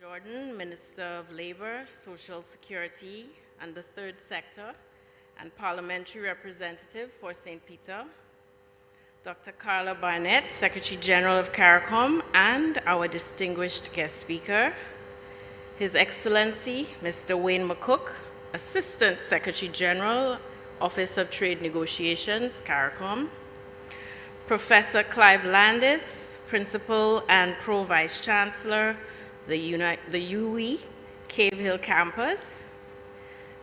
Jordan, Minister of Labor, Social Security, and the Third Sector, and Parliamentary Representative for St. Peter, Dr. Carla Barnett, Secretary General of CARICOM, and our distinguished guest speaker, His Excellency, Mr. Wayne McCook, Assistant Secretary General, Office of Trade Negotiations, CARICOM, Professor Clive Landis, Principal and Pro-Vice Chancellor, the UE, Cave Hill Campus,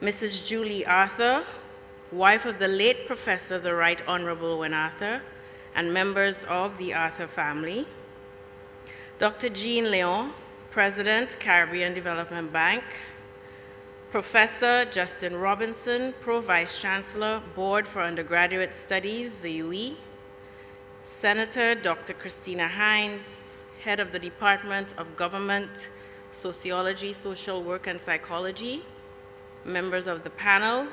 Mrs. Julie Arthur, wife of the late Professor the Right Honorable Wayne Arthur, and members of the Arthur family, Dr. Jean Leon, President, Caribbean Development Bank, Professor Justin Robinson, Pro-Vice Chancellor, Board for Undergraduate Studies, the UE, Senator Dr. Christina Hines, Head of the Department of Government, Sociology, Social Work, and Psychology, members of the panel,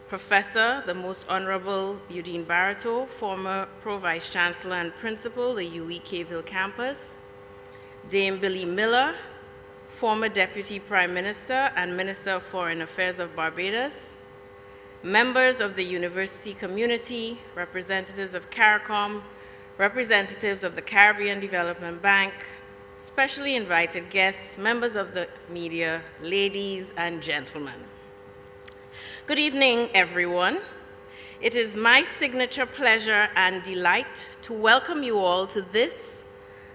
Professor, the Most Honorable Eugene Barreto, former Pro-Vice Chancellor and Principal, the UE Cave Hill Campus, Dame Billy Miller, former Deputy Prime Minister and Minister of Foreign Affairs of Barbados, members of the university community, representatives of CARICOM, representatives of the Caribbean Development Bank, specially invited guests, members of the media, ladies and gentlemen. Good evening, everyone. It is my signature pleasure and delight to welcome you all to this,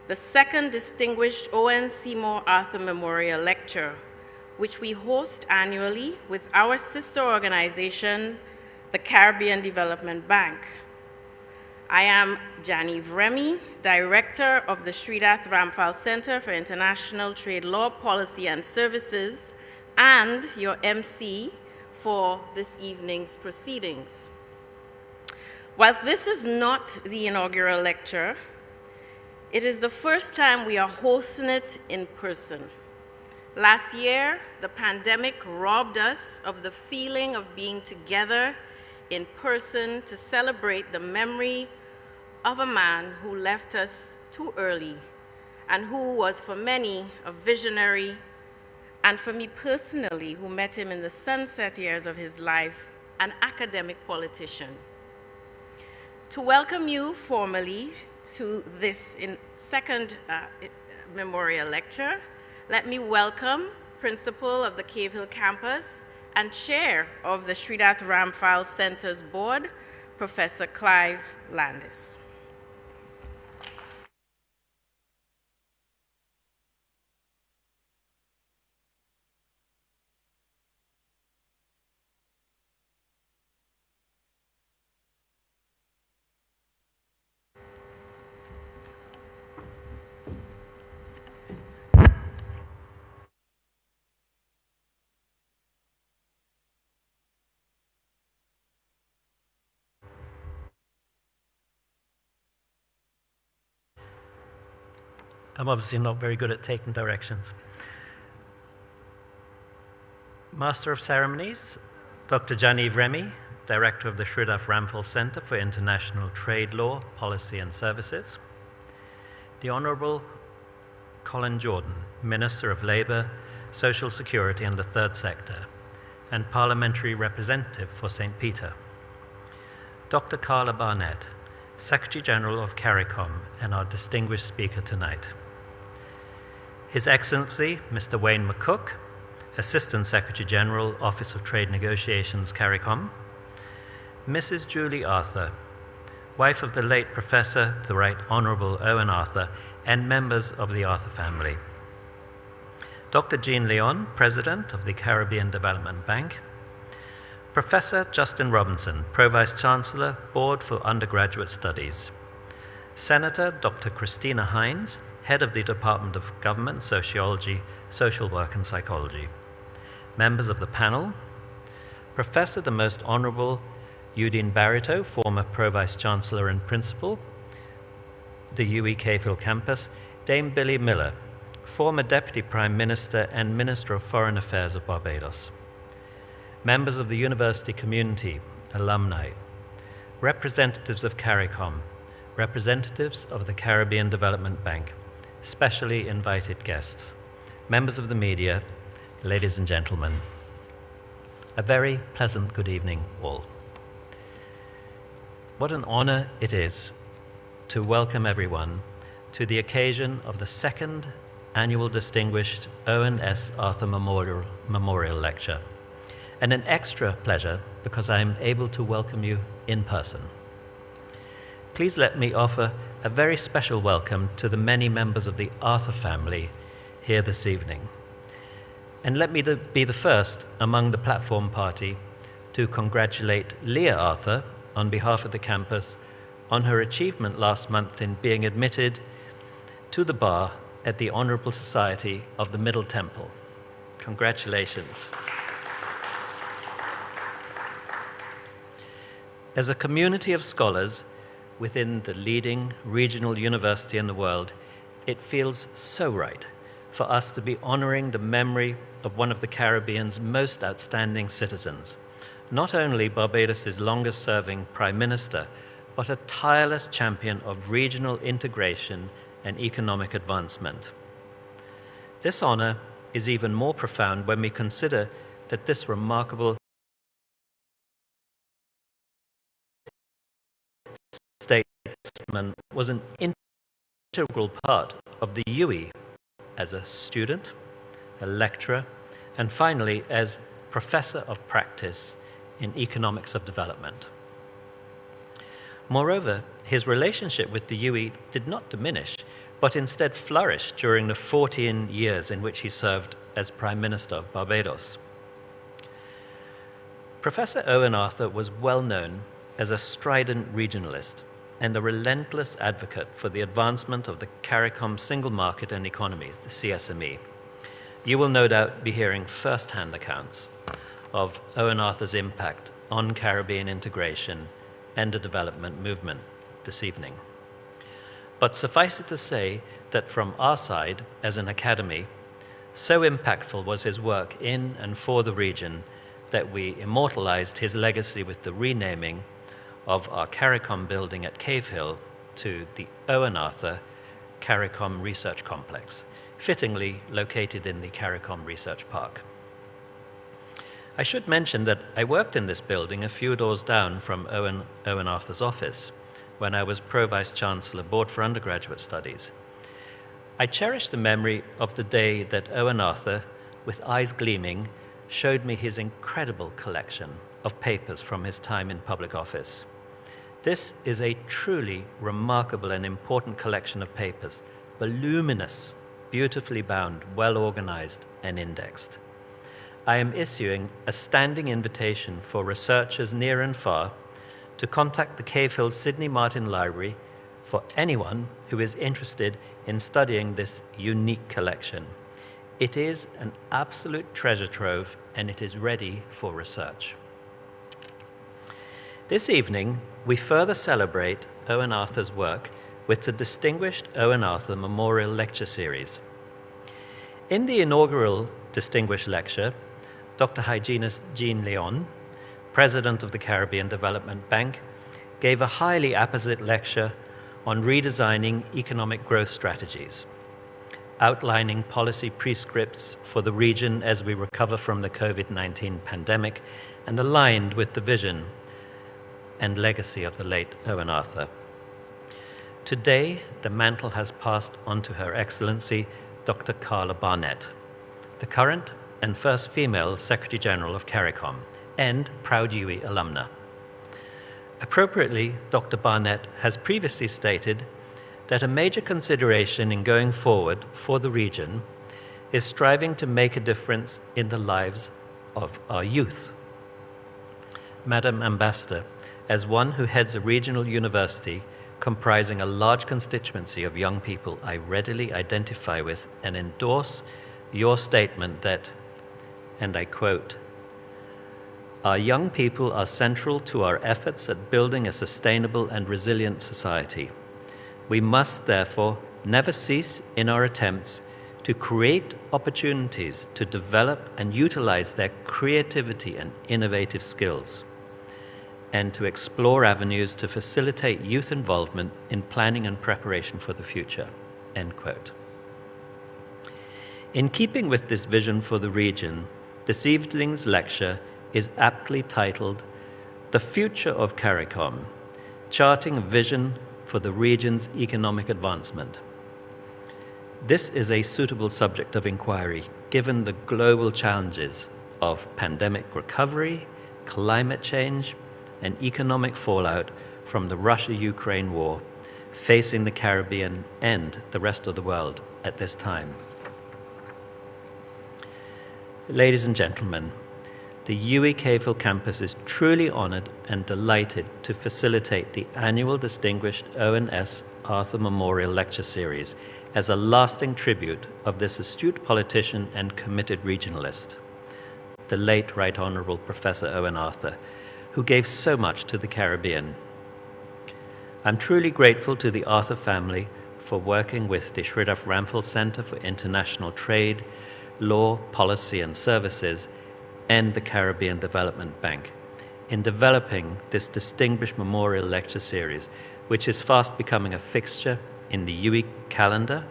the second Distinguished Owen Seymour Arthur Memorial Lecture, which we host annually with our sister organization, the Caribbean Development Bank. I am Janive Remy, Director of the Srinath Ramphal Center for International Trade Law, Policy and Services, and your MC for this evening's proceedings. While this is not the inaugural lecture, it is the first time we are hosting it in person. Last year, the pandemic robbed us of the feeling of being together in person to celebrate the memory of a man who left us too early and who was for many a visionary, and for me personally, who met him in the sunset years of his life, an academic politician. To welcome you formally to this second memorial lecture, let me welcome Principal of the Cave Hill Campus and Chair of the Srinath Ramphal Center's Board, Professor Clive Landis. I'm obviously not very good at taking directions. Master of Ceremonies, Dr. Janive Remy, Director of the Srinath Ramphal Center for International Trade Law, Policy and Services. The Honorable Colin Jordan, Minister of Labor, Social Security and the Third Sector, and Parliamentary Representative for St. Peter. Dr. Carla Barnett, Secretary General of CARICOM and our distinguished speaker tonight. His Excellency, Mr. Wayne McCook, Assistant Secretary General, Office of Trade Negotiations, CARICOM. Mrs. Julie Arthur, wife of the late Professor the Right Honorable Owen Arthur, and members of the Arthur family. Dr. Jean Leon, President of the Caribbean Development Bank. Professor Justin Robinson, Pro-Vice Chancellor, Board for Undergraduate Studies. Senator Dr. Christina Hines, Head of the Department of Government, Sociology, Social Work and Psychology. Members of the panel, Professor the Most Honorable Eugene Barreto, former Pro-Vice Chancellor and Principal, the UE Cave Hill Campus, Dame Billy Miller, former Deputy Prime Minister and Minister of Foreign Affairs of Barbados. Members of the university community, alumni, representatives of CARICOM, representatives of the Caribbean Development Bank, specially invited guests, members of the media, ladies and gentlemen, a very pleasant good evening all. What an honor it is to welcome everyone to the occasion of the second annual Distinguished Owen S. Arthur Memorial Lecture, and an extra pleasure because I am able to welcome you in person. Please let me offer a very special welcome to the many members of the Arthur family here this evening. And let me be the first among the platform party to congratulate Leah Arthur on behalf of the campus on her achievement last month in being admitted to the bar at the Honorable Society of the Middle Temple. Congratulations. As a community of scholars within the leading regional university in the world, it feels so right for us to be honoring the memory of one of the Caribbean's most outstanding citizens, not only Barbados' longest-serving Prime Minister, but a tireless champion of regional integration and economic advancement. This honor is even more profound when we consider that this remarkable statesman was an integral part of the UWI as a student, a lecturer, and finally as professor of practice in economics of development. Moreover, his relationship with the UWI did not diminish, but instead flourished during the 14 years in which he served as Prime Minister of Barbados. Professor Owen Arthur was well known as a strident regionalist and a relentless advocate for the advancement of the CARICOM single market and economy, the CSME. You will no doubt be hearing first-hand accounts of Owen Arthur's impact on Caribbean integration and the development movement this evening. But suffice it to say that from our side, as an academy, so impactful was his work in and for the region that we immortalized his legacy with the renaming of our CARICOM building at Cave Hill to the Owen Arthur CARICOM Research Complex, fittingly located in the CARICOM Research Park. I should mention that I worked in this building a few doors down from Owen Arthur's office when I was Pro Vice Chancellor, Board for Undergraduate Studies. I cherish the memory of the day that Owen Arthur, with eyes gleaming, showed me his incredible collection of papers from his time in public office. This is a truly remarkable and important collection of papers, voluminous, beautifully bound, well organized, and indexed. I am issuing a standing invitation for researchers near and far to contact the Cave Hill Sidney Martin Library for anyone who is interested in studying this unique collection. It is an absolute treasure trove, and it is ready for research. This evening, we further celebrate Owen Arthur's work with the Distinguished Owen Arthur Memorial Lecture Series. In the inaugural Distinguished Lecture, Dr. Hyginus Jean Leon, President of the Caribbean Development Bank, gave a highly apposite lecture on redesigning economic growth strategies, outlining policy prescripts for the region as we recover from the COVID-19 pandemic, and aligned with the vision and legacy of the late Owen Arthur. Today, the mantle has passed on to Her Excellency, Dr. Carla Barnett, the current and first female Secretary General of CARICOM and proud UWI alumna. Appropriately, Dr. Barnett has previously stated that a major consideration in going forward for the region is striving to make a difference in the lives of our youth. Madam Ambassador, as one who heads a regional university comprising a large constituency of young people, I readily identify with and endorse your statement that, and I quote, "Our young people are central to our efforts at building a sustainable and resilient society. We must, therefore, never cease in our attempts to create opportunities to develop and utilize their creativity and innovative skills, and to explore avenues to facilitate youth involvement in planning and preparation for the future." End quote. In keeping with this vision for the region, this evening's lecture is aptly titled The Future of CARICOM, Charting a Vision for the Region's Economic Advancement. This is a suitable subject of inquiry given the global challenges of pandemic recovery, climate change, and economic fallout from the Russia-Ukraine war facing the Caribbean and the rest of the world at this time. Ladies and gentlemen, the UWI CAFL campus is truly honored and delighted to facilitate the annual Distinguished Owen S. Arthur Memorial Lecture Series as a lasting tribute of this astute politician and committed regionalist, the late Right Honorable Professor Owen Arthur, who gave so much to the Caribbean. I'm truly grateful to the Arthur family for working with the Shridath Ramphal Center for International Trade, Law, Policy and Services, and the Caribbean Development Bank in developing this distinguished memorial lecture series, which is fast becoming a fixture in the UWI calendar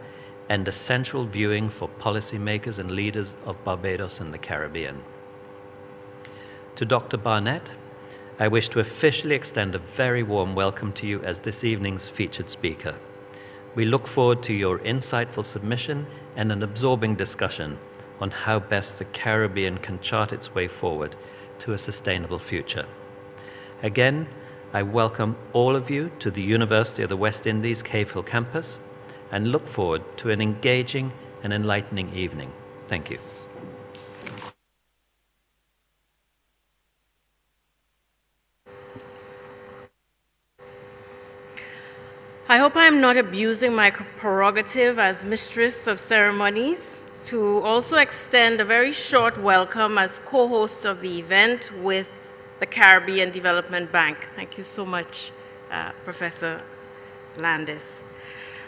and a central viewing for policymakers and leaders of Barbados and the Caribbean. To Dr. Barnett, I wish to officially extend a very warm welcome to you as this evening's featured speaker. We look forward to your insightful submission and an absorbing discussion on how best the Caribbean can chart its way forward to a sustainable future. Again, I welcome all of you to the University of the West Indies CAFL campus and look forward to an engaging and enlightening evening. Thank you. I hope I'm not abusing my prerogative as Mistress of Ceremonies to also extend a very short welcome as co-host of the event with the Caribbean Development Bank. Thank you so much, Professor Landis.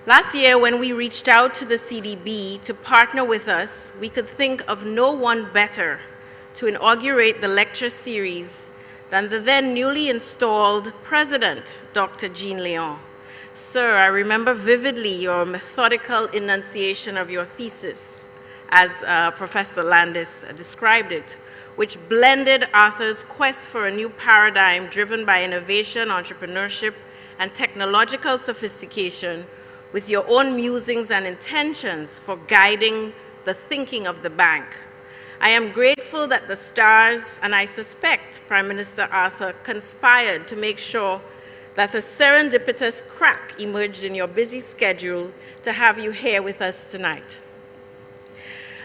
Last year, when we reached out to the CDB to partner with us, we could think of no one better to inaugurate the lecture series than the then newly installed President, Dr. Jean Leon. Sir, I remember vividly your methodical enunciation of your thesis, as Professor Landis described it, which blended Arthur's quest for a new paradigm driven by innovation, entrepreneurship, and technological sophistication with your own musings and intentions for guiding the thinking of the bank. I am grateful that the stars, and I suspect Prime Minister Arthur, conspired to make sure that a serendipitous crack emerged in your busy schedule to have you here with us tonight.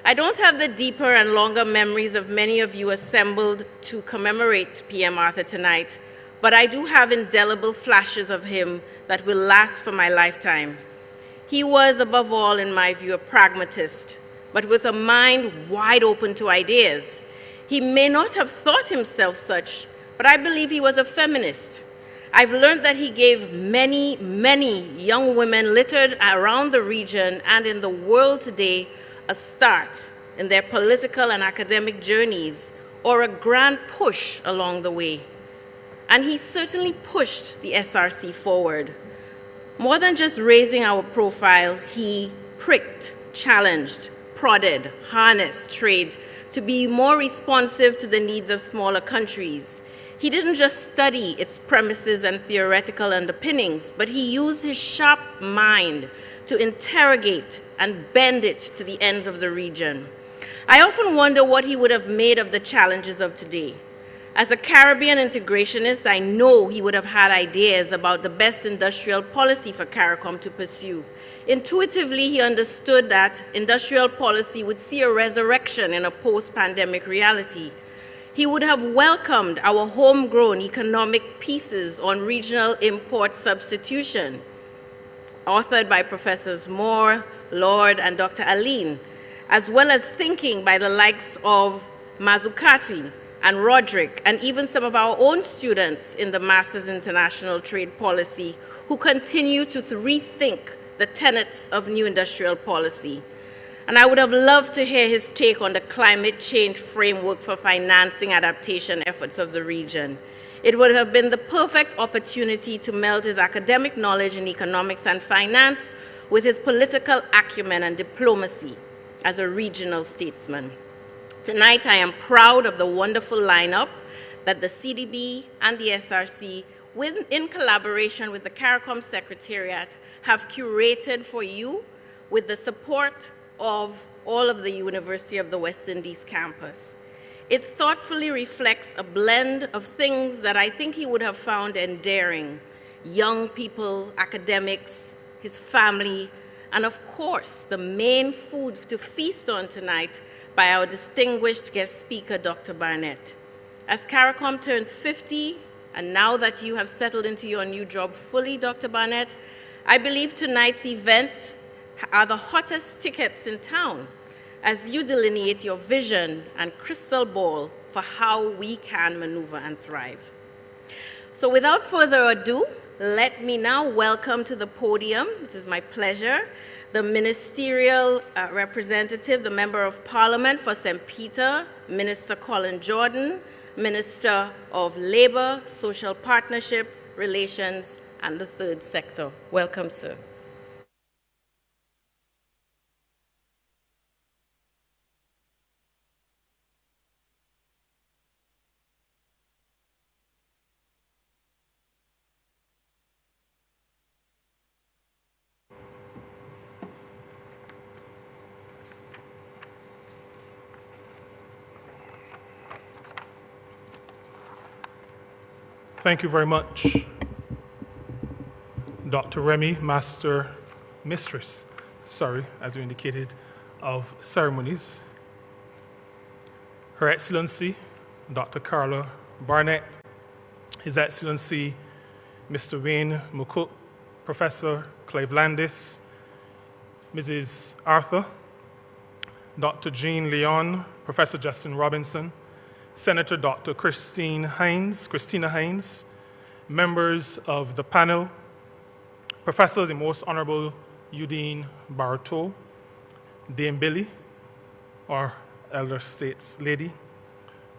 I don't have the deeper and longer memories of many of you assembled to commemorate PM Arthur tonight, but I do have indelible flashes of him that will last for my lifetime. He was, above all, in my view, a pragmatist, but with a mind wide open to ideas. He may not have thought himself such, but I believe he was a feminist. I've learned that he gave many, many young women littered around the region and in the world today a start in their political and academic journeys or a grand push along the way. And he certainly pushed the SRC forward. More than just raising our profile, he pricked, challenged, prodded, harnessed trade to be more responsive to the needs of smaller countries. He didn't just study its premises and theoretical underpinnings, but he used his sharp mind to interrogate and bend it to the ends of the region. I often wonder what he would have made of the challenges of today. As a Caribbean integrationist, I know he would have had ideas about the best industrial policy for CARICOM to pursue. Intuitively, he understood that industrial policy would see a resurrection in a post-pandemic reality. He would have welcomed our homegrown economic pieces on regional import substitution, authored by Professors Moore, Lord, and Dr. Aline, as well as thinking by the likes of Mazzucati and Roderick, and even some of our own students in the Masters International Trade Policy who continue to rethink the tenets of new industrial policy. And I would have loved to hear his take on the climate change framework for financing adaptation efforts of the region. It would have been the perfect opportunity to meld his academic knowledge in economics and finance with his political acumen and diplomacy. as a regional statesman. Tonight, I am proud of the wonderful lineup that the CDB and the SRC, in collaboration with the CARICOM Secretariat, have curated for you with the support of all of the University of the West Indies campus. It thoughtfully reflects a blend of things that I think he would have found endearing: young people, academics, his family, and of course, the main food to feast on tonight by our distinguished guest speaker, Dr. Barnett. As CARICOM turns 50, and now that you have settled into your new job fully, Dr. Barnett, I believe tonight's event are the hottest tickets in town as you delineate your vision and crystal ball for how we can maneuver and thrive. So without further ado, let me now welcome to the podium, it is my pleasure, the ministerial representative, the Member of Parliament for St. Peter, Minister Colin Jordan, Minister of Labour, Social Partnership, Relations, and the Third Sector. Welcome, sir. Thank you very much, Dr. Remy, Mistress, as you indicated, of ceremonies. Her Excellency, Dr. Carla Barnett, His Excellency, Mr. Wayne McCook, Professor Clive Landis, Mrs. Arthur, Dr. Jean Leon, Professor Justin Robinson, Senator Dr. Christina Hines, members of the panel, Professor the Most Honorable Udine Bartow, Dame Billy, or Elder States Lady,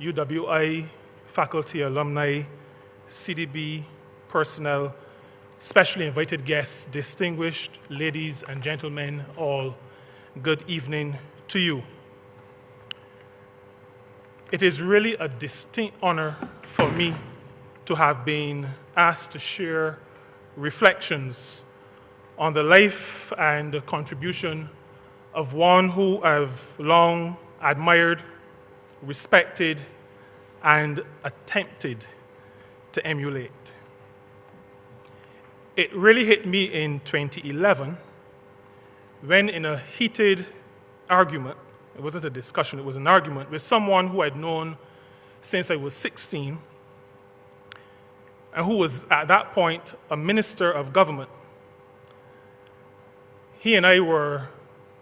UWI faculty, alumni, CDB personnel, specially invited guests, distinguished ladies and gentlemen, all good evening to you. It is really a distinct honor for me to have been asked to share reflections on the life and the contribution of one who I've long admired, respected, and attempted to emulate. It really hit me in 2011 when, in a heated argument, it wasn't a discussion, it was an argument with someone who I'd known since I was 16 and who was at that point a minister of government. He and I were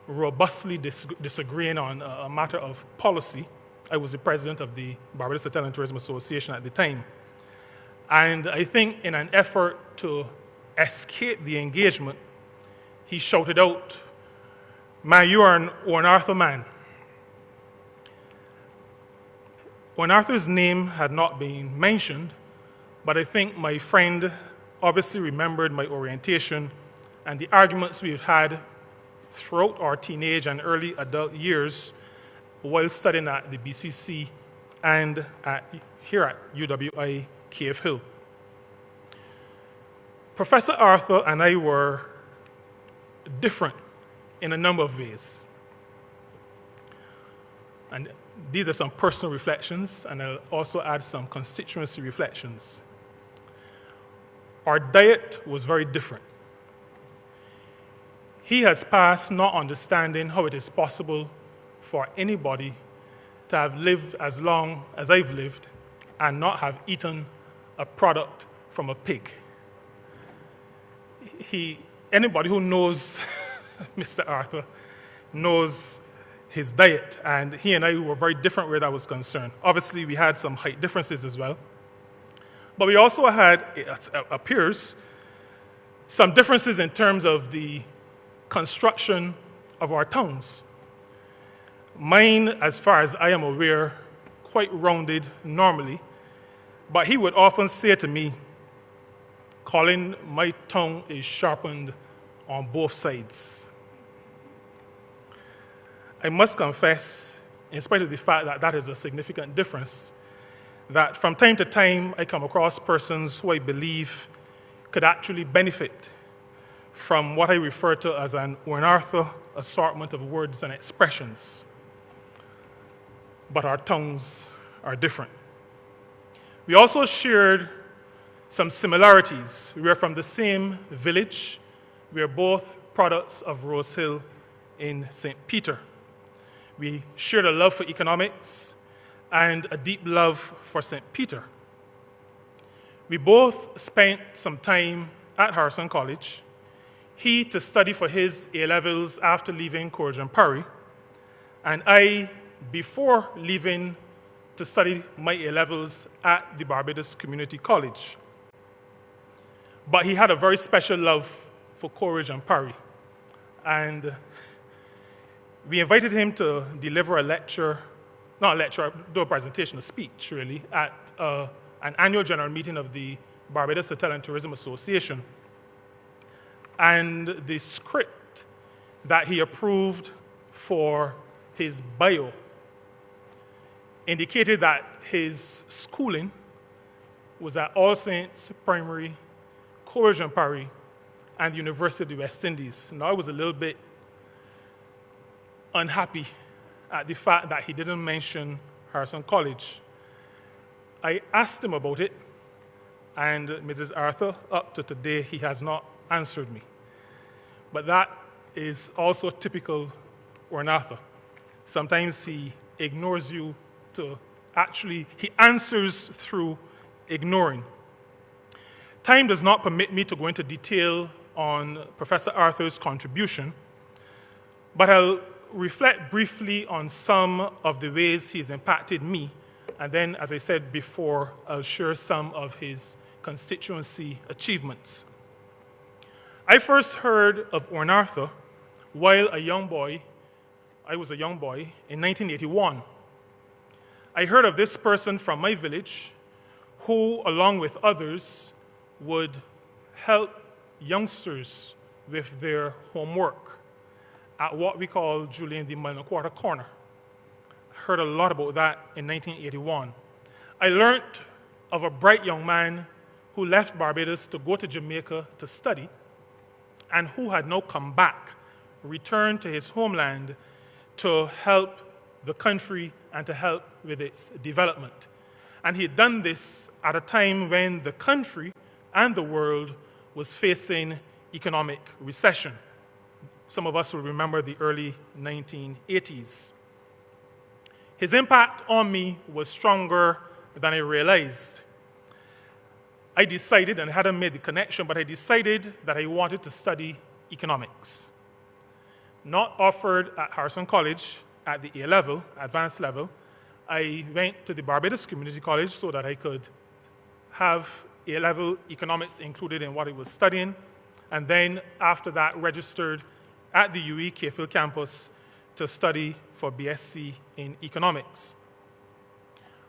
robustly disagreeing on a matter of policy. I was the president of the Barbados Hotel and Tourism Association at the time. And I think in an effort to escape the engagement, he shouted out, "Man, you are an Owen Arthur man." Owen Arthur's name had not been mentioned, but I think my friend obviously remembered my orientation and the arguments we've had throughout our teenage and early adult years while studying at the BCC and here at UWI Cave Hill. Professor Arthur and I were different in a number of ways. And these are some personal reflections, and I'll also add some constituency reflections. Our diet was very different. He has passed not understanding how it is possible for anybody to have lived as long as I've lived and not have eaten a product from a pig. Anybody who knows Mr. Arthur knows his diet, and he and I were very different where that was concerned. Obviously, we had some height differences as well, but we also had, it appears, some differences in terms of the construction of our tongues. Mine, as far as I am aware, quite rounded normally, but he would often say to me, "Colin, my tongue is sharpened on both sides." I must confess, in spite of the fact that that is a significant difference, that from time to time I come across persons who I believe could actually benefit from what I refer to as an Ornartha assortment of words and expressions. But our tongues are different. We also shared some similarities. We are from the same village. We are both products of Rose Hill in St. Peter. We shared a love for economics and a deep love for St. Peter. We both spent some time at Harrison College, he to study for his A-levels after leaving Courage-and-Parry, and I before leaving to study my A-levels at the Barbados Community College. But he had a very special love for Courage-and-Parry, and we invited him to deliver a lecture, not a lecture, do a presentation, a speech, really, at an annual general meeting of the Barbados Hotel and Tourism Association. And the script that he approved for his bio indicated that his schooling was at All Saints Primary, Courage-and-Parry, and the University of the West Indies. Now, I was a little bit unhappy at the fact that he didn't mention Harrison College. I asked him about it, and Mrs. Arthur, up to today, he has not answered me. But that is also typical Ornatha. Sometimes he ignores you to actually, he answers through ignoring. Time does not permit me to go into detail on Professor Arthur's contribution, but I'll reflect briefly on some of the ways he's impacted me, and then, as I said before, I'll share some of his constituency achievements. I first heard of Ornartha while a young boy. I was a young boy in 1981. I heard of this person from my village who, along with others, would help youngsters with their homework at what we call Julian the Mile and a Quarter Corner. I heard a lot about that in 1981. I learned of a bright young man who left Barbados to go to Jamaica to study, and who had now come back, returned to his homeland to help the country and to help with its development. And he had done this at a time when the country and the world was facing economic recession. Some of us will remember the early 1980s. His impact on me was stronger than I realized. I decided, and I hadn't made the connection, but I decided that I wanted to study economics. Not offered at Harrison College at the A-level, advanced level, I went to the Barbados Community College so that I could have A-level economics included in what I was studying, and then after that registered at the UE Cave Hill campus to study for BSc in economics.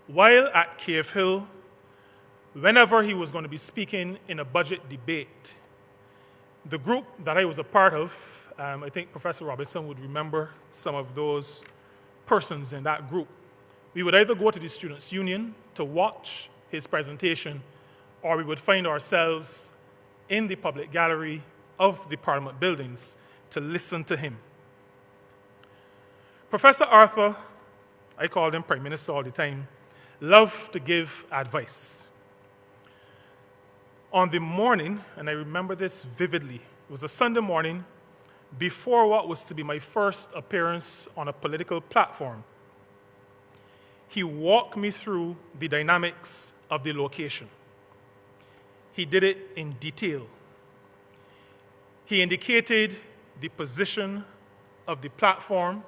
While at Cave Hill, whenever he was going to be speaking in a budget debate, the group that I was a part of, I think Professor Robinson would remember some of those persons in that group. We would either go to the Students' Union to watch his presentation, or we would find ourselves in the public gallery of the Parliament buildings to listen to him. Professor Arthur, I called him Prime Minister all the time, loved to give advice. On the morning, and I remember this vividly, it was a Sunday morning before what was to be my first appearance on a political platform. He walked me through the dynamics of the location. He did it in detail. He indicated the position of the platform.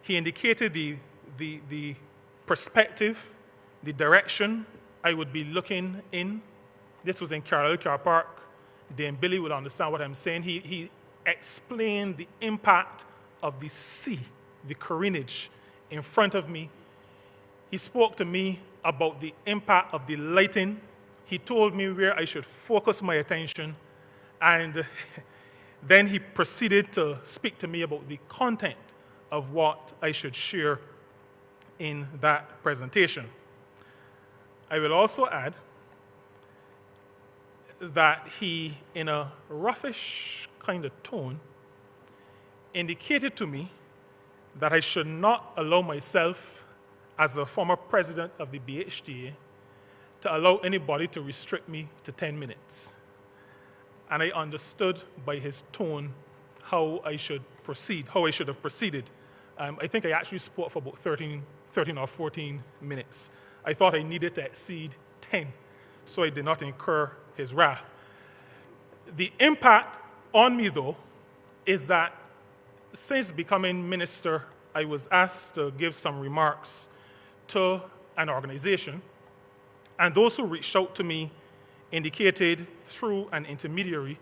He indicated the perspective, the direction I would be looking in. This was in Carlisle Car Park. Dame Billy will understand what I'm saying. He explained the impact of the sea, the careenage in front of me. He spoke to me about the impact of the lighting. He told me where I should focus my attention, and then he proceeded to speak to me about the content of what I should share in that presentation. I will also add that he, in a roughish kind of tone, indicated to me that I should not allow myself, as a former president of the BHTA, to allow anybody to restrict me to 10 minutes. And I understood by his tone how I should proceed, how I should have proceeded. I think I actually spoke for about 13 or 14 minutes. I thought I needed to exceed 10, so I did not incur his wrath. The impact on me, though, is that since becoming minister, I was asked to give some remarks to an organization, and those who reached out to me indicated through an intermediary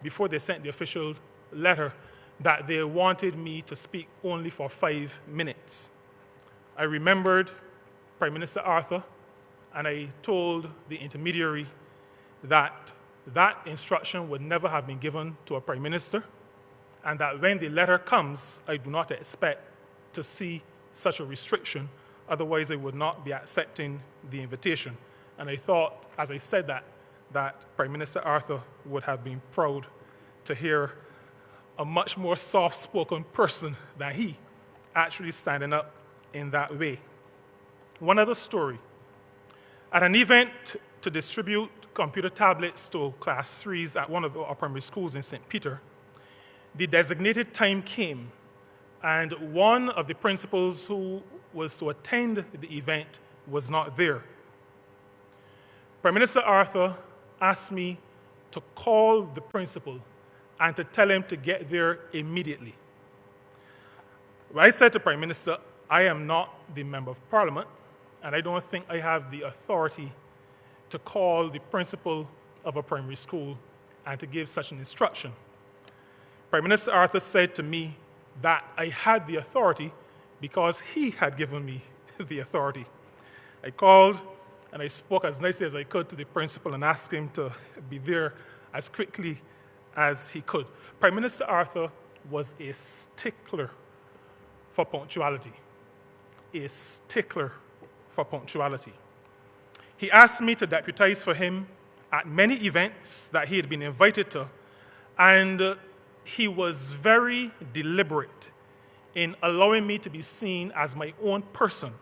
before they sent the official letter that they wanted me to speak only for 5 minutes. I remembered Prime Minister Arthur, and I told the intermediary that that instruction would never have been given to a prime minister, and that when the letter comes, I do not expect to see such a restriction, otherwise I would not be accepting the invitation. And I thought, as I said that Prime Minister Arthur would have been proud to hear a much more soft-spoken person than he actually standing up in that way. One other story. At an event to distribute computer tablets to Class 3s at one of our primary schools in St. Peter, the designated time came, and one of the principals who was to attend the event was not there. Prime Minister Arthur asked me to call the principal and to tell him to get there immediately. Well, I said to Prime Minister, I am not the Member of Parliament, and I don't think I have the authority to call the principal of a primary school and to give such an instruction. Prime Minister Arthur said to me that I had the authority because he had given me the authority. I called and I spoke as nicely as I could to the principal and asked him to be there as quickly as he could. Prime Minister Arthur was a stickler for punctuality. A stickler for punctuality. He asked me to deputize for him at many events that he had been invited to, and he was very deliberate in allowing me to be seen as my own person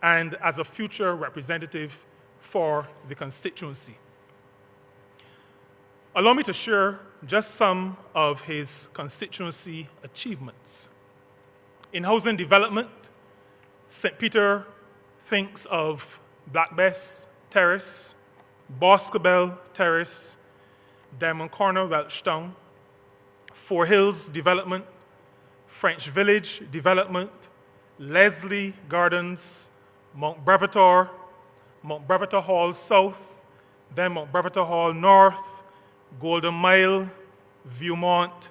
and as a future representative for the constituency. Allow me to share just some of his constituency achievements. In housing development, St. Peter thinks of Black Bess Terrace, Boscobel Terrace, Diamond Corner, Welchtown, Four Hills Development, French Village Development, Leslie Gardens, Mount Brevotor Hall South, then Mount Brevotor Hall North, Golden Mile, Viewmont,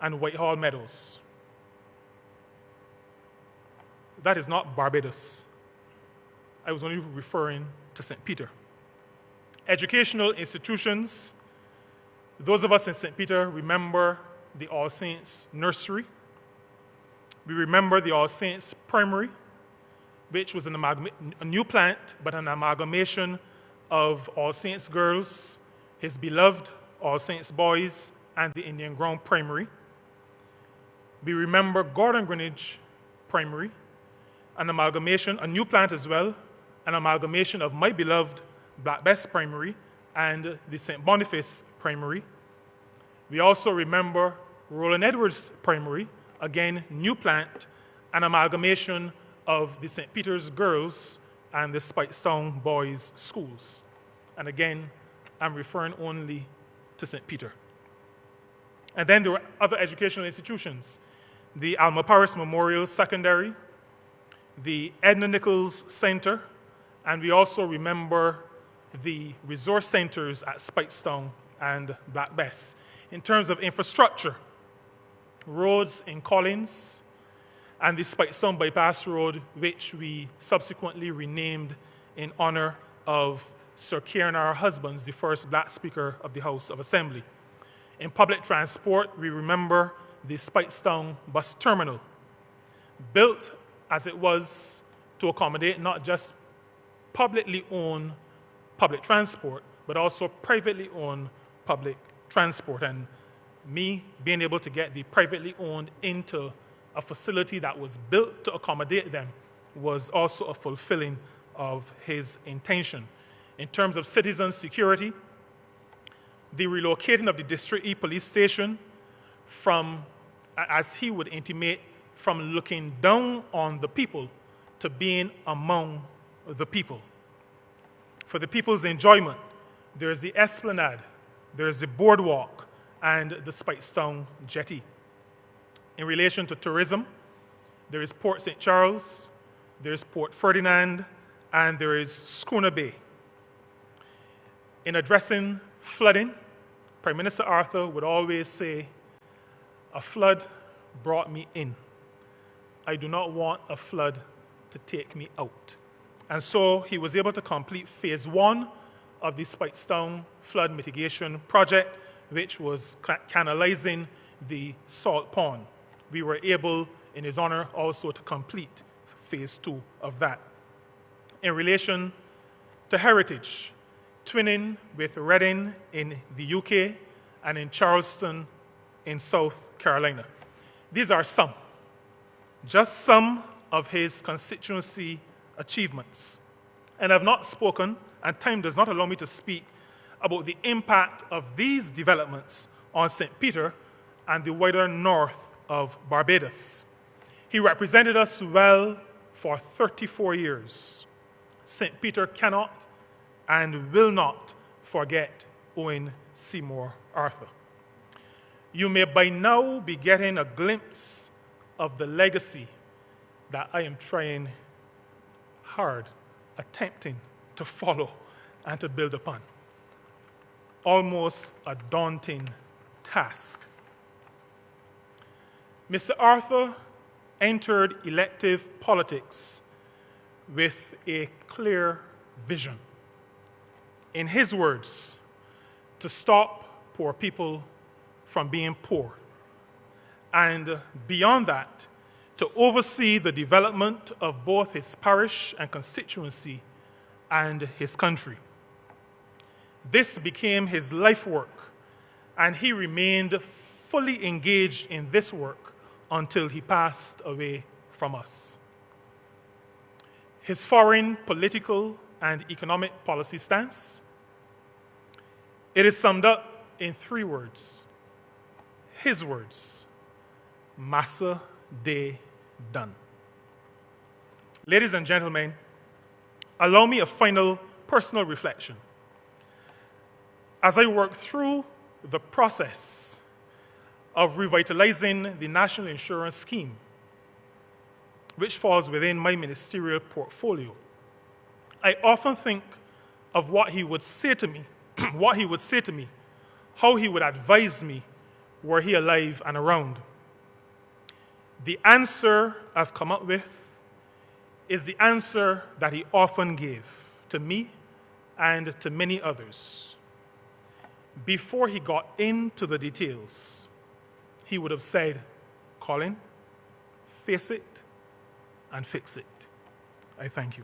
and Whitehall Meadows. That is not Barbados. I was only referring to St. Peter. Educational institutions. Those of us in St. Peter remember the All Saints Nursery. We remember the All Saints Primary, which was a new plant, but an amalgamation of All Saints Girls, his beloved All Saints Boys, and the Indian Ground Primary. We remember Gordon Greenwich Primary, an amalgamation, a new plant as well, an amalgamation of my beloved Black Bess Primary and the St. Boniface Primary. We also remember Roland Edwards Primary, again, new plant, an amalgamation of the St. Peter's Girls and the Spikestown Boys Schools. And again, I'm referring only to St. Peter. And then there were other educational institutions, the Alma Paris Memorial Secondary, the Edna Nichols Center, and we also remember the resource centers at Spikestown and Black Bess. In terms of infrastructure, roads in Collins and the Spikestown Bypass Road, which we subsequently renamed in honor of Sir Kieran R. Husbands, the first Black Speaker of the House of Assembly. In public transport, we remember the Spikestown Bus Terminal, built as it was to accommodate not just publicly owned public transport, but also privately owned public transport. And me being able to get the privately owned into a facility that was built to accommodate them was also a fulfilling of his intention. In terms of citizen security, the relocating of the District E police station from, as he would intimate, from looking down on the people to being among the people. For the people's enjoyment, there's the Esplanade, there's the boardwalk, and the Speightstown Jetty. In relation to tourism, there is Port St. Charles, there's Port Ferdinand, and there is Schooner Bay. In addressing flooding, Prime Minister Arthur would always say, "A flood brought me in. I do not want a flood to take me out." And so he was able to complete phase 1 of the Speightstown flood mitigation project, which was canalizing the salt pond. We were able, in his honor, also to complete phase 2 of that. In relation to heritage, twinning with Reading in the UK and in Charleston in South Carolina. These are just some of his constituency achievements. And I've not spoken, and time does not allow me to speak, about the impact of these developments on St. Peter and the wider north of Barbados. He represented us well for 34 years. St. Peter cannot and will not forget Owen Seymour Arthur. You may by now be getting a glimpse of the legacy that I am trying hard, attempting to follow and to build upon. Almost a daunting task. Mr. Arthur entered elective politics with a clear vision. In his words, to stop poor people from being poor. And beyond that, to oversee the development of both his parish and constituency and his country. This became his life work, and he remained fully engaged in this work until he passed away from us. His foreign, political, and economic policy stance, it is summed up in 3 words. His words, Massa Day Done. Ladies and gentlemen, allow me a final personal reflection. As I work through the process of revitalizing the National Insurance Scheme, which falls within my ministerial portfolio, I often think of what he would say to me, how he would advise me were he alive and around. The answer I've come up with is the answer that he often gave to me and to many others. Before he got into the details, he would have said, "Colin, face it and fix it." I thank you.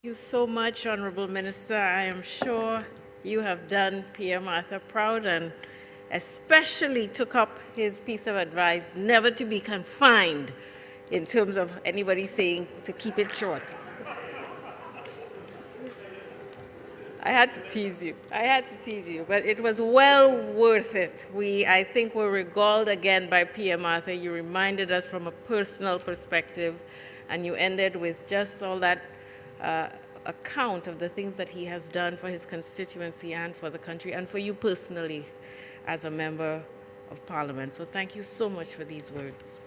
Thank you so much, Honorable Minister. I am sure you have done PM Arthur proud and especially took up his piece of advice never to be confined in terms of anybody saying to keep it short. I had to tease you, but it was well worth it. I think, were regaled again by PM Arthur. You reminded us from a personal perspective, and you ended with just all that account of the things that he has done for his constituency and for the country, and for you personally as a member of Parliament. So thank you so much for these words.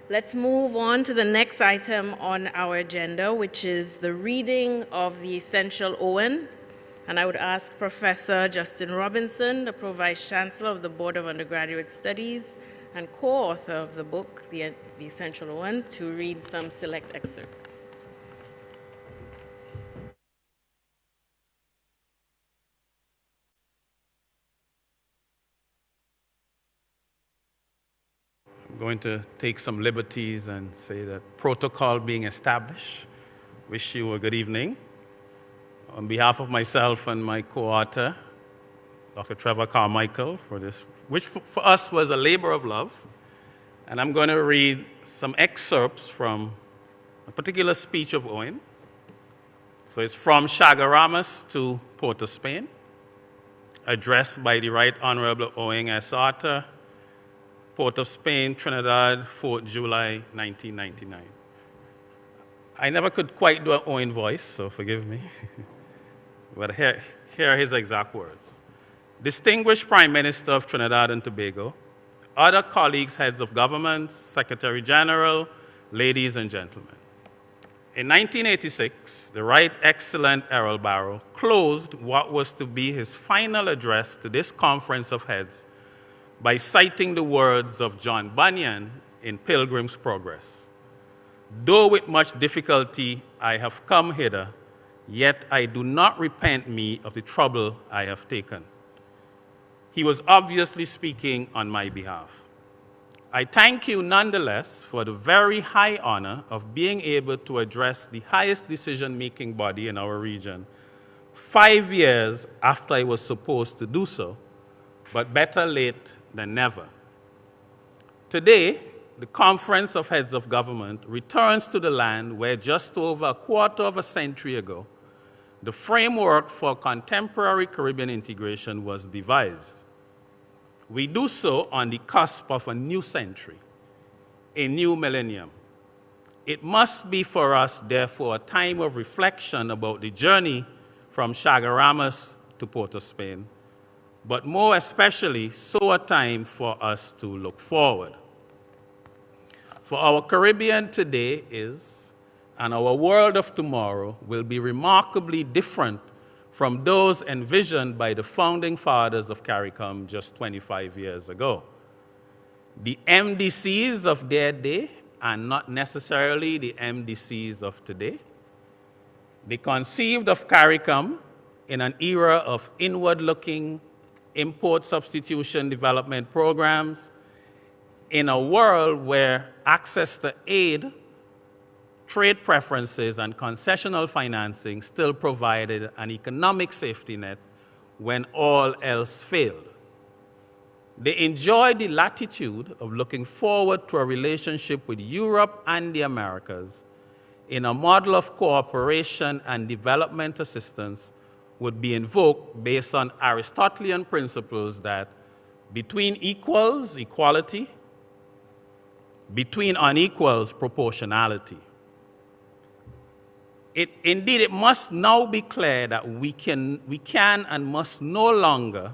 Let's move on to the next item on our agenda, which is the reading of the Essential Owen. And I would ask Professor Justin Robinson, the Pro-Vice Chancellor of the Board of Undergraduate Studies and co-author of the book, The Essential Owen, to read some select excerpts. going to take some liberties and say that protocol being established. Wish you a good evening. On behalf of myself and my co-author, Dr. Trevor Carmichael, for this, which for us was a labor of love. And I'm going to read some excerpts from a particular speech of Owen. So it's from Chaguaramas to Port of Spain, addressed by the Right Honorable Owen S. Arthur, Port of Spain, Trinidad, 4th July, 1999. I never could quite do an Owen voice, so forgive me. But here are his exact words. Distinguished Prime Minister of Trinidad and Tobago, other colleagues, heads of government, Secretary General, ladies and gentlemen. In 1986, the Right Excellent Errol Barrow closed what was to be his final address to this Conference of Heads by citing the words of John Bunyan in Pilgrim's Progress. Though with much difficulty I have come hither, yet I do not repent me of the trouble I have taken. He was obviously speaking on my behalf. I thank you nonetheless for the very high honor of being able to address the highest decision-making body in our region 5 years after I was supposed to do so, but better late than never. Today, the Conference of Heads of Government returns to the land where just over a quarter of a century ago, the framework for contemporary Caribbean integration was devised. We do so on the cusp of a new century, a new millennium. It must be for us, therefore, a time of reflection about the journey from Chaguaramas to Port of Spain, but more especially, so a time for us to look forward. For our Caribbean today is, and our world of tomorrow will be remarkably different from those envisioned by the founding fathers of CARICOM just 25 years ago. The MDCs of their day are not necessarily the MDCs of today. They conceived of CARICOM in an era of inward-looking import substitution development programs in a world where access to aid, trade preferences, and concessional financing still provided an economic safety net when all else failed. They enjoyed the latitude of looking forward to a relationship with Europe and the Americas in a model of cooperation and development assistance would be invoked based on Aristotelian principles that between equals, equality, between unequals, proportionality. Indeed, it must now be clear that we can and must no longer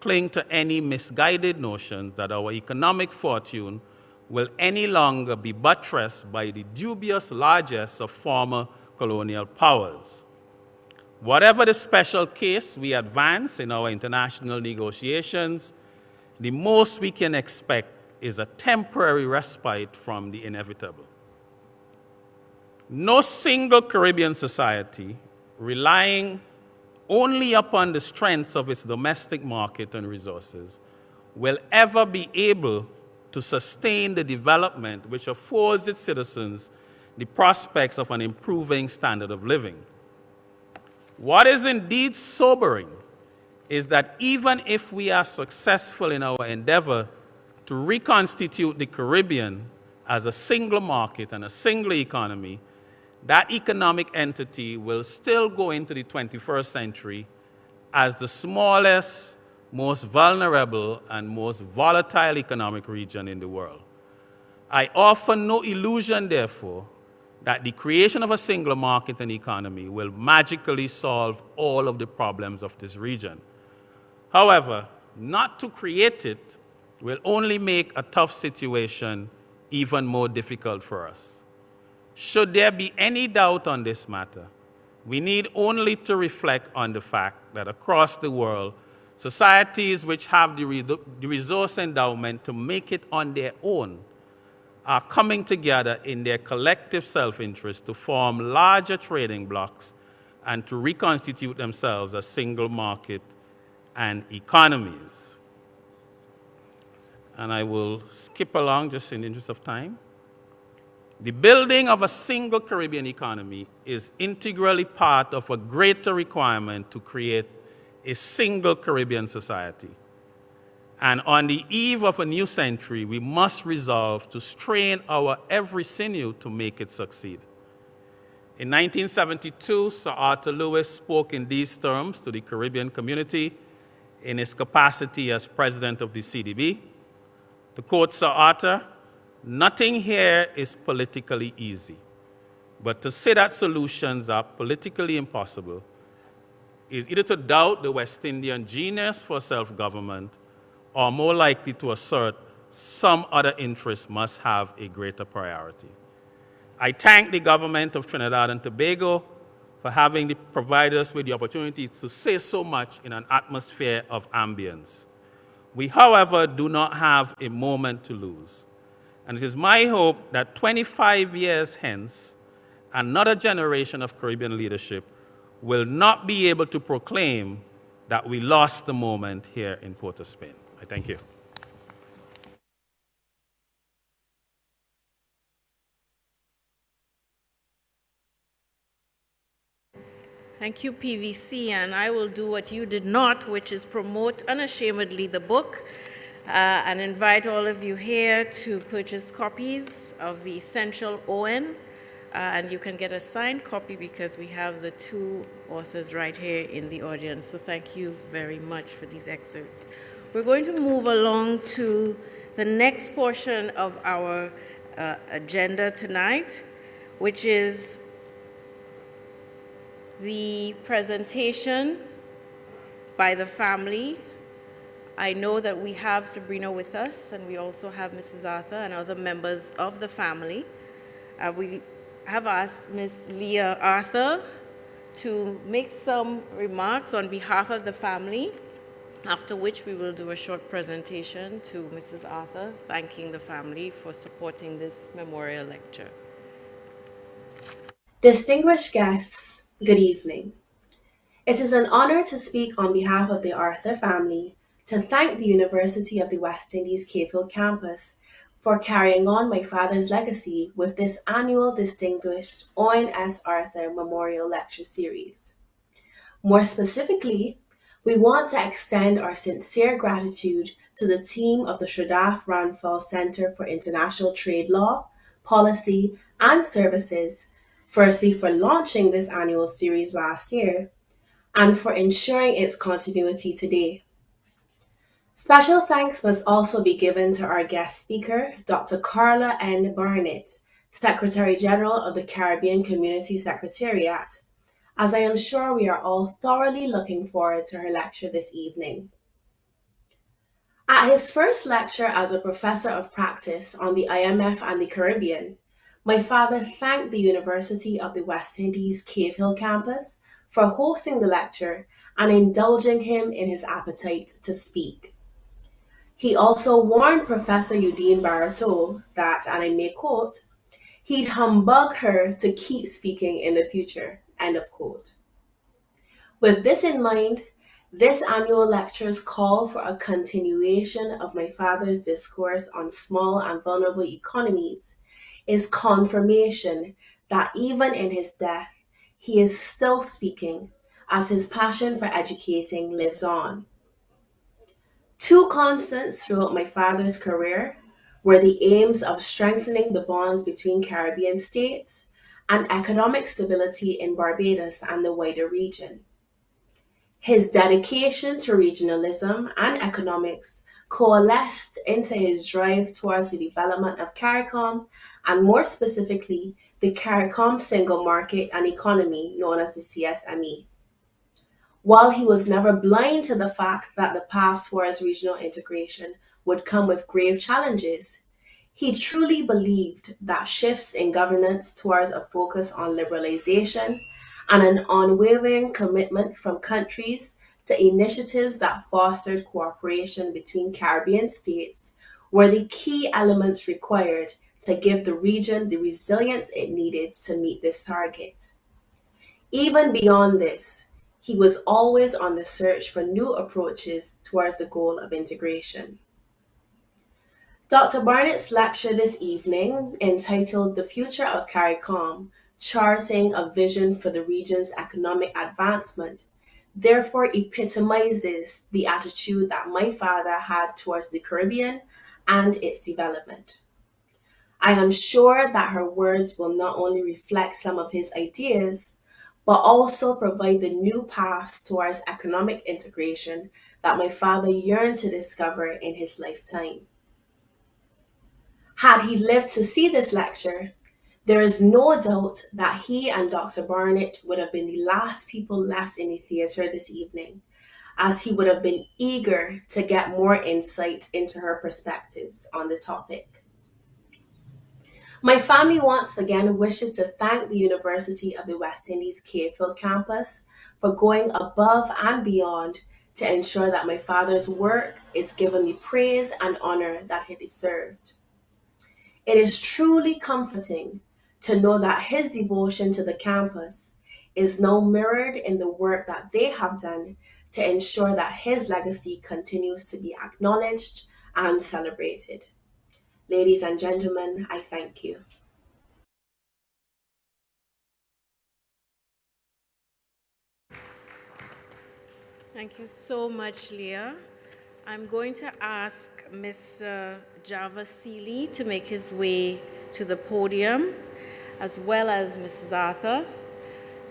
cling to any misguided notions that our economic fortune will any longer be buttressed by the dubious largesse of former colonial powers. Whatever the special case we advance in our international negotiations, the most we can expect is a temporary respite from the inevitable. No single Caribbean society, relying only upon the strengths of its domestic market and resources, will ever be able to sustain the development which affords its citizens the prospects of an improving standard of living. What is indeed sobering is that even if we are successful in our endeavor to reconstitute the Caribbean as a single market and a single economy, that economic entity will still go into the 21st century as the smallest, most vulnerable, and most volatile economic region in the world. I offer no illusion, therefore, that the creation of a single market and economy will magically solve all of the problems of this region. However, not to create it will only make a tough situation even more difficult for us. Should there be any doubt on this matter, we need only to reflect on the fact that across the world, societies which have the resource endowment to make it on their own are coming together in their collective self-interest to form larger trading blocs and to reconstitute themselves as single market and economies. and I will skip along just in the interest of time. The building of a single Caribbean economy is integrally part of a greater requirement to create a single Caribbean society. And on the eve of a new century, we must resolve to strain our every sinew to make it succeed. In 1972, Sir Arthur Lewis spoke in these terms to the Caribbean community in his capacity as president of the CDB. To quote Sir Arthur, "Nothing here is politically easy, but to say that solutions are politically impossible is either to doubt the West Indian genius for self-government or more likely to assert some other interest must have a greater priority." I thank the government of Trinidad and Tobago for having provided us with the opportunity to say so much in an atmosphere of ambience. We, however, do not have a moment to lose. And it is my hope that 25 years hence, another generation of Caribbean leadership will not be able to proclaim that we lost the moment here in Port of Spain. I thank you. Thank you, PVC, and I will do what you did not, which is promote unashamedly the book and invite all of you here to purchase copies of the Essential ON, and you can get a signed copy because we have the two authors right here in the audience. So thank you very much for these excerpts. We're going to move along to the next portion of our agenda tonight, which is the presentation by the family. I know that we have Sabrina with us, and we also have Mrs. Arthur and other members of the family. We have asked Ms. Leah Arthur to make some remarks on behalf of the family, after which we will do a short presentation to Mrs. Arthur, thanking the family for supporting this memorial lecture. Distinguished guests, good evening. It is an honor to speak on behalf of the Arthur family to thank the University of the West Indies Cave Hill campus for carrying on my father's legacy with this annual Distinguished Owen S. Arthur Memorial Lecture Series. More specifically, we want to extend our sincere gratitude to the team of the Shridath Ranfal Center for International Trade Law, Policy, and Services, firstly for launching this annual series last year, and for ensuring its continuity today. Special thanks must also be given to our guest speaker, Dr. Carla N. Barnett, Secretary General of the Caribbean Community Secretariat, as I am sure we are all thoroughly looking forward to her lecture this evening. At his first lecture as a professor of practice on the IMF and the Caribbean, my father thanked the University of the West Indies Cave Hill campus for hosting the lecture and indulging him in his appetite to speak. He also warned Professor Udine Barato that, and I may quote, he'd humbug her to keep speaking in the future, end of quote. With this in mind, this annual lecture's call for a continuation of my father's discourse on small and vulnerable economies is confirmation that even in his death, he is still speaking as his passion for educating lives on. Two constants throughout my father's career were the aims of strengthening the bonds between Caribbean states and economic stability in Barbados and the wider region. His dedication to regionalism and economics coalesced into his drive towards the development of CARICOM, and more specifically, the CARICOM Single Market and Economy, known as the CSME. While he was never blind to the fact that the path towards regional integration would come with grave challenges, he truly believed that shifts in governance towards a focus on liberalization and an unwavering commitment from countries to initiatives that fostered cooperation between Caribbean states were the key elements required to give the region the resilience it needed to meet this target. Even beyond this, he was always on the search for new approaches towards the goal of integration. Dr. Barnett's lecture this evening, entitled The Future of CARICOM, Charting a Vision for the Region's Economic Advancement, therefore epitomizes the attitude that my father had towards the Caribbean and its development. I am sure that her words will not only reflect some of his ideas, but also provide the new paths towards economic integration that my father yearned to discover in his lifetime. Had he lived to see this lecture, there is no doubt that he and Dr. Barnett would have been the last people left in the theatre this evening, as he would have been eager to get more insight into her perspectives on the topic. My family once again wishes to thank the University of the West Indies Cayfield campus for going above and beyond to ensure that my father's work is given the praise and honor that it deserved. It is truly comforting to know that his devotion to the campus is now mirrored in the work that they have done to ensure that his legacy continues to be acknowledged and celebrated. Ladies and gentlemen, I thank you. Thank you so much, Leah. I'm going to ask Mr. Java Seeley to make his way to the podium, as well as Mrs. Arthur,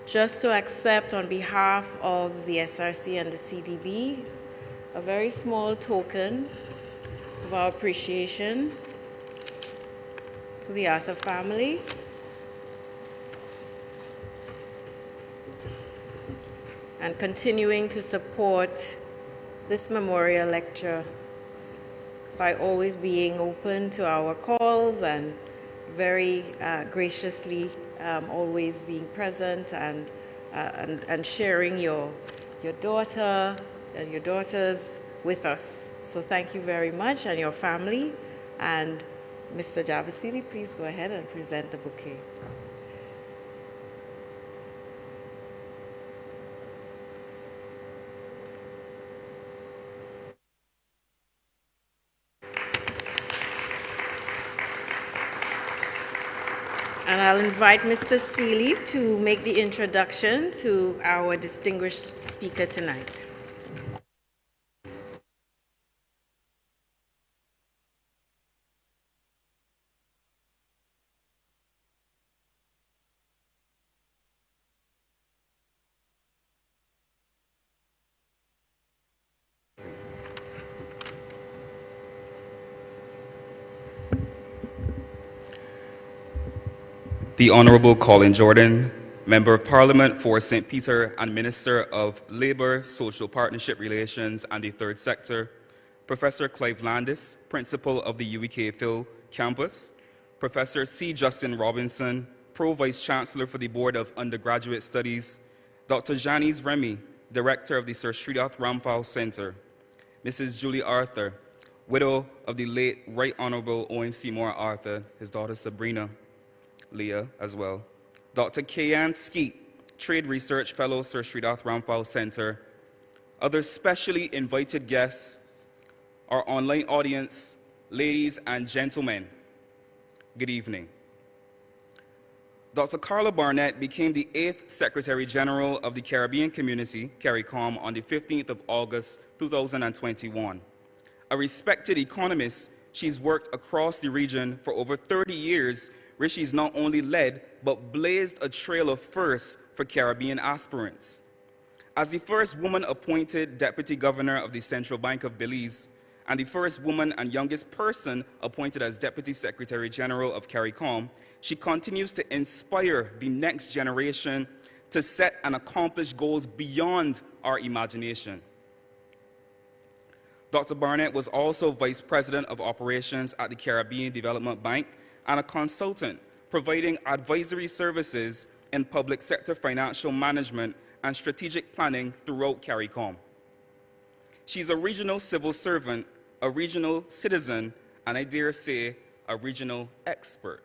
just to accept on behalf of the SRC and the CDB a very small token of our appreciation to the Arthur family. And continuing to support this memorial lecture by always being open to our calls and very graciously always being present and sharing your daughter and your daughters with us. So thank you very much, and your family. And Mr. Javasili, please go ahead and present the bouquet. And I'll invite Mr. Seeley to make the introduction to our distinguished speaker tonight. The Honorable Colin Jordan, Member of Parliament for St. Peter and Minister of Labour, Social Partnership Relations and the Third Sector, Professor Clive Landis, Principal of the UWK Phil Campus, Professor C. Justin Robinson, Pro-Vice Chancellor for the Board of Undergraduate Studies, Dr. Janice Remy, Director of the Sir Sridhar Ramphal Centre, Mrs. Julie Arthur, widow of the late Right Honourable Owen Seymour Arthur, his daughter Sabrina, Leah as well, Dr. Kayan Skeet, Trade Research Fellow, Sir Sridhar Ramphal Centre, other specially invited guests, our online audience, ladies and gentlemen, good evening. Dr. Carla Barnett became the 8th Secretary General of the Caribbean Community, CARICOM, on the 15th of August, 2021. A respected economist, she's worked across the region for over 30 years, where she's not only led, but blazed a trail of firsts for Caribbean aspirants. As the first woman appointed Deputy Governor of the Central Bank of Belize, and the first woman and youngest person appointed as Deputy Secretary General of CARICOM, she continues to inspire the next generation to set and accomplish goals beyond our imagination. Dr. Barnett was also Vice President of Operations at the Caribbean Development Bank and a consultant, providing advisory services in public sector financial management and strategic planning throughout CARICOM. She's a regional civil servant, a regional citizen, and I dare say, a regional expert.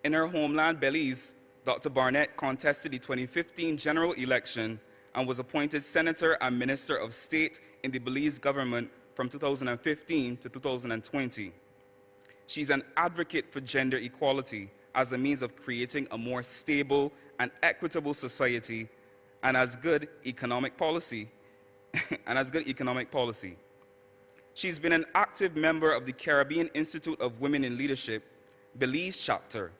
In her homeland, Belize, Dr. Barnett contested the 2015 general election and was appointed Senator and Minister of State in the Belize government from 2015 to 2020. She's an advocate for gender equality as a means of creating a more stable and equitable society and as good economic policy. She's been an active member of the Caribbean Institute of Women in Leadership, Belize chapter,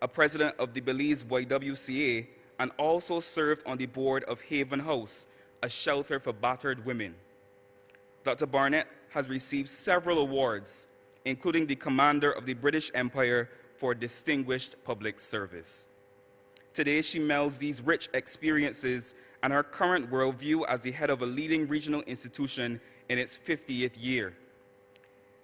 a president of the Belize YWCA, and also served on the board of Haven House, a shelter for battered women. Dr. Barnett has received several awards, including the Commander of the British Empire for Distinguished Public Service. Today, she melds these rich experiences and her current worldview as the head of a leading regional institution in its 50th year.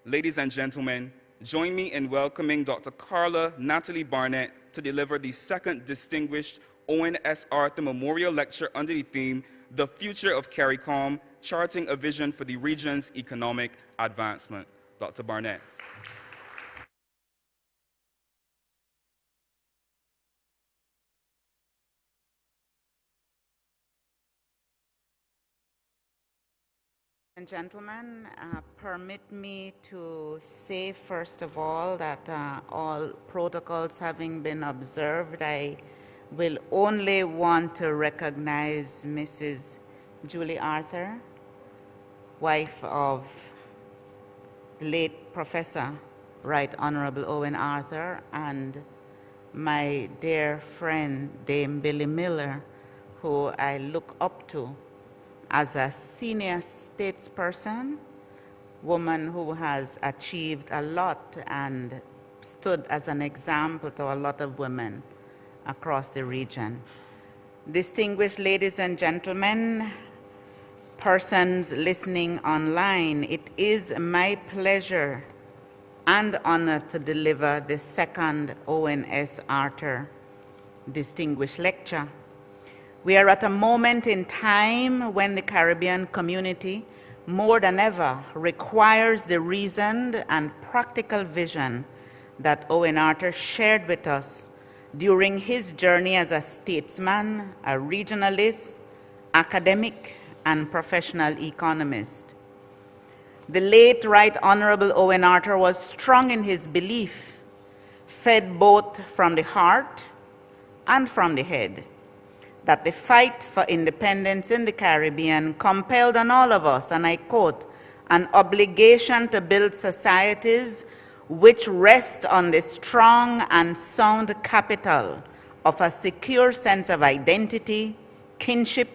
Ladies and gentlemen, join me in welcoming Dr. Carla Natalie Barnett to deliver the second Distinguished Owen S. Arthur Memorial Lecture under the theme, The Future of CARICOM, Charting a Vision for the Region's Economic Advancement. Dr. Barnett. And gentlemen, permit me to say first of all that all protocols having been observed, I will only want to recognize Mrs. Julie Arthur, wife of the late Professor Right Honorable Owen Arthur, and my dear friend Dame Billy Miller, who I look up to as a senior statesperson, woman who has achieved a lot and stood as an example to a lot of women across the region. Distinguished ladies and gentlemen, persons listening online, it is my pleasure and honor to deliver the second Owen S. Arthur Distinguished Lecture. We are at a moment in time when the Caribbean community, more than ever, requires the reasoned and practical vision that Owen Arthur shared with us during his journey as a statesman, a regionalist, academic, and professional economist. The late Right Honorable Owen Arthur was strong in his belief, fed both from the heart and from the head, that the fight for independence in the Caribbean compelled on all of us, and I quote, an obligation to build societies which rest on the strong and sound capital of a secure sense of identity, kinship,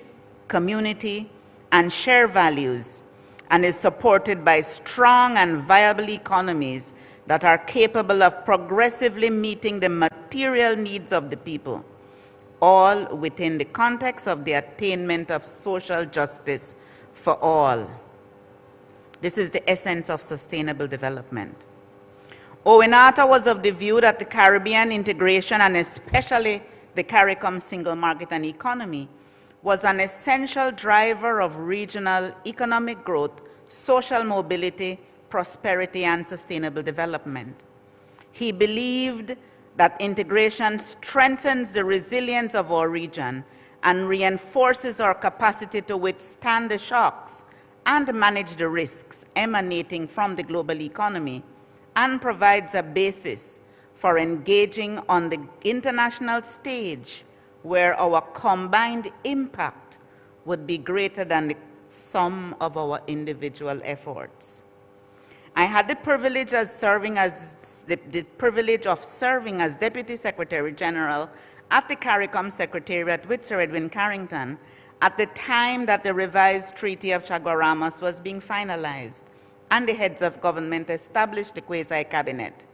community, and shared values, and is supported by strong and viable economies that are capable of progressively meeting the material needs of the people, all within the context of the attainment of social justice for all. This is the essence of sustainable development. Owen Arthur was of the view that the Caribbean integration, and especially the CARICOM single market and economy, was an essential driver of regional economic growth, social mobility, prosperity, and sustainable development. He believed that integration strengthens the resilience of our region and reinforces our capacity to withstand the shocks and manage the risks emanating from the global economy, and provides a basis for engaging on the international stage where our combined impact would be greater than the sum of our individual efforts. I had the privilege of serving as Deputy Secretary General at the CARICOM Secretariat with Sir Edwin Carrington at the time that the revised Treaty of Chaguaramas was being finalized and the heads of government established the quasi-cabinet.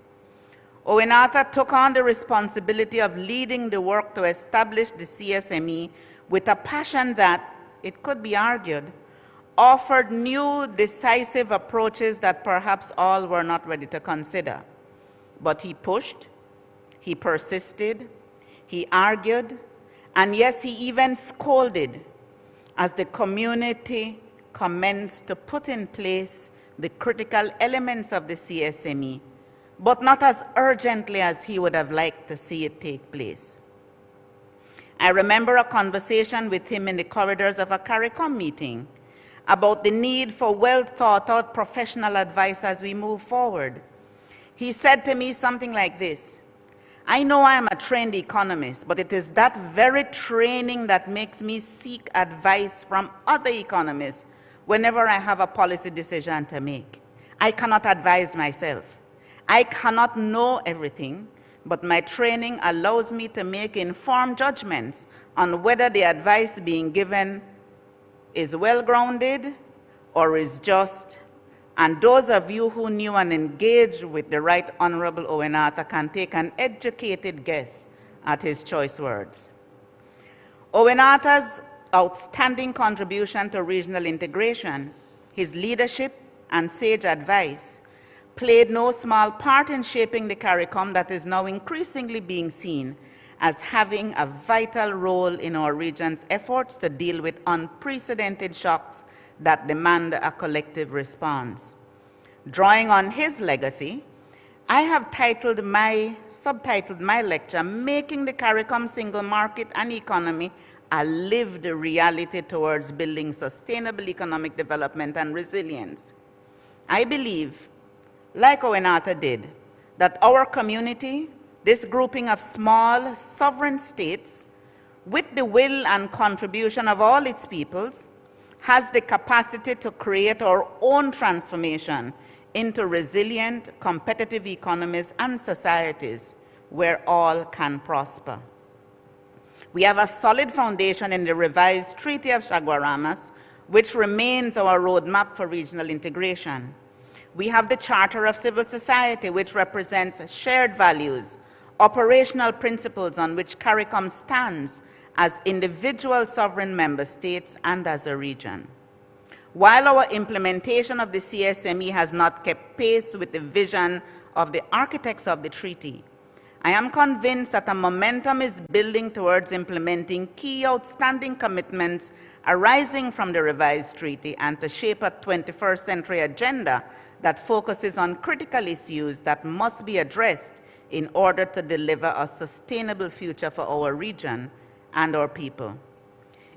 Owen Arthur took on the responsibility of leading the work to establish the CSME with a passion that, it could be argued, offered new decisive approaches that perhaps all were not ready to consider. But he pushed, he persisted, he argued, and yes, he even scolded as the community commenced to put in place the critical elements of the CSME, but not as urgently as he would have liked to see it take place. I remember a conversation with him in the corridors of a CARICOM meeting, about the need for well thought out professional advice as we move forward. He said to me something like this: I know I am a trained economist, but it is that very training that makes me seek advice from other economists whenever I have a policy decision to make. I cannot advise myself. I cannot know everything, but my training allows me to make informed judgments on whether the advice being given is well-grounded or is just. And those of you who knew and engaged with the Right Honorable Owen Arthur can take an educated guess at his choice words. Owen Arthur's outstanding contribution to regional integration, his leadership and sage advice played no small part in shaping the CARICOM that is now increasingly being seen as having a vital role in our region's efforts to deal with unprecedented shocks that demand a collective response. Drawing on his legacy, I have subtitled my lecture, Making the CARICOM Single Market and Economy a Lived Reality Towards Building Sustainable Economic Development and Resilience. I believe, like Owen Arthur did, that our community, this grouping of small sovereign states, with the will and contribution of all its peoples, has the capacity to create our own transformation into resilient, competitive economies and societies where all can prosper. We have a solid foundation in the revised Treaty of Chaguaramas, which remains our roadmap for regional integration. We have the Charter of Civil Society, which represents shared values, operational principles on which CARICOM stands as individual sovereign member states and as a region. While our implementation of the CSME has not kept pace with the vision of the architects of the treaty, I am convinced that a momentum is building towards implementing key outstanding commitments arising from the revised treaty and to shape a 21st century agenda that focuses on critical issues that must be addressed in order to deliver a sustainable future for our region and our people.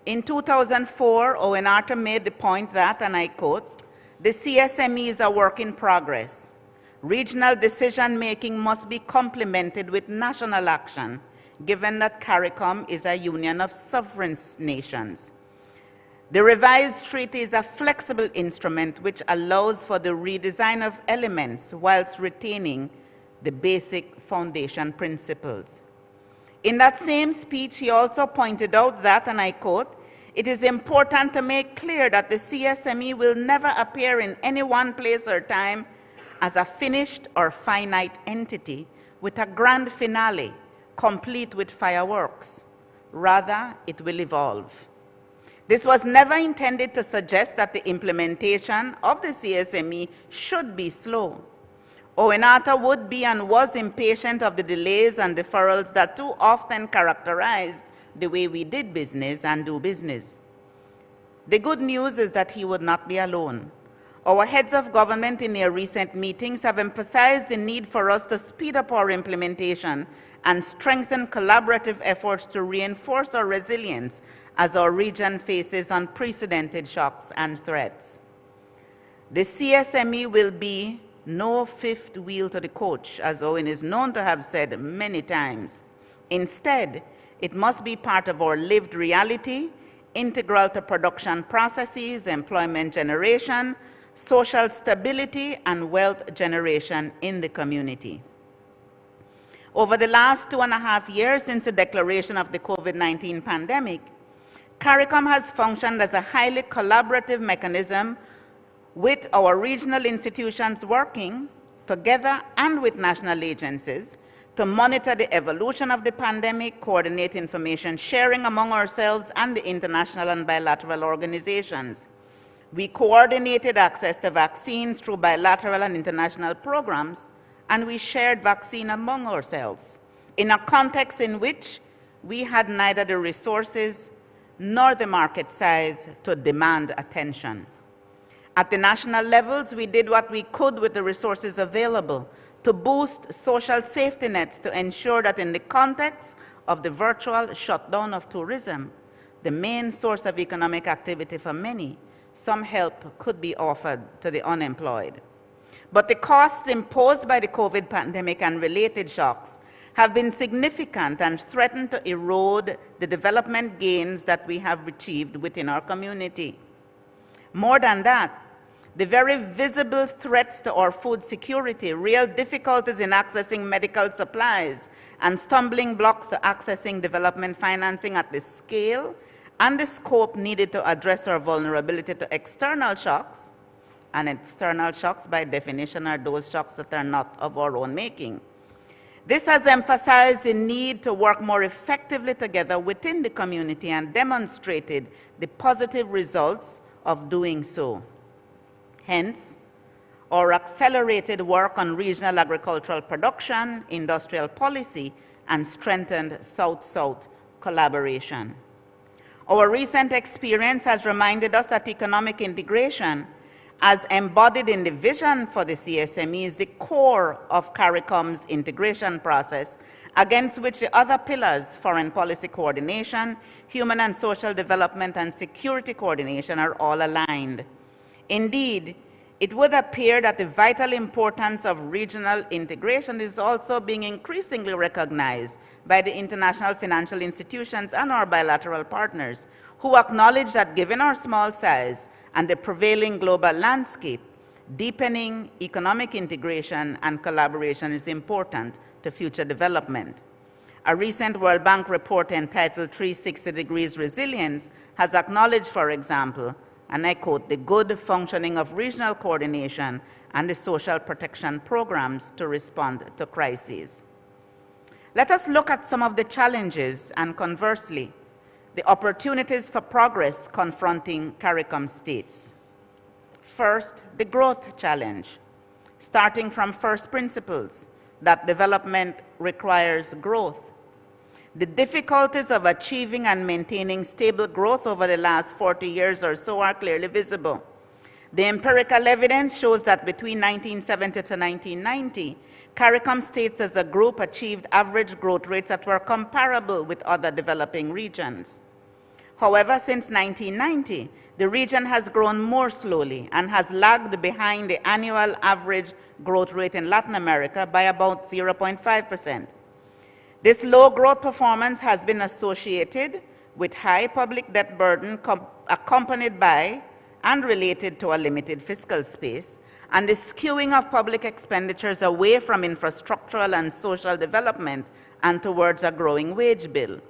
In 2004, Owen Arthur made the point that, and I quote, "The CSME is a work in progress. Regional decision-making must be complemented with national action, given that CARICOM is a union of sovereign nations. The revised treaty is a flexible instrument which allows for the redesign of elements whilst retaining the basic foundation principles." In that same speech, he also pointed out that, and I quote, "It is important to make clear that the CSME will never appear in any one place or time as a finished or finite entity with a grand finale, complete with fireworks. Rather, it will evolve. This was never intended to suggest that the implementation of the CSME should be slow. Owen Arthur would be and was impatient of the delays and deferrals that too often characterized the way we did business and do business. The good news is that he would not be alone. Our heads of government in their recent meetings have emphasized the need for us to speed up our implementation and strengthen collaborative efforts to reinforce our resilience as our region faces unprecedented shocks and threats. The CSME will be no fifth wheel to the coach, as Owen is known to have said many times. Instead, it must be part of our lived reality, integral to production processes, employment generation, social stability, and wealth generation in the community. Over the last 2.5 years since the declaration of the COVID-19 pandemic, CARICOM has functioned as a highly collaborative mechanism with our regional institutions working together and with national agencies to monitor the evolution of the pandemic, coordinate information sharing among ourselves and the international and bilateral organizations. We coordinated access to vaccines through bilateral and international programs, and we shared vaccine among ourselves in a context in which we had neither the resources nor the market size to demand attention. At the national levels, we did what we could with the resources available to boost social safety nets to ensure that in the context of the virtual shutdown of tourism, the main source of economic activity for many, some help could be offered to the unemployed. But the costs imposed by the COVID pandemic and related shocks have been significant and threaten to erode the development gains that we have achieved within our community. More than that, the very visible threats to our food security, real difficulties in accessing medical supplies, and stumbling blocks to accessing development financing at the scale and the scope needed to address our vulnerability to external shocks, and external shocks by definition are those shocks that are not of our own making. This has emphasized the need to work more effectively together within the community and demonstrated the positive results of doing so. Hence, our accelerated work on regional agricultural production, industrial policy, and strengthened South-South collaboration. Our recent experience has reminded us that economic integration, as embodied in the vision for the CSME, is the core of CARICOM's integration process, against which the other pillars, foreign policy coordination, human and social development, and security coordination, are all aligned. Indeed, it would appear that the vital importance of regional integration is also being increasingly recognized by the international financial institutions and our bilateral partners, who acknowledge that given our small size and the prevailing global landscape, deepening economic integration and collaboration is important to future development. A recent World Bank report entitled 360 Degrees Resilience has acknowledged, for example, and I quote, the good functioning of regional coordination and the social protection programs to respond to crises. Let us look at some of the challenges and, conversely, the opportunities for progress confronting CARICOM states. First, the growth challenge. Starting from first principles, that development requires growth. The difficulties of achieving and maintaining stable growth over the last 40 years or so are clearly visible. The empirical evidence shows that between 1970 to 1990, CARICOM states as a group achieved average growth rates that were comparable with other developing regions. However, since 1990, the region has grown more slowly and has lagged behind the annual average growth rate in Latin America by about 0.5%. This low growth performance has been associated with high public debt burden accompanied by and related to a limited fiscal space, and the skewing of public expenditures away from infrastructural and social development and towards a growing wage bill.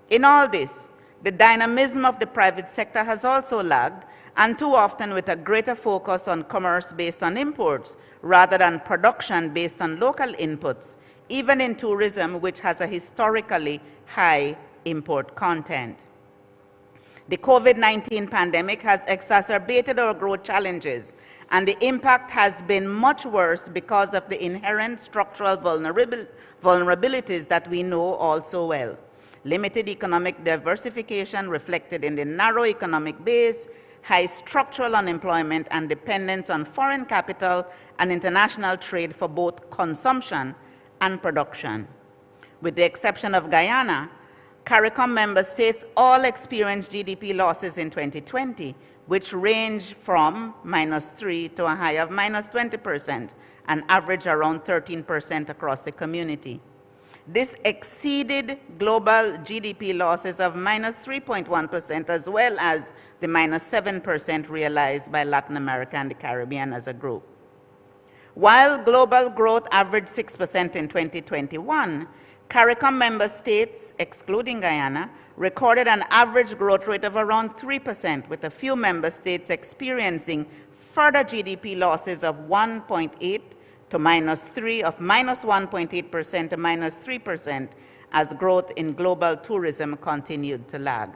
In all this, the dynamism of the private sector has also lagged, and too often with a greater focus on commerce based on imports rather than production based on local inputs, even in tourism, which has a historically high import content. The COVID-19 pandemic has exacerbated our growth challenges, and the impact has been much worse because of the inherent structural vulnerabilities that we know all so well. Limited economic diversification reflected in the narrow economic base, high structural unemployment, and dependence on foreign capital and international trade for both consumption and production. With the exception of Guyana, CARICOM member states all experienced GDP losses in 2020, which range from -3% to a high of -20% and average around 13% across the community. This exceeded global GDP losses of -3.1% as well as the -7% realized by Latin America and the Caribbean as a group. While global growth averaged 6% in 2021, CARICOM member states, excluding Guyana, recorded an average growth rate of around 3%, with a few member states experiencing further GDP losses of 1.8 to -3, of -1.8% to -3%, as growth in global tourism continued to lag.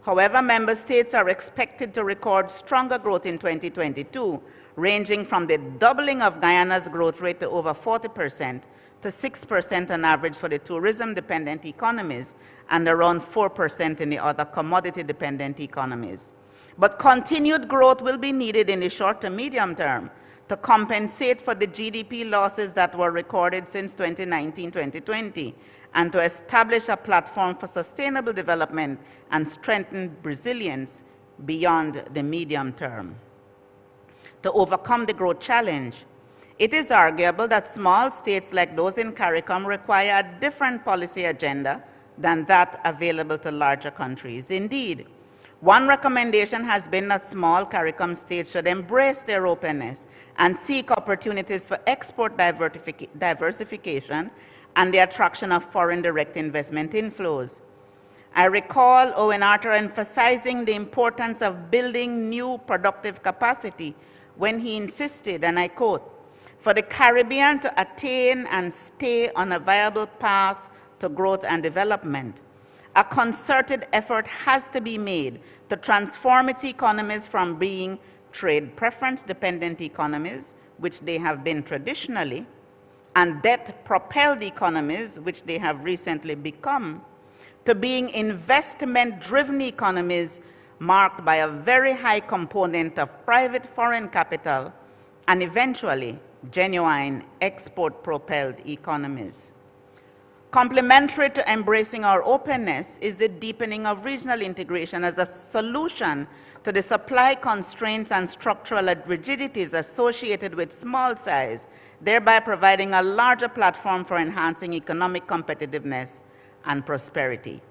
However, member states are expected to record stronger growth in 2022, ranging from the doubling of Guyana's growth rate to over 40%, to 6% on average for the tourism-dependent economies, and around 4% in the other commodity-dependent economies. But continued growth will be needed in the short to medium term to compensate for the GDP losses that were recorded since 2019-2020, and to establish a platform for sustainable development and strengthen resilience beyond the medium term. To overcome the growth challenge, it is arguable that small states like those in CARICOM require a different policy agenda than that available to larger countries. Indeed, one recommendation has been that small CARICOM states should embrace their openness and seek opportunities for export diversification and the attraction of foreign direct investment inflows. I recall Owen Arthur emphasizing the importance of building new productive capacity when he insisted, and I quote, "For the Caribbean to attain and stay on a viable path to growth and development, a concerted effort has to be made to transform its economies from being trade preference-dependent economies, which they have been traditionally, and debt-propelled economies, which they have recently become, to being investment-driven economies marked by a very high component of private foreign capital, and eventually genuine export-propelled economies." Complementary to embracing our openness is the deepening of regional integration as a solution to the supply constraints and structural rigidities associated with small size, thereby providing a larger platform for enhancing economic competitiveness and prosperity.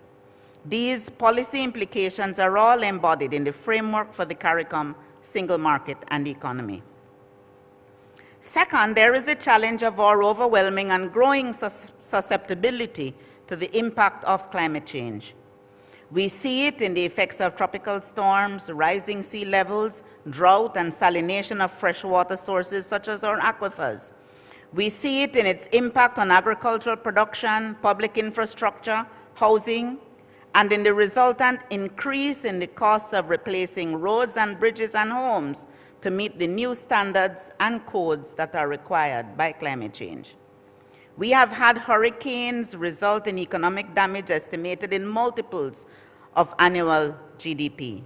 These policy implications are all embodied in the framework for the CARICOM single market and economy. Second, there is the challenge of our overwhelming and growing susceptibility to the impact of climate change. We see it in the effects of tropical storms, rising sea levels, drought, and salination of freshwater sources such as our aquifers. We see it in its impact on agricultural production, public infrastructure, housing, and in the resultant increase in the costs of replacing roads and bridges and homes to meet the new standards and codes that are required by climate change. We have had hurricanes result in economic damage estimated in multiples of annual GDP.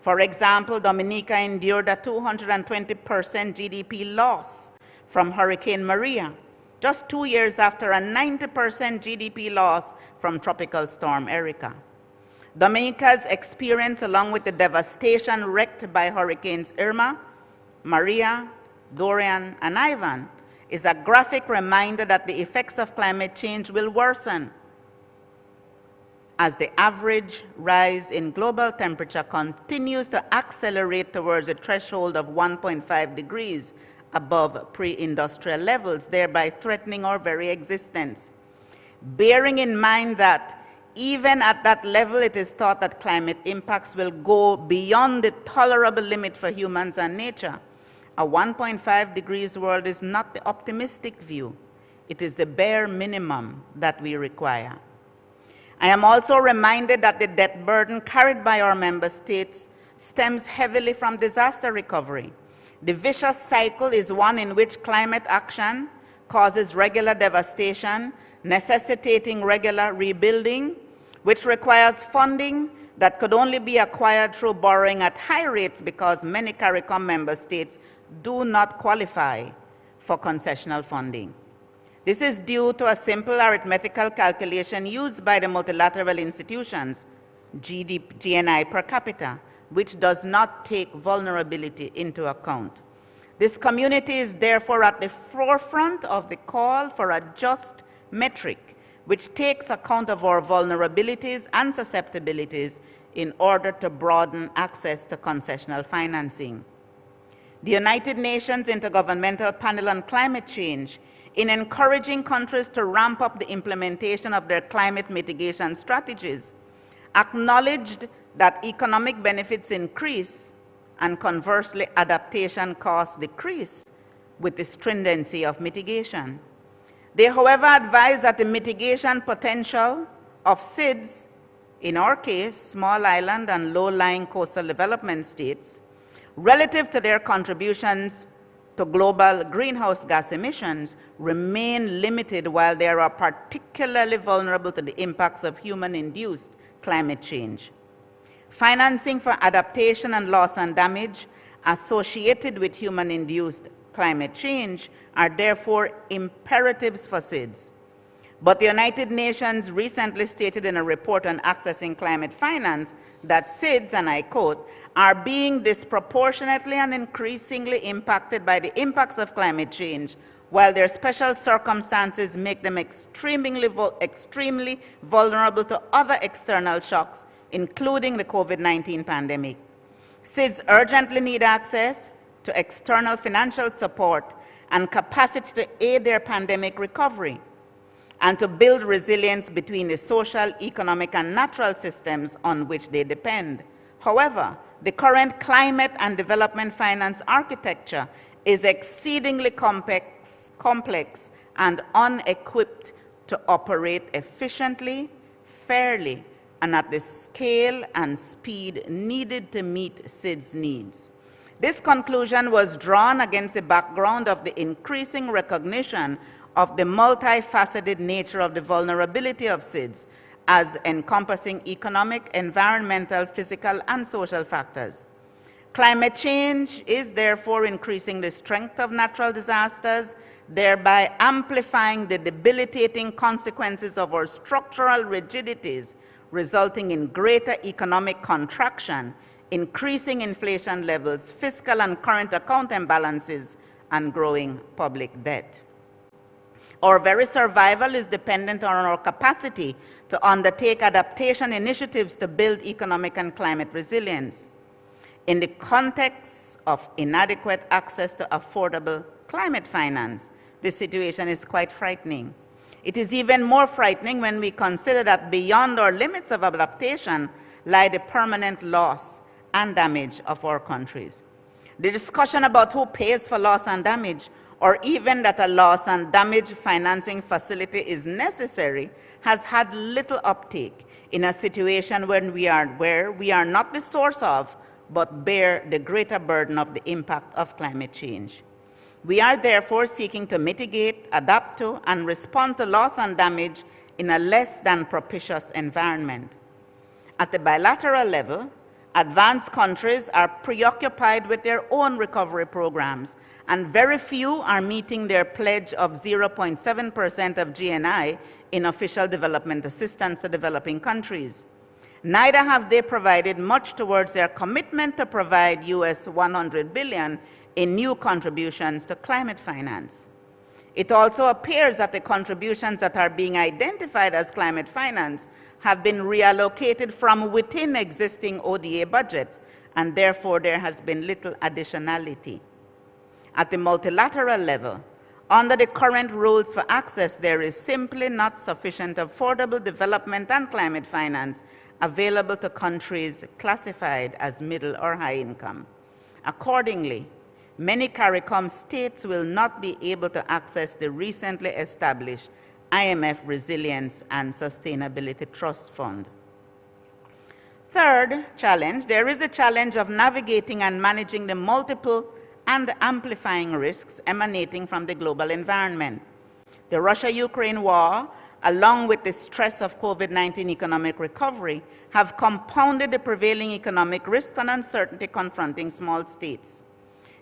For example, Dominica endured a 220% GDP loss from Hurricane Maria, just 2 years after a 90% GDP loss from Tropical Storm Erika. Dominica's experience, along with the devastation wreaked by Hurricanes Irma, Maria, Dorian, and Ivan, is a graphic reminder that the effects of climate change will worsen as the average rise in global temperature continues to accelerate towards a threshold of 1.5 degrees above pre-industrial levels, thereby threatening our very existence. Bearing in mind that even at that level, it is thought that climate impacts will go beyond the tolerable limit for humans and nature. A 1.5 degrees world is not the optimistic view. It is the bare minimum that we require. I am also reminded that the debt burden carried by our member states stems heavily from disaster recovery. The vicious cycle is one in which climate action causes regular devastation, necessitating regular rebuilding, which requires funding that could only be acquired through borrowing at high rates because many CARICOM member states do not qualify for concessional funding. This is due to a simple arithmetical calculation used by the multilateral institutions, GNI per capita, which does not take vulnerability into account. This community is therefore at the forefront of the call for a just metric, which takes account of our vulnerabilities and susceptibilities in order to broaden access to concessional financing. The United Nations Intergovernmental Panel on Climate Change, in encouraging countries to ramp up the implementation of their climate mitigation strategies, acknowledged that economic benefits increase and conversely adaptation costs decrease with the stringency of mitigation. They, however, advise that the mitigation potential of SIDS, in our case, small island and low-lying coastal development states, relative to their contributions to global greenhouse gas emissions, remain limited while they are particularly vulnerable to the impacts of human-induced climate change. Financing for adaptation and loss and damage associated with human-induced climate change are therefore imperatives for SIDS. But the United Nations recently stated in a report on accessing climate finance that SIDS, and I quote, are being disproportionately and increasingly impacted by the impacts of climate change, while their special circumstances make them extremely vulnerable to other external shocks, including the COVID-19 pandemic. SIDS urgently need access to external financial support and capacity to aid their pandemic recovery, and to build resilience between the social, economic, and natural systems on which they depend. However, the current climate and development finance architecture is exceedingly complex and unequipped to operate efficiently, fairly, and at the scale and speed needed to meet SIDS needs. This conclusion was drawn against the background of the increasing recognition of the multifaceted nature of the vulnerability of SIDS as encompassing economic, environmental, physical, and social factors. Climate change is therefore increasing the strength of natural disasters, thereby amplifying the debilitating consequences of our structural rigidities, resulting in greater economic contraction, increasing inflation levels, fiscal and current account imbalances, and growing public debt. Our very survival is dependent on our capacity to undertake adaptation initiatives to build economic and climate resilience. In the context of inadequate access to affordable climate finance, the situation is quite frightening. It is even more frightening when we consider that beyond our limits of adaptation lie the permanent loss and damage of our countries. The discussion about who pays for loss and damage, or even that a loss and damage financing facility is necessary, has had little uptake in a situation where we are not the source of, but bear the greater burden of the impact of climate change. We are therefore seeking to mitigate, adapt to, and respond to loss and damage in a less than propitious environment. At the bilateral level, advanced countries are preoccupied with their own recovery programs, and very few are meeting their pledge of 0.7% of GNI in official development assistance to developing countries. Neither have they provided much towards their commitment to provide US $100 billion in new contributions to climate finance. It also appears that the contributions that are being identified as climate finance have been reallocated from within existing ODA budgets, and therefore there has been little additionality. At the multilateral level, under the current rules for access, there is simply not sufficient affordable development and climate finance available to countries classified as middle or high income. Accordingly, many CARICOM states will not be able to access the recently established IMF Resilience and Sustainability Trust Fund. Third challenge, there is the challenge of navigating and managing the multiple and amplifying risks emanating from the global environment. The Russia-Ukraine war, along with the stress of COVID-19 economic recovery, have compounded the prevailing economic risks and uncertainty confronting small states.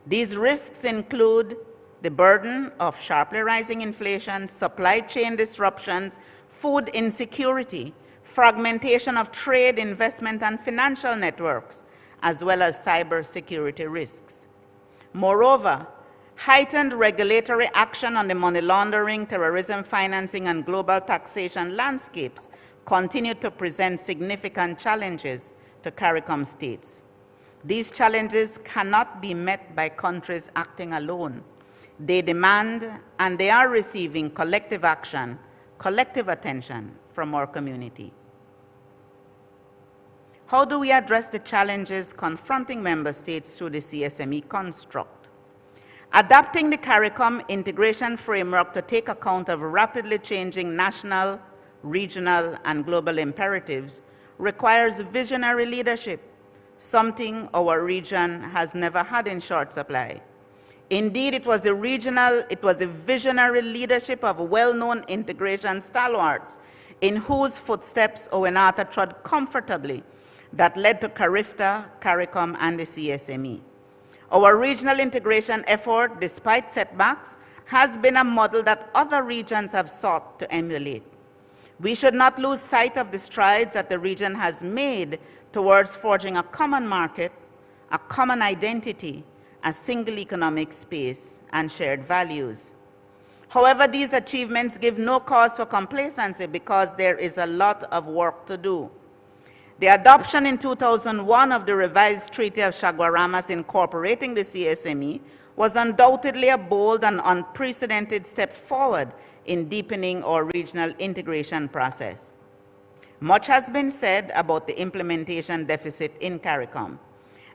These risks include the burden of sharply rising inflation, supply chain disruptions, food insecurity, fragmentation of trade, investment, and financial networks, as well as cybersecurity risks. Moreover, heightened regulatory action on the money laundering, terrorism financing, and global taxation landscapes continue to present significant challenges to CARICOM states. These challenges cannot be met by countries acting alone. They demand, and they are receiving, collective action, collective attention from our community. How do we address the challenges confronting member states through the CSME construct? Adapting the CARICOM integration framework to take account of rapidly changing national, regional, and global imperatives requires visionary leadership, something our region has never had in short supply. Indeed, it was the visionary leadership of well-known integration stalwarts in whose footsteps Owen Arthur trod comfortably that led to CARIFTA, CARICOM, and the CSME. Our regional integration effort, despite setbacks, has been a model that other regions have sought to emulate. We should not lose sight of the strides that the region has made towards forging a common market, a common identity, a single economic space, and shared values. However, these achievements give no cause for complacency because there is a lot of work to do. The adoption in 2001 of the revised Treaty of Chaguaramas incorporating the CSME was undoubtedly a bold and unprecedented step forward in deepening our regional integration process. Much has been said about the implementation deficit in CARICOM,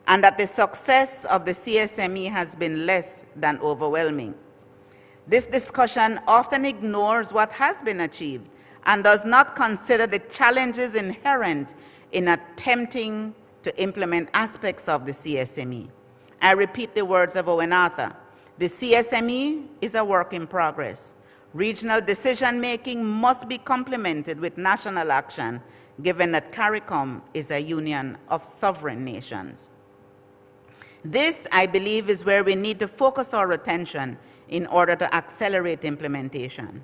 and that the success of the CSME has been less than overwhelming. This discussion often ignores what has been achieved and does not consider the challenges inherent in attempting to implement aspects of the CSME. I repeat the words of Owen Arthur. The CSME is a work in progress. Regional decision-making must be complemented with national action, given that CARICOM is a union of sovereign nations. This, I believe, is where we need to focus our attention in order to accelerate implementation.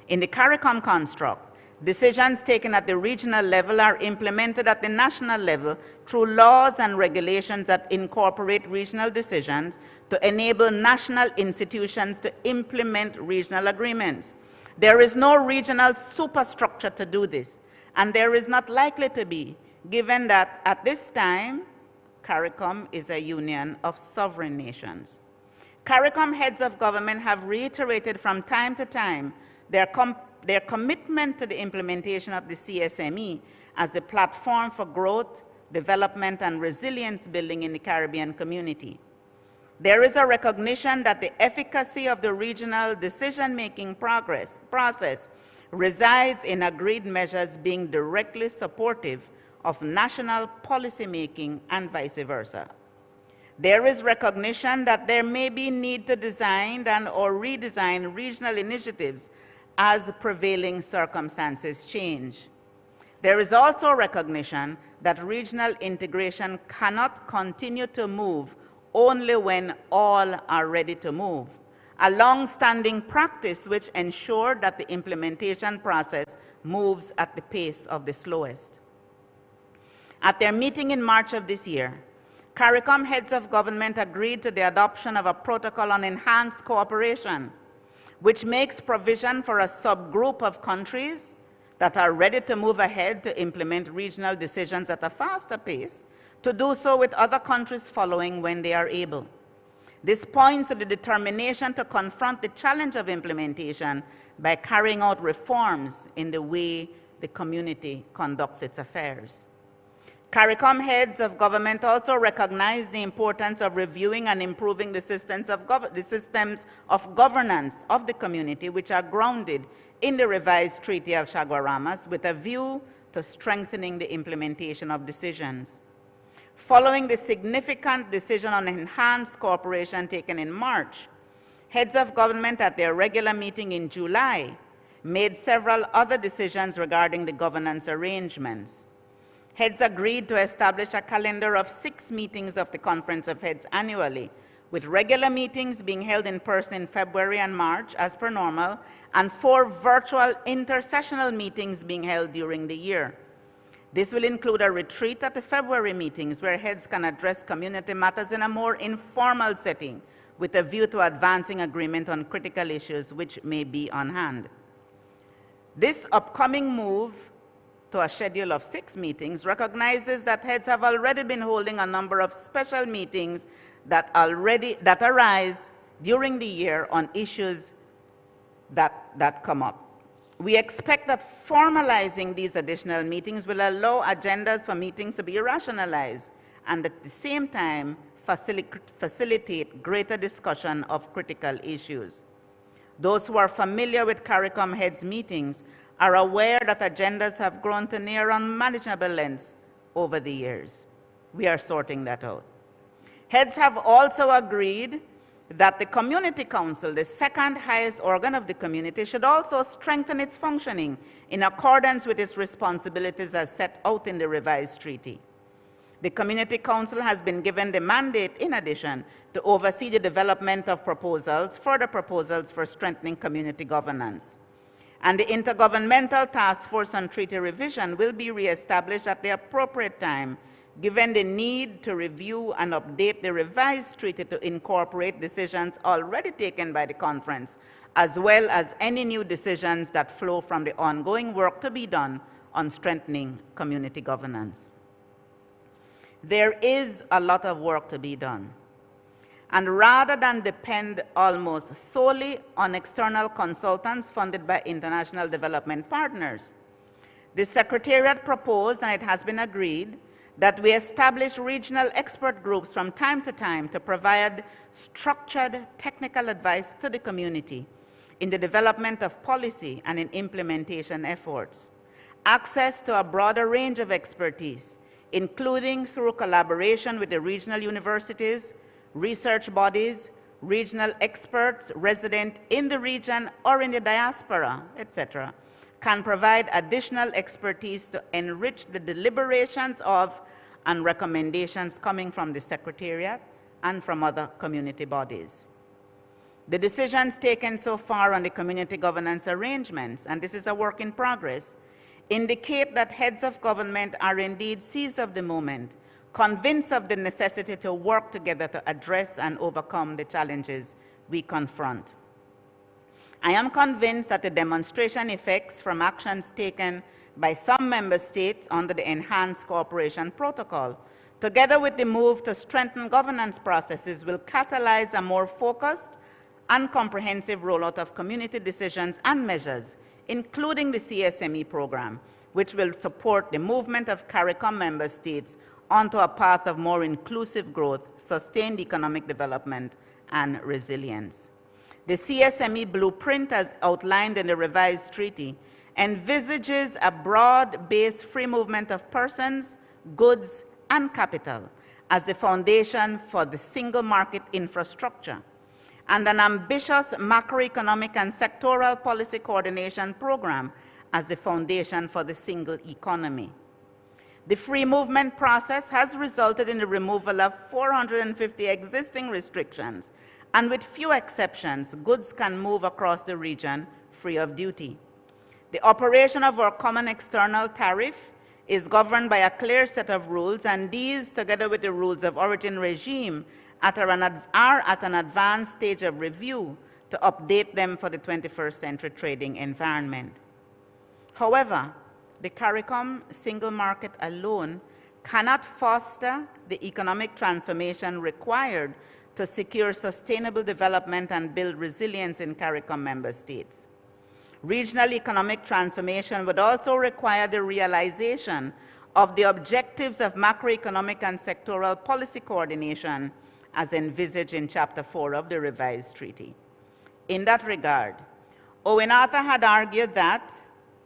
In the CARICOM construct, decisions taken at the regional level are implemented at the national level through laws and regulations that incorporate regional decisions to enable national institutions to implement regional agreements. There is no regional superstructure to do this, and there is not likely to be, given that at this time, CARICOM is a union of sovereign nations. CARICOM heads of government have reiterated from time to time their commitment to the implementation of the CSME as the platform for growth, development, and resilience building in the Caribbean community. There is a recognition that the efficacy of the regional decision-making process resides in agreed measures being directly supportive of national policymaking and vice versa. There is recognition that there may be need to design or redesign regional initiatives as prevailing circumstances change. There is also recognition that regional integration cannot continue to move only when all are ready to move, a long-standing practice which ensured that the implementation process moves at the pace of the slowest. At their meeting in March of this year, CARICOM heads of government agreed to the adoption of a protocol on enhanced cooperation, which makes provision for a subgroup of countries that are ready to move ahead to implement regional decisions at a faster pace, to do so with other countries following when they are able. This points to the determination to confront the challenge of implementation by carrying out reforms in the way the community conducts its affairs. CARICOM heads of government also recognize the importance of reviewing and improving the systems of governance of the community, which are grounded in the revised Treaty of Chaguaramas, with a view to strengthening the implementation of decisions. Following the significant decision on enhanced cooperation taken in March, heads of government at their regular meeting in July made several other decisions regarding the governance arrangements. Heads agreed to establish a calendar of 6 meetings of the Conference of Heads annually, with regular meetings being held in person in February and March as per normal, and 4 virtual intersessional meetings being held during the year. This will include a retreat at the February meetings where heads can address community matters in a more informal setting with a view to advancing agreement on critical issues which may be on hand. This upcoming move to a schedule of 6 meetings recognizes that heads have already been holding a number of special meetings that arise during the year on issues that come up. We expect that formalizing these additional meetings will allow agendas for meetings to be rationalized and at the same time facilitate greater discussion of critical issues. Those who are familiar with CARICOM heads meetings are aware that agendas have grown to near unmanageable lengths over the years. We are sorting that out. Heads have also agreed that the Community Council, the second highest organ of the community, should also strengthen its functioning in accordance with its responsibilities as set out in the revised treaty. The Community Council has been given the mandate, in addition, to oversee the development of further proposals for strengthening community governance. And the Intergovernmental Task Force on Treaty Revision will be reestablished at the appropriate time, given the need to review and update the revised treaty to incorporate decisions already taken by the conference, as well as any new decisions that flow from the ongoing work to be done on strengthening community governance. There is a lot of work to be done. And rather than depend almost solely on external consultants funded by international development partners, the Secretariat proposed, and it has been agreed, that we establish regional expert groups from time to time to provide structured technical advice to the community in the development of policy and in implementation efforts. Access to a broader range of expertise, including through collaboration with the regional universities, research bodies, regional experts resident in the region or in the diaspora, etc., can provide additional expertise to enrich the deliberations of and recommendations coming from the Secretariat and from other community bodies. The decisions taken so far on the community governance arrangements, and this is a work in progress, indicate that heads of government are indeed seized of the moment, convinced of the necessity to work together to address and overcome the challenges we confront. I am convinced that the demonstration effects from actions taken by some member states under the Enhanced Cooperation Protocol, together with the move to strengthen governance processes, will catalyze a more focused and comprehensive rollout of community decisions and measures, including the CSME program, which will support the movement of CARICOM member states onto a path of more inclusive growth, sustained economic development, and resilience. The CSME blueprint, as outlined in the revised treaty, envisages a broad-based free movement of persons, goods, and capital as the foundation for the single market infrastructure, and an ambitious macroeconomic and sectoral policy coordination program as the foundation for the single economy. The free movement process has resulted in the removal of 450 existing restrictions, and with few exceptions, goods can move across the region free of duty. The operation of our common external tariff is governed by a clear set of rules, and these, together with the rules of origin regime, are at an advanced stage of review to update them for the 21st century trading environment. However, the CARICOM single market alone cannot foster the economic transformation required to secure sustainable development and build resilience in CARICOM member states. Regional economic transformation would also require the realization of the objectives of macroeconomic and sectoral policy coordination as envisaged in Chapter 4 of the revised treaty. In that regard, Owen Arthur had argued that,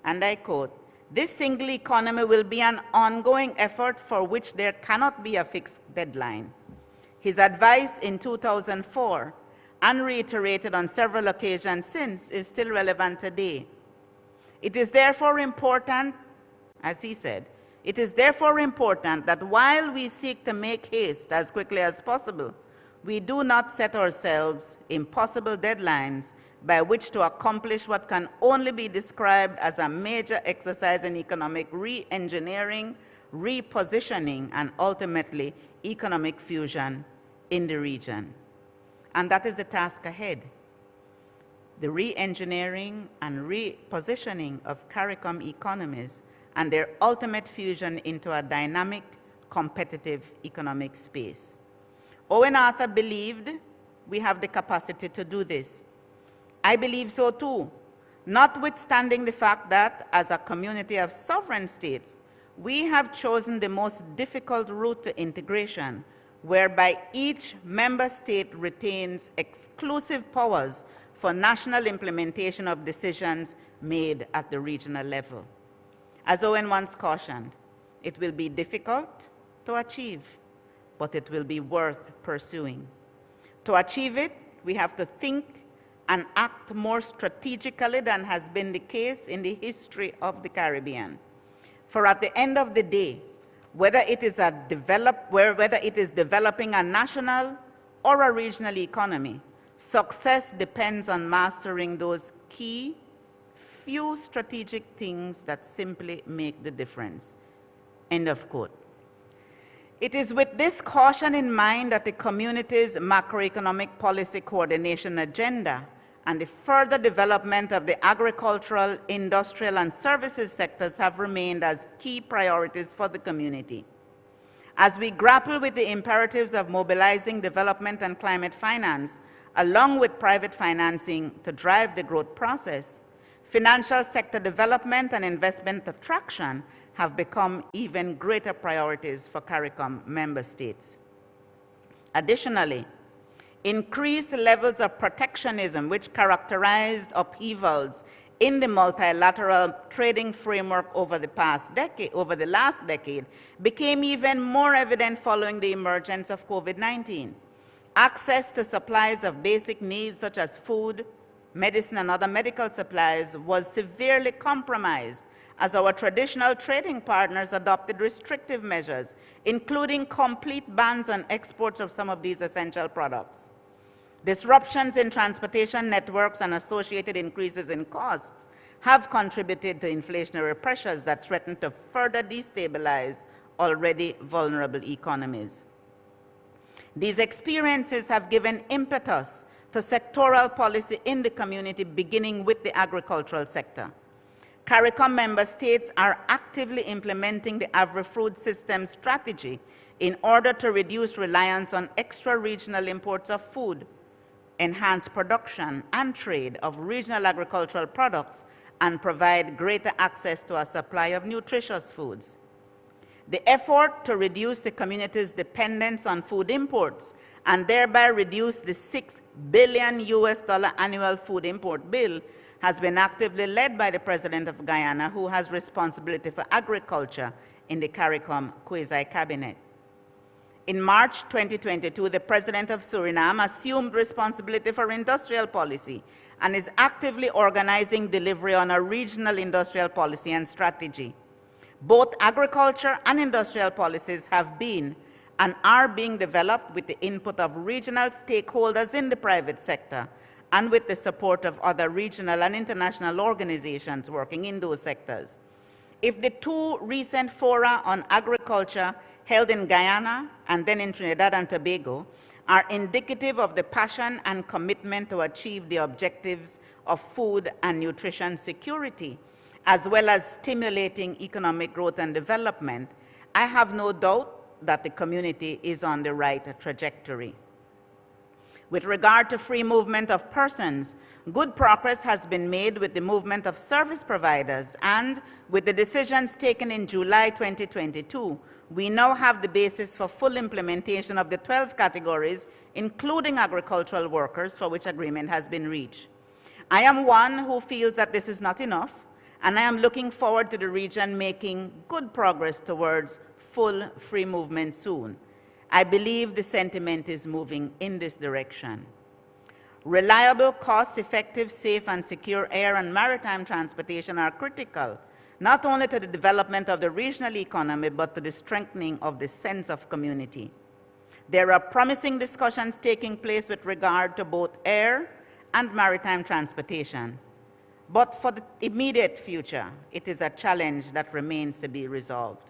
and I quote, "This single economy will be an ongoing effort for which there cannot be a fixed deadline." His advice in 2004, and reiterated on several occasions since, is still relevant today. It is therefore important, as he said, it is therefore important that while we seek to make haste as quickly as possible, we do not set ourselves impossible deadlines by which to accomplish what can only be described as a major exercise in economic re-engineering, repositioning, and ultimately economic fusion in the region. And that is the task ahead. The re-engineering and repositioning of CARICOM economies and their ultimate fusion into a dynamic, competitive economic space. Owen Arthur believed we have the capacity to do this. I believe so too, notwithstanding the fact that as a community of sovereign states, we have chosen the most difficult route to integration, whereby each member state retains exclusive powers for national implementation of decisions made at the regional level. As Owen once cautioned, it will be difficult to achieve, but it will be worth pursuing. To achieve it, we have to think and act more strategically than has been the case in the history of the Caribbean. For at the end of the day, Whether it is developing a national or a regional economy, success depends on mastering those key few strategic things that simply make the difference. End of quote. It is with this caution in mind that the community's macroeconomic policy coordination agenda and the further development of the agricultural, industrial, and services sectors have remained as key priorities for the community. As we grapple with the imperatives of mobilizing development and climate finance, along with private financing to drive the growth process, financial sector development and investment attraction have become even greater priorities for CARICOM member states. Additionally, increased levels of protectionism, which characterized upheavals in the multilateral trading framework over the last decade, became even more evident following the emergence of COVID-19. Access to supplies of basic needs such as food, medicine, and other medical supplies was severely compromised as our traditional trading partners adopted restrictive measures, including complete bans on exports of some of these essential products. Disruptions in transportation networks and associated increases in costs have contributed to inflationary pressures that threaten to further destabilize already vulnerable economies. These experiences have given impetus to sectoral policy in the community, beginning with the agricultural sector. CARICOM member states are actively implementing the Agri-Food System strategy in order to reduce reliance on extra-regional imports of food, enhance production and trade of regional agricultural products, and provide greater access to a supply of nutritious foods. The effort to reduce the community's dependence on food imports and thereby reduce the $6 billion annual food import bill has been actively led by the President of Guyana, who has responsibility for agriculture in the CARICOM quasi-cabinet. In March 2022, the President of Suriname assumed responsibility for industrial policy and is actively organizing delivery on a regional industrial policy and strategy. Both agriculture and industrial policies have been and are being developed with the input of regional stakeholders in the private sector and with the support of other regional and international organizations working in those sectors. If the two recent fora on agriculture held in Guyana and then in Trinidad and Tobago are indicative of the passion and commitment to achieve the objectives of food and nutrition security, as well as stimulating economic growth and development, I have no doubt that the community is on the right trajectory. With regard to free movement of persons, good progress has been made with the movement of service providers, and with the decisions taken in July 2022, we now have the basis for full implementation of the 12 categories, including agricultural workers, for which agreement has been reached. I am one who feels that this is not enough, and I am looking forward to the region making good progress towards full free movement soon. I believe the sentiment is moving in this direction. Reliable, cost-effective, safe, and secure air and maritime transportation are critical, not only to the development of the regional economy, but to the strengthening of the sense of community. There are promising discussions taking place with regard to both air and maritime transportation. But for the immediate future, it is a challenge that remains to be resolved.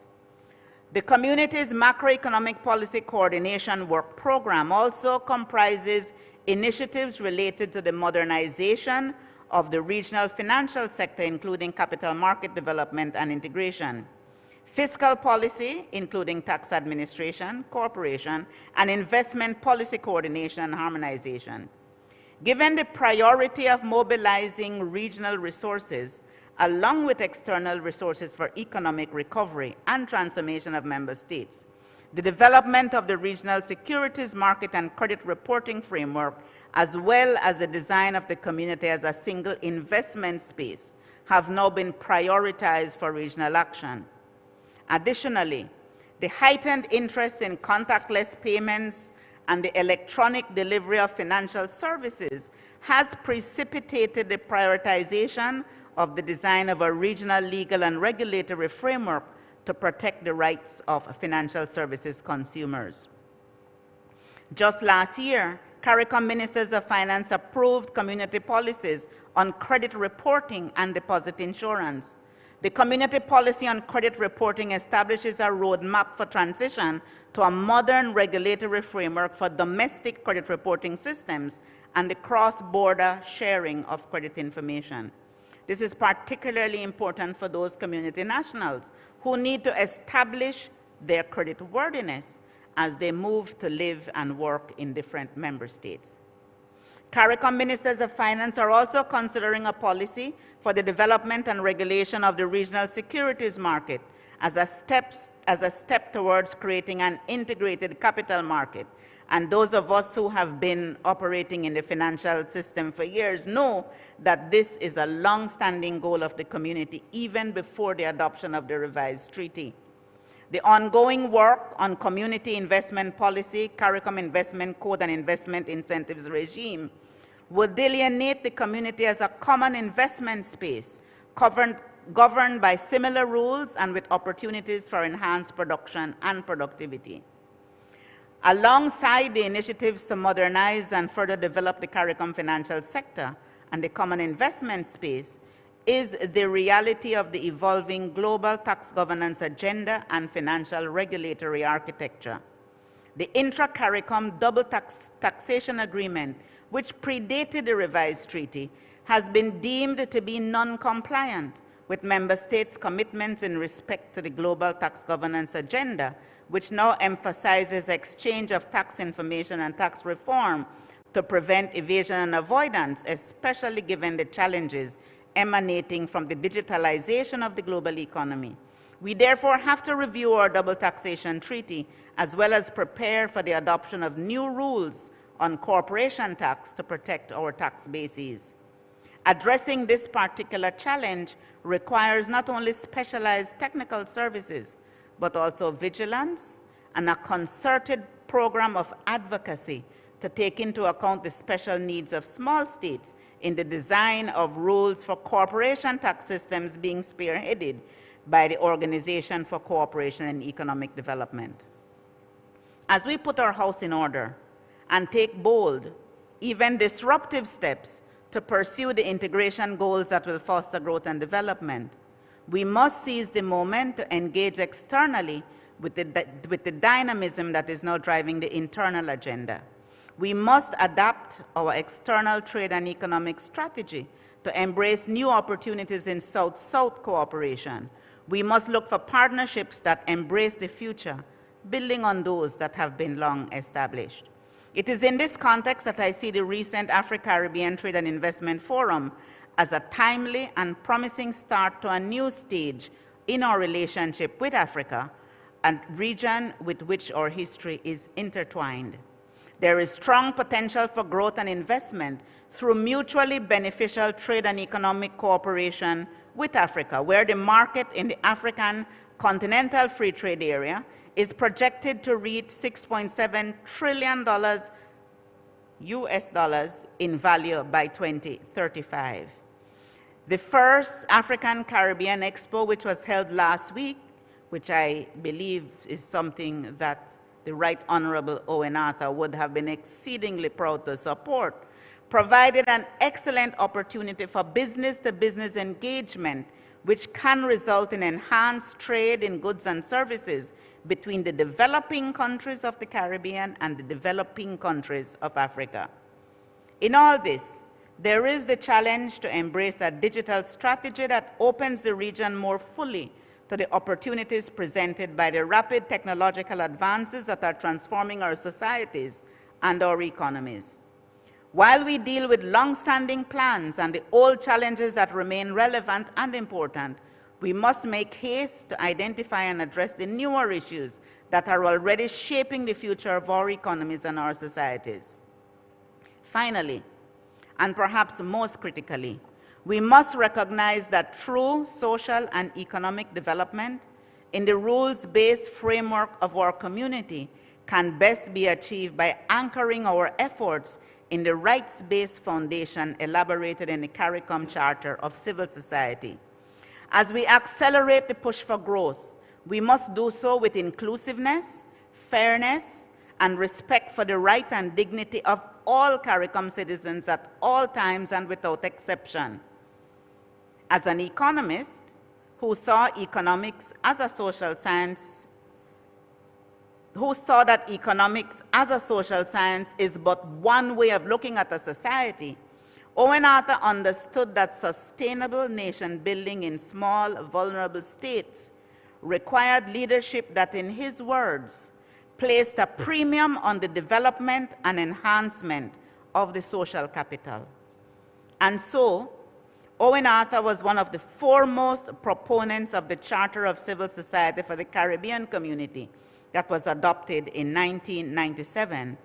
The community's macroeconomic policy coordination work program also comprises initiatives related to the modernization of the regional financial sector, including capital market development and integration, fiscal policy, including tax administration, corporation, and investment policy coordination and harmonization. Given the priority of mobilizing regional resources, along with external resources for economic recovery and transformation of member states, the development of the regional securities market and credit reporting framework, as well as the design of the community as a single investment space, have now been prioritized for regional action. Additionally, the heightened interest in contactless payments and the electronic delivery of financial services has precipitated the prioritization of the design of a regional legal and regulatory framework to protect the rights of financial services consumers. Just last year, CARICOM Ministers of Finance approved community policies on credit reporting and deposit insurance. The community policy on credit reporting establishes a roadmap for transition to a modern regulatory framework for domestic credit reporting systems and the cross-border sharing of credit information. This is particularly important for those community nationals who need to establish their creditworthiness as they move to live and work in different member states. CARICOM Ministers of Finance are also considering a policy for the development and regulation of the regional securities market as a step towards creating an integrated capital market. And those of us who have been operating in the financial system for years know that this is a long-standing goal of the community even before the adoption of the revised treaty. The ongoing work on community investment policy, CARICOM Investment Code and Investment Incentives Regime will delineate the community as a common investment space governed by similar rules and with opportunities for enhanced production and productivity. Alongside the initiatives to modernize and further develop the CARICOM financial sector and the common investment space is the reality of the evolving global tax governance agenda and financial regulatory architecture. The intra-CARICOM double taxation agreement, which predated the revised treaty, has been deemed to be non-compliant with member states' commitments in respect to the global tax governance agenda, which now emphasizes exchange of tax information and tax reform to prevent evasion and avoidance, especially given the challenges emanating from the digitalization of the global economy. We therefore have to review our double taxation treaty as well as prepare for the adoption of new rules on corporation tax to protect our tax bases. Addressing this particular challenge requires not only specialized technical services, but also vigilance and a concerted program of advocacy to take into account the special needs of small states in the design of rules for corporation tax systems being spearheaded by the Organization for Cooperation and Economic Development. As we put our house in order and take bold, even disruptive steps to pursue the integration goals that will foster growth and development, we must seize the moment to engage externally with the dynamism that is now driving the internal agenda. We must adapt our external trade and economic strategy to embrace new opportunities in South-South cooperation. We must look for partnerships that embrace the future, building on those that have been long established. It is in this context that I see the recent Afro-Caribbean Trade and Investment Forum as a timely and promising start to a new stage in our relationship with Africa, a region with which our history is intertwined. There is strong potential for growth and investment through mutually beneficial trade and economic cooperation with Africa, where the market in the African continental free trade area is projected to reach $6.7 trillion US dollars in value by 2035. The first African Caribbean Expo, which was held last week, which I believe is something that the Right Honorable Owen Arthur would have been exceedingly proud to support, provided an excellent opportunity for business-to-business engagement, which can result in enhanced trade in goods and services between the developing countries of the Caribbean and the developing countries of Africa. In all this, there is the challenge to embrace a digital strategy that opens the region more fully to the opportunities presented by the rapid technological advances that are transforming our societies and our economies. While we deal with long-standing plans and the old challenges that remain relevant and important, we must make haste to identify and address the newer issues that are already shaping the future of our economies and our societies. Finally, and perhaps most critically, we must recognize that true social and economic development in the rules-based framework of our community can best be achieved by anchoring our efforts in the rights-based foundation elaborated in the CARICOM Charter of Civil Society. As we accelerate the push for growth, We must do so with inclusiveness, fairness, and respect for the right and dignity of all CARICOM citizens at all times and without exception. As an economist who saw economics as a social science, who saw that economics as a social science is but one way of looking at a society, Owen Arthur understood that sustainable nation building in small, vulnerable states required leadership that, in his words, placed a premium on the development and enhancement of the social capital. And so, Owen Arthur was one of the foremost proponents of the Charter of Civil Society for the Caribbean Community that was adopted in 1997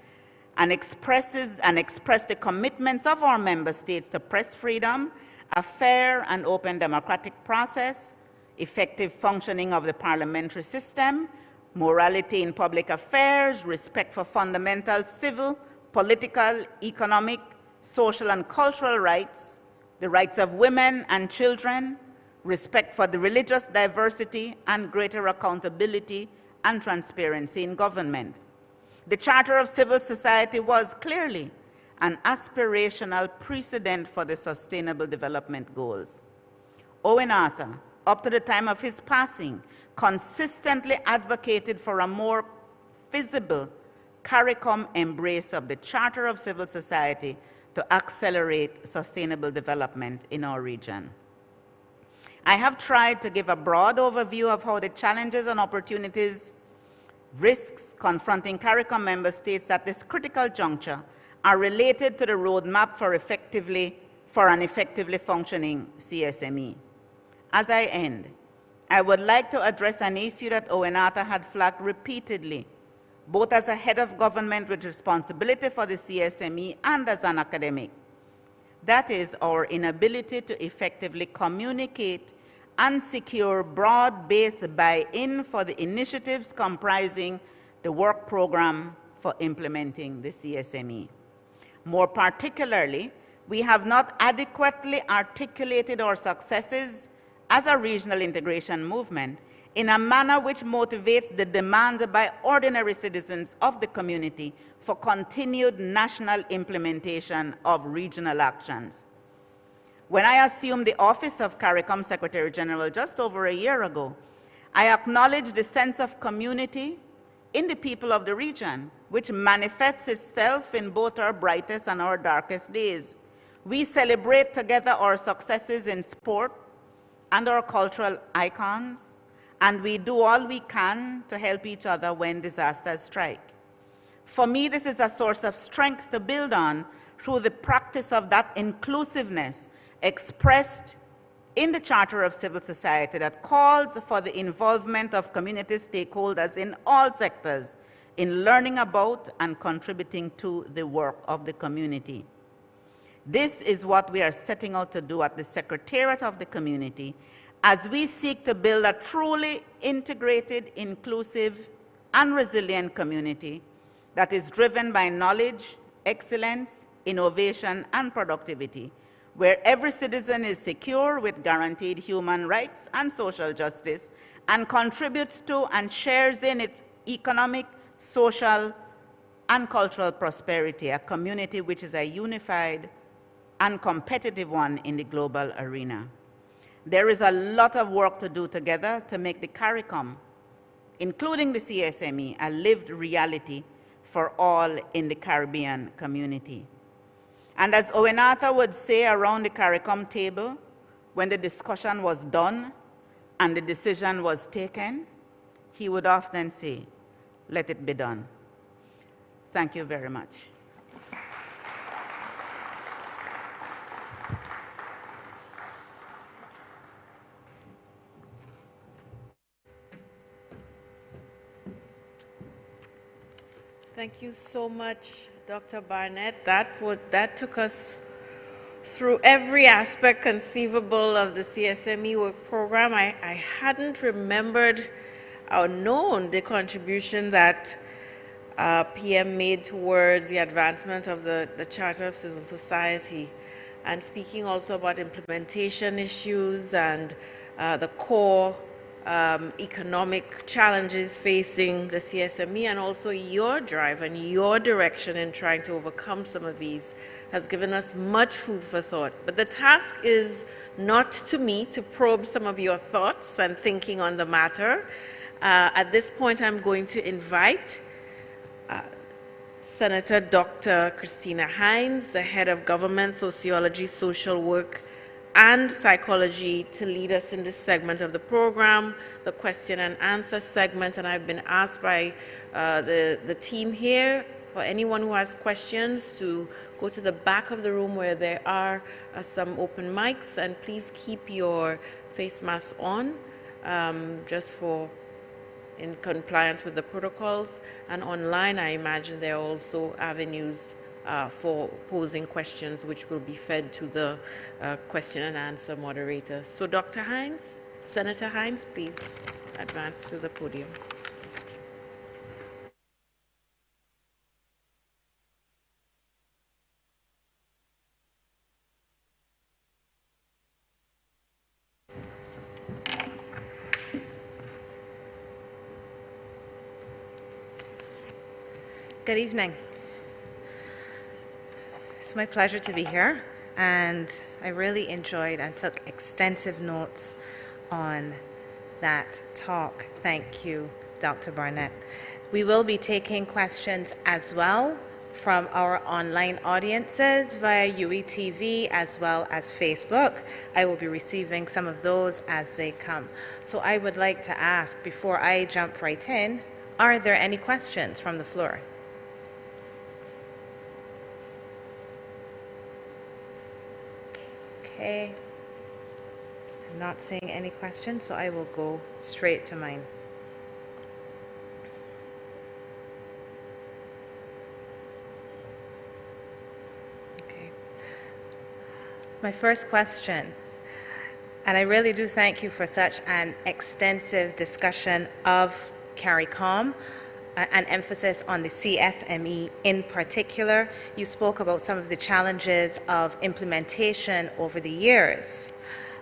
and expressed the commitments of our member states to press freedom, a fair and open democratic process, effective functioning of the parliamentary system, morality in public affairs, respect for fundamental civil, political, economic, social, and cultural rights, the rights of women and children, respect for the religious diversity, and greater accountability and transparency in government. The Charter of Civil Society was clearly an aspirational precedent for the Sustainable Development Goals. Owen Arthur, up to the time of his passing, consistently advocated for a more visible CARICOM embrace of the Charter of Civil Society to accelerate sustainable development in our region. I have tried to give a broad overview of how the challenges and opportunities, risks confronting CARICOM member states at this critical juncture are related to the roadmap for an effectively functioning CSME. As I end, I would like to address an issue that Owen Arthur had flagged repeatedly, both as a head of government with responsibility for the CSME and as an academic. That is our inability to effectively communicate and secure broad-based buy-in for the initiatives comprising the work program for implementing the CSME. More particularly, we have not adequately articulated our successes as a regional integration movement in a manner which motivates the demand by ordinary citizens of the community for continued national implementation of regional actions. When I assumed the office of CARICOM Secretary General just over a year ago, I acknowledged the sense of community in the people of the region, which manifests itself in both our brightest and our darkest days. We celebrate together our successes in sport and our cultural icons, and we do all we can to help each other when disasters strike. For me, this is a source of strength to build on through the practice of that inclusiveness expressed in the Charter of Civil Society that calls for the involvement of community stakeholders in all sectors in learning about and contributing to the work of the community. This is what we are setting out to do at the Secretariat of the Community as we seek to build a truly integrated, inclusive, and resilient community that is driven by knowledge, excellence, innovation, and productivity, where every citizen is secure with guaranteed human rights and social justice, and contributes to and shares in its economic, social, and cultural prosperity, a community which is a unified and competitive one in the global arena. There is a lot of work to do together to make the CARICOM, including the CSME, a lived reality for all in the Caribbean community. And as Owen Arthur would say around the CARICOM table, when the discussion was done and the decision was taken, he would often say, "Let it be done." Thank you very much. Thank you so much, Dr. Barnett. That took us through every aspect conceivable of the CSME work program. I hadn't remembered or known the contribution that PM made towards the advancement of the Charter of Civil Society, and speaking also about implementation issues and the core economic challenges facing the CSME, and also your drive and your direction in trying to overcome some of these has given us much food for thought. But the task is not to me to probe some of your thoughts and thinking on the matter. At this point, I'm going to invite Senator Dr. Christina Hines, the head of Government Sociology, Social Work, and Psychology, to lead us in this segment of the program, the question and answer segment. And I've been asked by the team here, for anyone who has questions, to go to the back of the room where there are some open mics, and please keep your face mask on, just for in compliance with the protocols. And online, I imagine there are also avenues for posing questions, which will be fed to the question and answer moderator. So Dr. Hines, Senator Hines, please advance to the podium. Good evening. It's my pleasure to be here, and I really enjoyed and took extensive notes on that talk. Thank you, Dr. Barnett. We will be taking questions as well from our online audiences via UETV as well as Facebook. I will be receiving some of those as they come. So I would like to ask, before I jump right in, are there any questions from the floor? Okay, I'm not seeing any questions, so I will go straight to mine. Okay. My first question, and I really do thank you for such an extensive discussion of CARICOM, an emphasis on the CSME in particular. You spoke about some of the challenges of implementation over the years.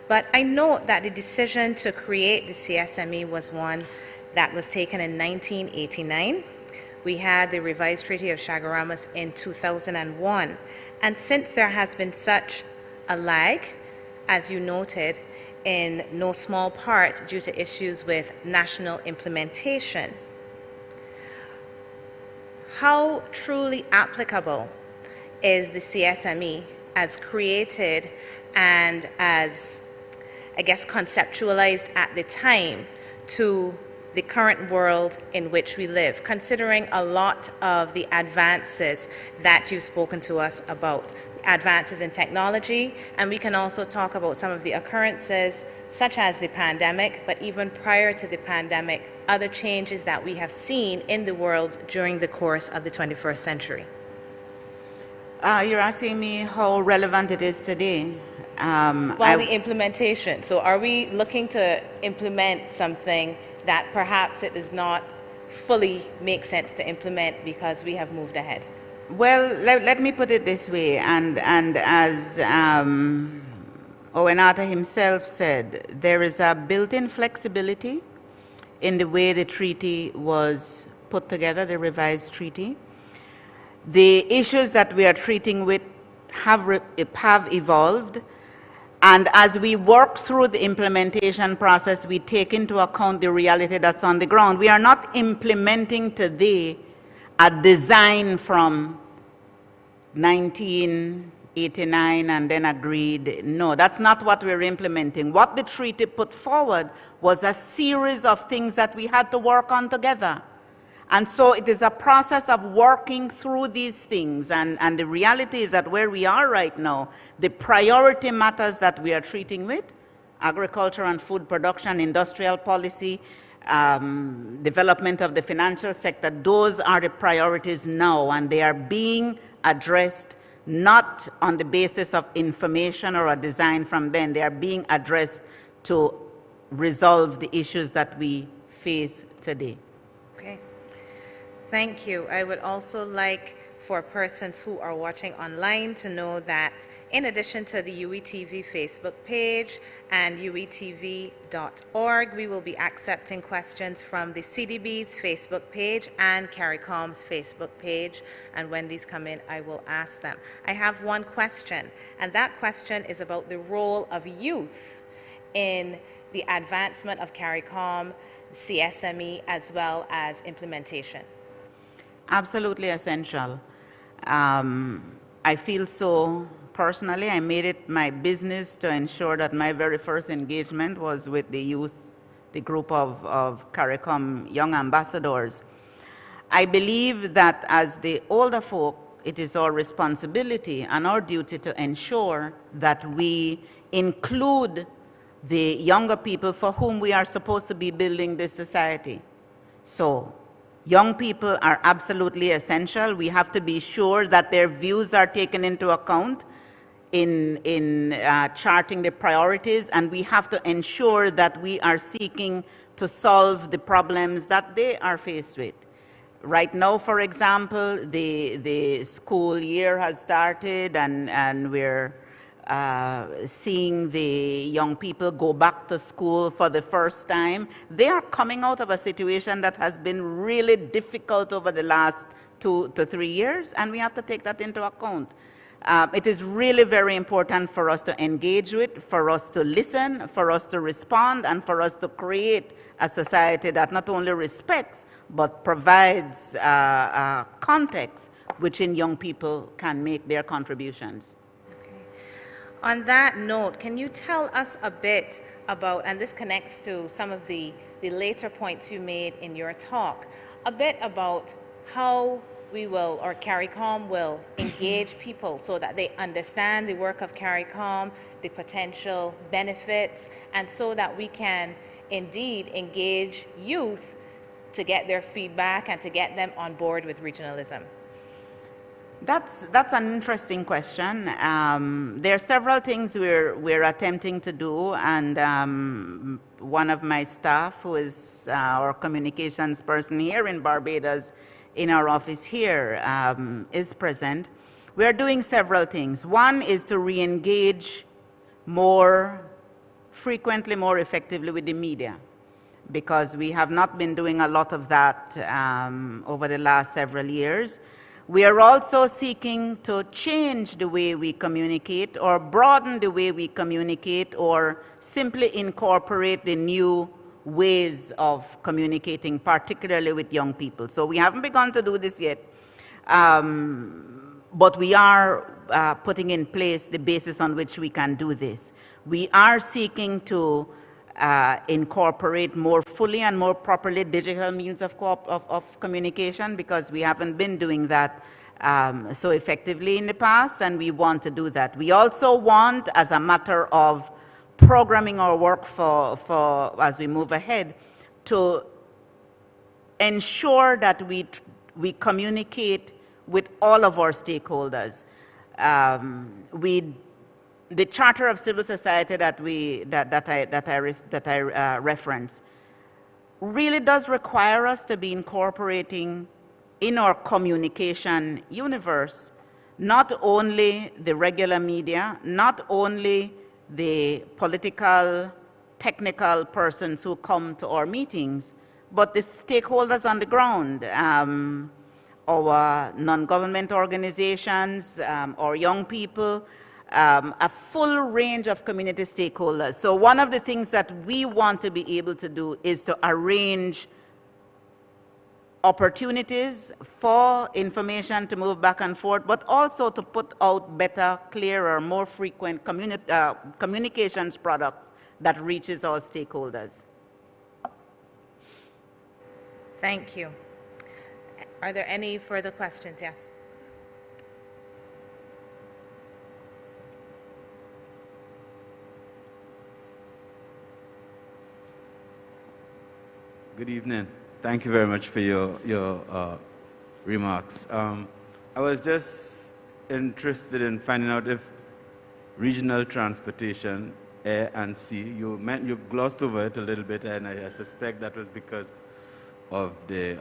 But I note that the decision to create the CSME was one that was taken in 1989. We had the revised Treaty of Chaguaramas in 2001. And since there has been such a lag, as you noted, in no small part due to issues with national implementation, how truly applicable is the CSME as created and as, I guess, conceptualized at the time to the current world in which we live, considering a lot of the advances that you've spoken to us about, advances in technology, and we can also talk about some of the occurrences such as the pandemic, but even prior to the pandemic, other changes that we have seen in the world during the course of the 21st century. You're asking me how relevant it is today. The implementation. So are we looking to implement something that perhaps it does not fully make sense to implement because we have moved ahead? Well, let me put it this way, and as Owen Arthur himself said, there is a built-in flexibility in the way the treaty was put together, the revised treaty. The issues that we are treating with have evolved, and as we work through the implementation process, we take into account the reality that's on the ground. We are not implementing today a design from 1989 and then agreed. No, that's not what we're implementing. What the treaty put forward was a series of things that we had to work on together. And so it is a process of working through these things. And the reality is that where we are right now, the priority matters that we are treating with, agriculture and food production, industrial policy, development of the financial sector, those are the priorities now, and they are being addressed not on the basis of information or a design from then. They are being addressed to resolve the issues that we face today. Okay. Thank you. I would also like for persons who are watching online to know that in addition to the UETV Facebook page and uetv.org, we will be accepting questions from the CDB's Facebook page and CARICOM's Facebook page. And when these come in, I will ask them. I have one question, and that question is about the role of youth in the advancement of CARICOM, CSME, as well as implementation. Absolutely essential. I feel so personally. I made it my business to ensure that my very first engagement was with the youth, the group of CARICOM young ambassadors. I believe that as the older folk, it is our responsibility and our duty to ensure that we include the younger people for whom we are supposed to be building this society. So, young people are absolutely essential. We have to be sure that their views are taken into account in charting the priorities, and we have to ensure that we are seeking to solve the problems that they are faced with. Right now, for example, the school year has started, and we're seeing the young people go back to school for the first time. They are coming out of a situation that has been really difficult over the last 2 to 3 years, and we have to take that into account. It is really very important for us to engage with, for us to listen, for us to respond, and for us to create a society that not only respects, but provides context within young people can make their contributions. On that note, can you tell us a bit about, and this connects to some of the later points you made in your talk, a bit about how we will, or CARICOM will, engage people so that they understand the work of CARICOM, the potential benefits, and so that we can indeed engage youth to get their feedback and to get them on board with regionalism? That's an interesting question. There are several things we're attempting to do, and one of my staff, who is our communications person here in Barbados, in our office here, is present. We're doing several things. One is to re-engage more frequently, more effectively with the media, because we have not been doing a lot of that over the last several years. We are also seeking to change the way we communicate, or broaden the way we communicate, or simply incorporate the new ways of communicating, particularly with young people. So we haven't begun to do this yet, but we are putting in place the basis on which we can do this. We are seeking to incorporate more fully and more properly digital means of communication, because we haven't been doing that so effectively in the past, and we want to do that. We also want, as a matter of programming our work for as we move ahead, to ensure that we communicate with all of our stakeholders. The Charter of Civil Society that I reference really does require us to be incorporating in our communication universe not only the regular media, not only the political, technical persons who come to our meetings, but the stakeholders on the ground, our non-government organizations, our young people, a full range of community stakeholders. So one of the things that we want to be able to do is to arrange opportunities for information to move back and forth, but also to put out better, clearer, more frequent communications products that reaches all stakeholders. Thank you. Are there any further questions? Yes. Good evening. Thank you very much for your remarks. I was just interested in finding out if regional transportation, air and sea, you glossed over it a little bit, and I suspect that was because of the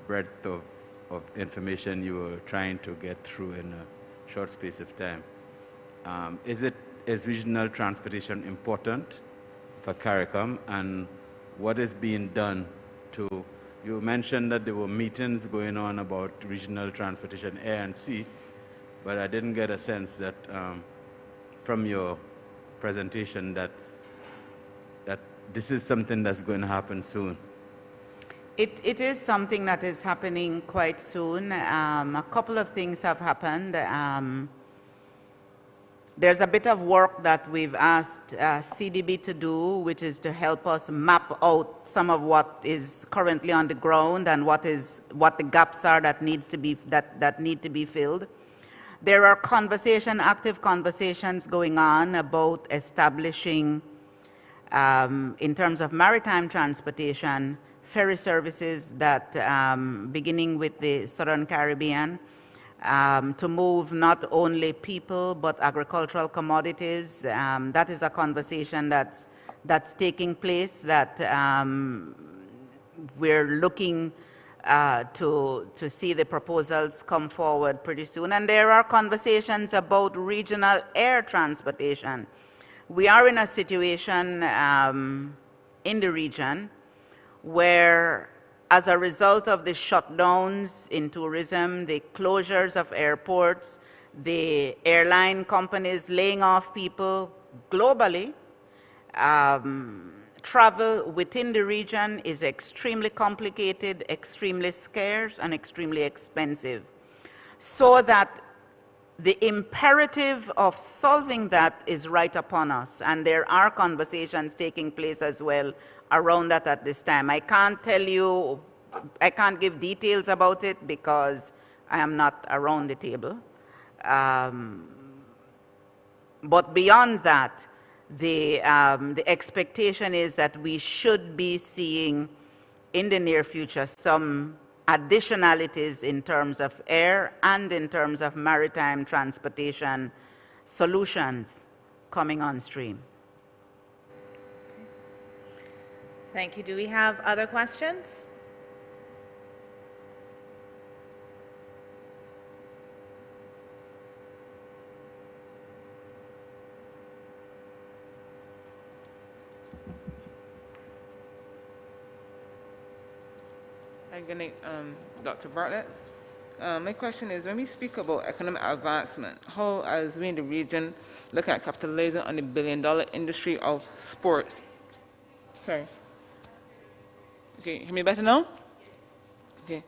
breadth of of information you were trying to get through in a short space of time. Is regional transportation important for CARICOM, and what is being done to, you mentioned that there were meetings going on about regional transportation, air and sea, but I didn't get a sense that from your presentation that this is something that's going to happen soon. It is something that is happening quite soon. A couple of things have happened. There's a bit of work that we've asked CDB to do, which is to help us map out some of what is currently on the ground and what the gaps are that need to be filled. There are active conversations going on about establishing, in terms of maritime transportation, ferry services that, beginning with the Southern Caribbean, to move not only people but agricultural commodities. That is a conversation that's taking place, that we're looking to see the proposals come forward pretty soon. And there are conversations about regional air transportation. We are in a situation in the region where, as a result of the shutdowns in tourism, the closures of airports, the airline companies laying off people globally, travel within the region is extremely complicated, extremely scarce, and extremely expensive. So that the imperative of solving that is right upon us, and there are conversations taking place as well around that at this time. I can't give details about it because I am not around the table. But beyond that, the expectation is that we should be seeing in the near future some additionalities in terms of air and in terms of maritime transportation solutions coming on stream. Thank you. Do we have other questions? Hi, good night, Dr. Bartlett. My question is, when we speak about economic advancement, how, as we in the region, looking at capitalizing on the billion-dollar industry of sports? Sorry. Okay, hear me better now? Okay,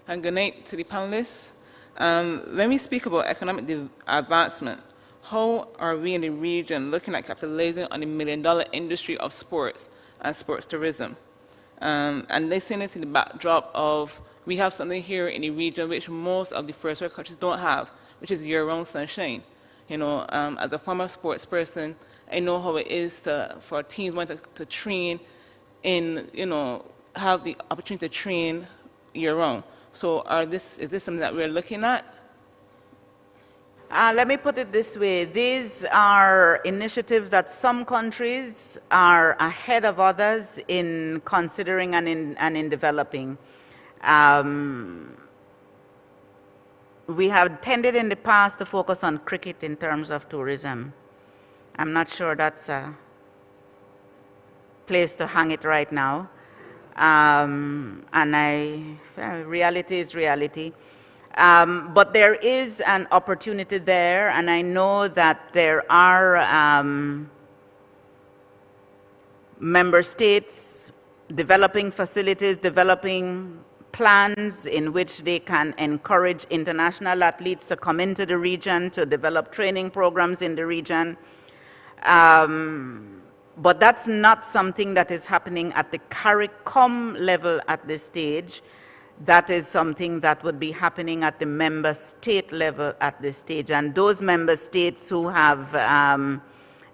and good night to the panelists. When we speak about economic advancement, how are we in the region looking at capitalizing on the million-dollar industry of sports and sports tourism? And they're saying this in the backdrop of, we have something here in the region which most of the first world countries don't have, which is year-round sunshine. You know, as a former sports person, I know how it is for teams wanting to train in, you know, have the opportunity to train year-round. So is this something that we're looking at? Let me put it this way. These are initiatives that some countries are ahead of others in considering and in developing. We have tended in the past to focus on cricket in terms of tourism. I'm not sure that's a place to hang it right now. Reality is reality. But there is an opportunity there, and I know that there are member states developing facilities, developing plans in which they can encourage international athletes to come into the region, to develop training programs in the region. But that's not something that is happening at the CARICOM level at this stage. That is something that would be happening at the member state level at this stage. And those member states who have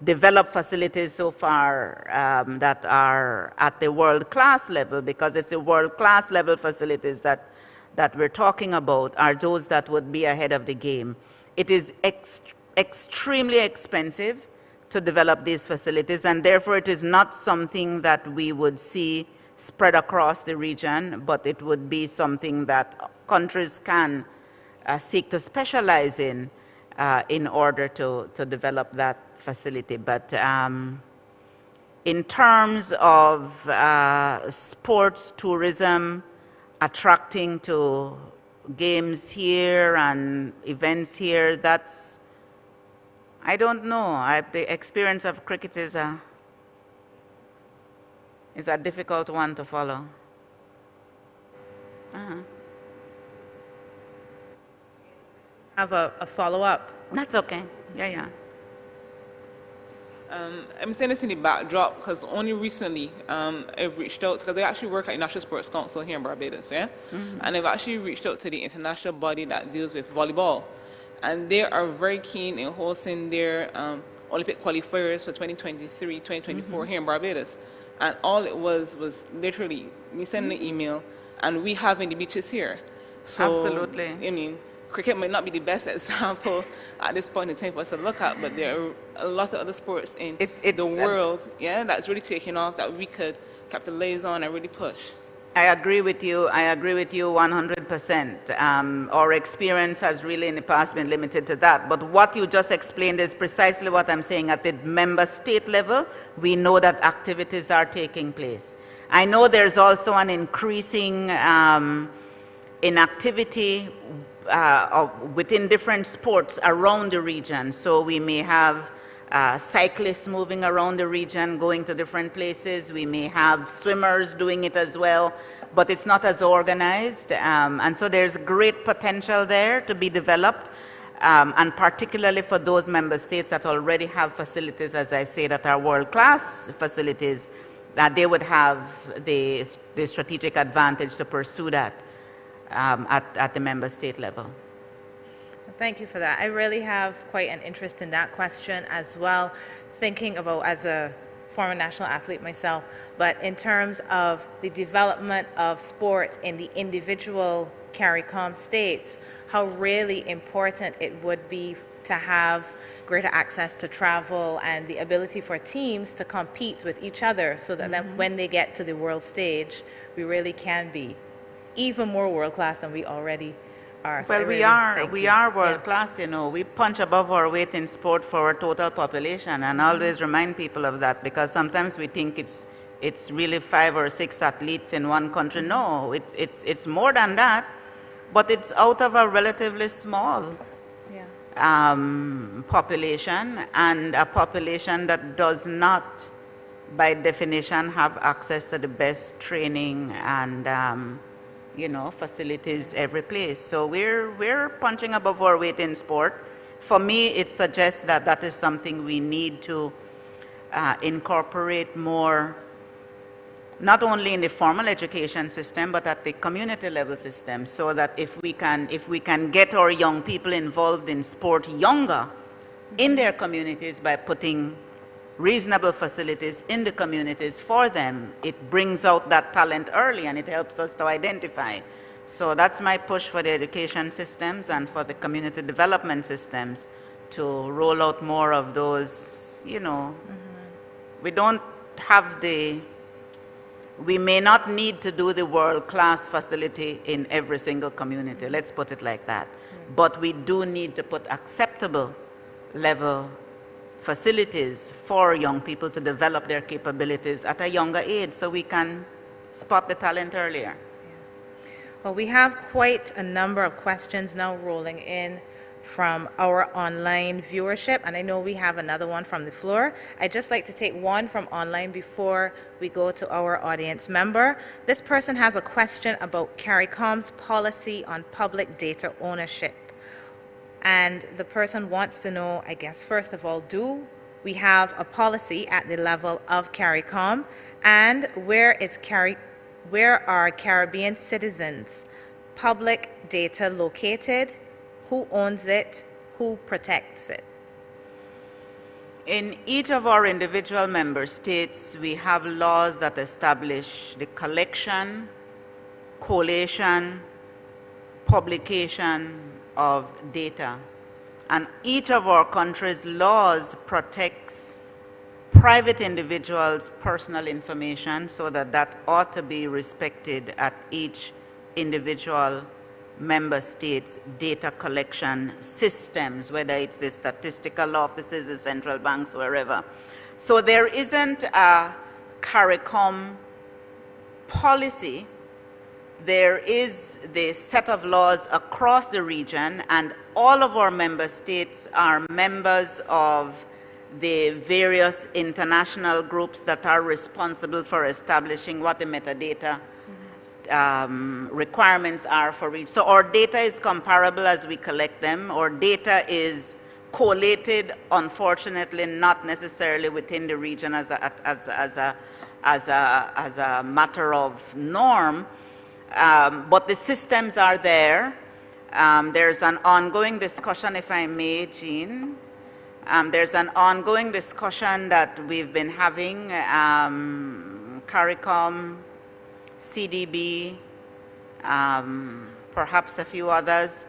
developed facilities so far that are at the world-class level, because it's the world-class level facilities that we're talking about, are those that would be ahead of the game. It is extremely expensive to develop these facilities, and therefore it is not something that we would see spread across the region, but it would be something that countries can seek to specialize in order to develop that facility. But in terms of sports tourism, attracting to games here and events here, that's, I don't know. The experience of cricket is a difficult one to follow. Have a follow-up. That's okay. Yeah. I'm saying this in the backdrop because only recently I've reached out, because I actually work at National Sports Council here in Barbados, yeah? And I've actually reached out to the international body that deals with volleyball. And they are very keen in hosting their Olympic qualifiers for 2023, 2024 here in Barbados. And all it was literally me sending an email and we having the beaches here. So, Absolutely. I mean, cricket might not be the best example at this point in time for us to look at, but there are a lot of other sports in the world, that's really taking off that we could capitalize on and really push. I agree with you 100%. Our experience has really in the past been limited to that. But what you just explained is precisely what I'm saying. At the member state level, we know that activities are taking place. I know there's also an increasing inactivity within different sports around the region. So we may have cyclists moving around the region, going to different places. We may have swimmers doing it as well, but it's not as organized. And so there's great potential there to be developed, and particularly for those member states that already have facilities, as I say, that are world-class facilities, that they would have the strategic advantage to pursue that at the member state level. Thank you for that. I really have quite an interest in that question as well, thinking about, as a former national athlete myself, but in terms of the development of sports in the individual CARICOM states, how really important it would be to have greater access to travel and the ability for teams to compete with each other so that then when they get to the world stage, we really can be even more world-class than we already are. So well, we are world-class, you know. We punch above our weight in sport for our total population, and I always remind people of that, because sometimes we think it's really 5 or 6 athletes in one country. No, it's more than that, but it's out of a relatively small population, and a population that does not, by definition, have access to the best training and facilities every place. So we're punching above our weight in sport. For me, it suggests that that is something we need to incorporate more, not only in the formal education system, but at the community level system, so that if we can get our young people involved in sport younger in their communities by putting reasonable facilities in the communities for them, it brings out that talent early and it helps us to identify. So that's my push for the education systems and for the community development systems to roll out more of those, we don't have we may not need to do the world-class facility in every single community, let's put it like that. But we do need to put acceptable level facilities for young people to develop their capabilities at a younger age so we can spot the talent earlier. Well, we have quite a number of questions now rolling in from our online viewership, and I know we have another one from the floor. I'd just like to take one from online before we go to our audience member. This person has a question about CARICOM's policy on public data ownership. And the person wants to know, I guess, first of all, do we have a policy at the level of CARICOM? And where are Caribbean citizens' public data located? Who owns it? Who protects it? In each of our individual member states, we have laws that establish the collection, collation, publication of data. And each of our countries' laws protects private individuals' personal information, so that ought to be respected at each individual member states' data collection systems, whether it's the statistical offices, the central banks, wherever. So there isn't a CARICOM policy. There is the set of laws across the region, and all of our member states are members of the various international groups that are responsible for establishing what the metadata requirements are for each. So our data is comparable as we collect them. Our data is collated, unfortunately, not necessarily within the region as a matter of norm, but the systems are there. There's an ongoing discussion, if I may, Jean. There's an ongoing discussion that we've been having, CARICOM, CDB, perhaps a few others,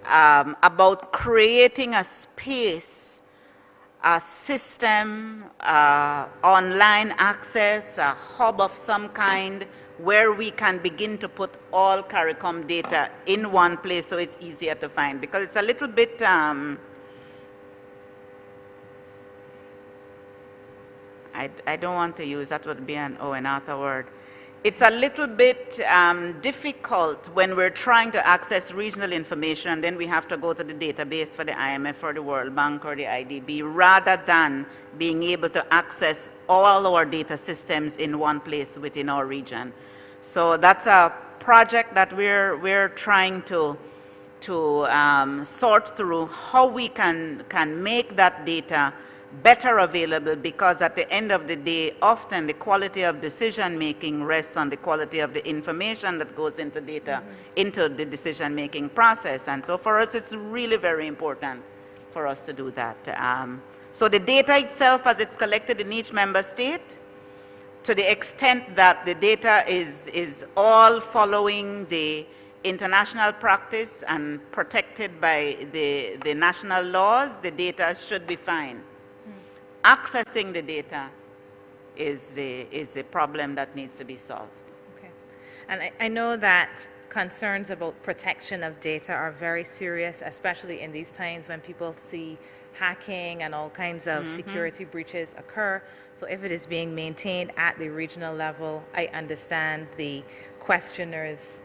about creating a space, a system, online access, a hub of some kind, where we can begin to put all CARICOM data in one place so it's easier to find. Because it's a little bit, I don't want to use, that would be an Arthur word. It's a little bit difficult when we're trying to access regional information and then we have to go to the database for the IMF or the World Bank or the IDB rather than being able to access all our data systems in one place within our region. So that's a project that we're trying to sort through how we can make that data better available, because at the end of the day, often the quality of decision making rests on the quality of the information that goes into data, into the decision making process. And so for us, it's really very important for us to do that. So the data itself, as it's collected in each member state, to the extent that the data is all following the international practice and protected by the national laws, the data should be fine. Accessing the data is a problem that needs to be solved. Okay. And I know that concerns about protection of data are very serious, especially in these times when people see hacking and all kinds of security breaches occur. So if it is being maintained at the regional level, I understand the questioner's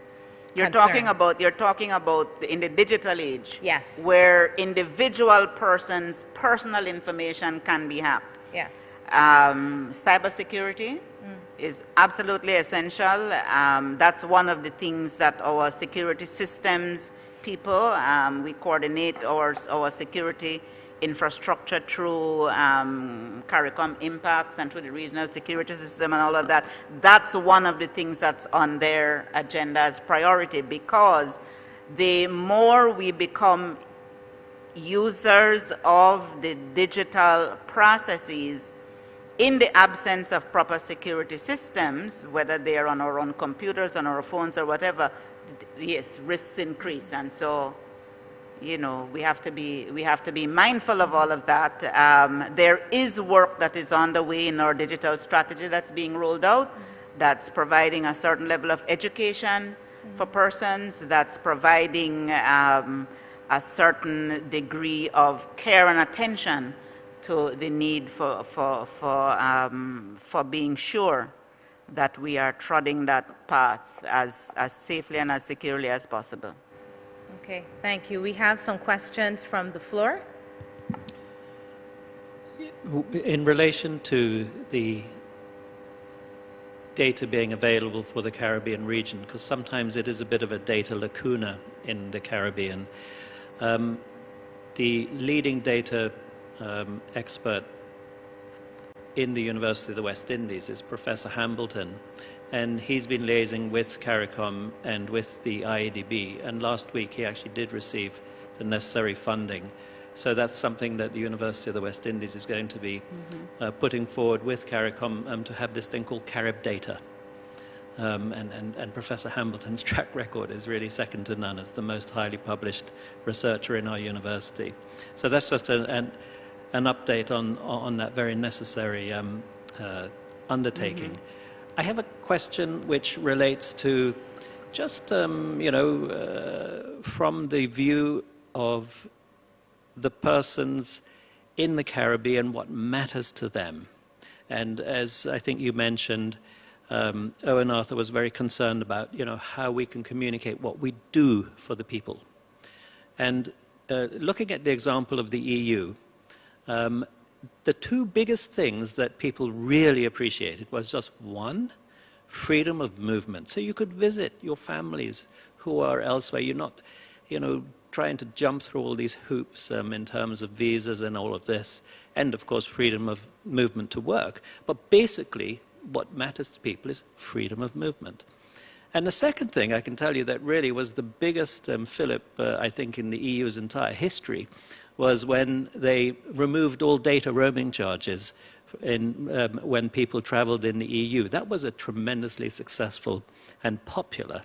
You're talking about in the digital age. Yes. Where individual persons' personal information can be hacked. Yes. Cybersecurity is absolutely essential. That's one of the things that our security systems people, we coordinate our security infrastructure through CARICOM impacts and through the regional security system and all of that. That's one of the things that's on their agenda as priority, because the more we become users of the digital processes in the absence of proper security systems, whether they are on our own computers, on our phones or whatever, yes, risks increase. And so, you know, we have to be mindful of all of that. There is work that is on the way in our digital strategy that's being rolled out, that's providing a certain level of education for persons, that's providing a certain degree of care and attention to the need for being sure that we are treading that path as safely and as securely as possible. Okay, thank you. We have some questions from the floor. In relation to the data being available for the Caribbean region, because sometimes it is a bit of a data lacuna in the Caribbean, the leading data expert in the University of the West Indies is Professor Hambleton, and he's been liaising with CARICOM and with the IADB, and last week he actually did receive the necessary funding. So that's something that the University of the West Indies is going to be putting forward with CARICOM to have this thing called Carib data. And Professor Hambleton's track record is really second to none as the most highly published researcher in our university. So that's just an update on that very necessary undertaking. I have a question which relates to just, from the view of the persons in the Caribbean, what matters to them. And as I think you mentioned, Owen Arthur was very concerned about, how we can communicate what we do for the people. And looking at the example of the EU, the two biggest things that people really appreciated was just one, freedom of movement. So you could visit your families who are elsewhere. You're not, trying to jump through all these hoops in terms of visas and all of this. And of course, freedom of movement to work. But basically, what matters to people is freedom of movement. And the second thing I can tell you that really was the biggest fillip, I think, in the EU's entire history, was when they removed all data roaming charges when people traveled in the EU. That was a tremendously successful and popular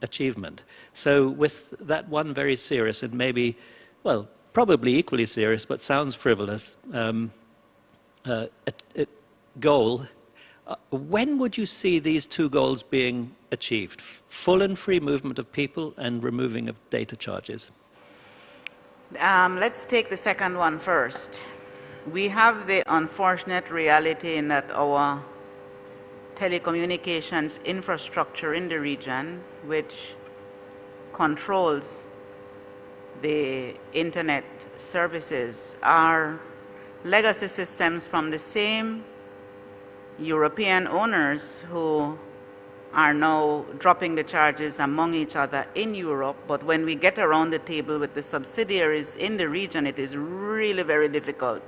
achievement. So with that one very serious and maybe, well, probably equally serious, but sounds frivolous, goal, when would you see these two goals being achieved? Full and free movement of people and removing of data charges? Let's take the second one first. We have the unfortunate reality in that our telecommunications infrastructure in the region, which controls the internet services, are legacy systems from the same European owners who are now dropping the charges among each other in Europe. But when we get around the table with the subsidiaries in the region, it is really very difficult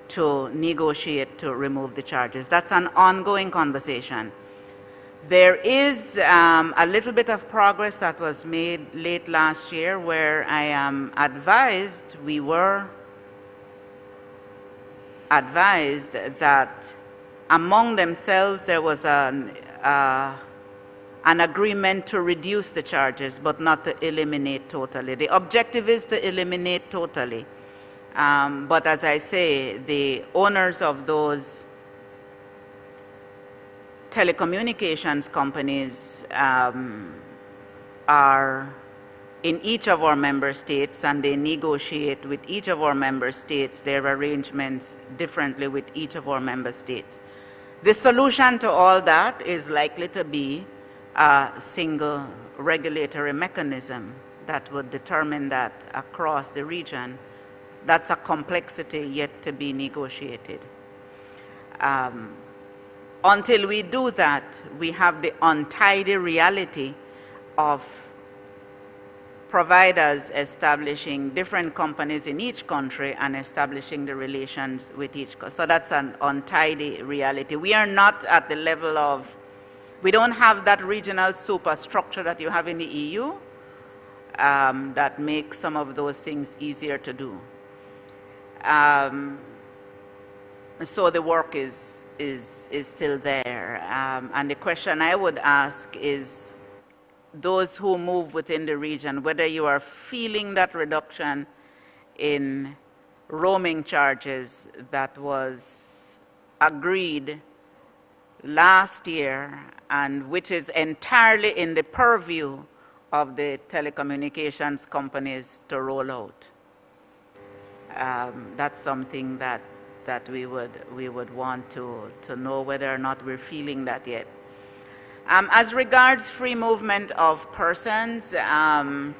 to negotiate to remove the charges. That's an ongoing conversation. There is a little bit of progress that was made late last year where I am advised, we were advised that among themselves there was an agreement to reduce the charges but not to eliminate totally. The objective is to eliminate totally. But as I say, the owners of those telecommunications companies are in each of our member states, and they negotiate with each of our member states their arrangements differently with each of our member states. The solution to all that is likely to be a single regulatory mechanism that would determine that across the region. That's a complexity yet to be negotiated. Until we do that, we have the untidy reality of providers establishing different companies in each country and establishing the relations with each. So that's an untidy reality. We are not at the level of, we don't have that regional superstructure that you have in the EU that makes some of those things easier to do. So the work is still there. And the question I would ask is, those who move within the region, whether you are feeling that reduction in roaming charges that was agreed last year and which is entirely in the purview of the telecommunications companies to roll out. That's something that we would want to know whether or not we're feeling that yet. As regards free movement of persons, the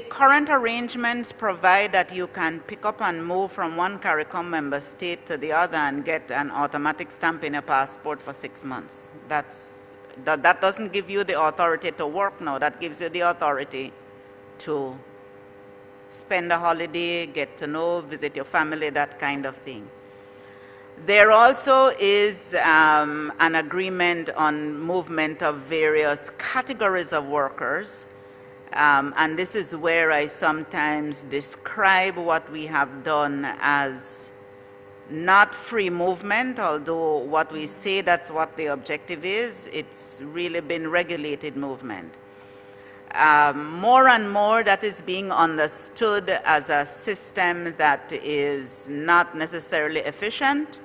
current arrangements provide that you can pick up and move from one CARICOM member state to the other and get an automatic stamp in a passport for 6 months. That doesn't give you the authority to work now. That gives you the authority to spend a holiday, get to know, visit your family, that kind of thing. There also is an agreement on movement of various categories of workers, and this is where I sometimes describe what we have done as not free movement, although what we say that's what the objective is, it's really been regulated movement. More and more that is being understood as a system that is not necessarily efficient.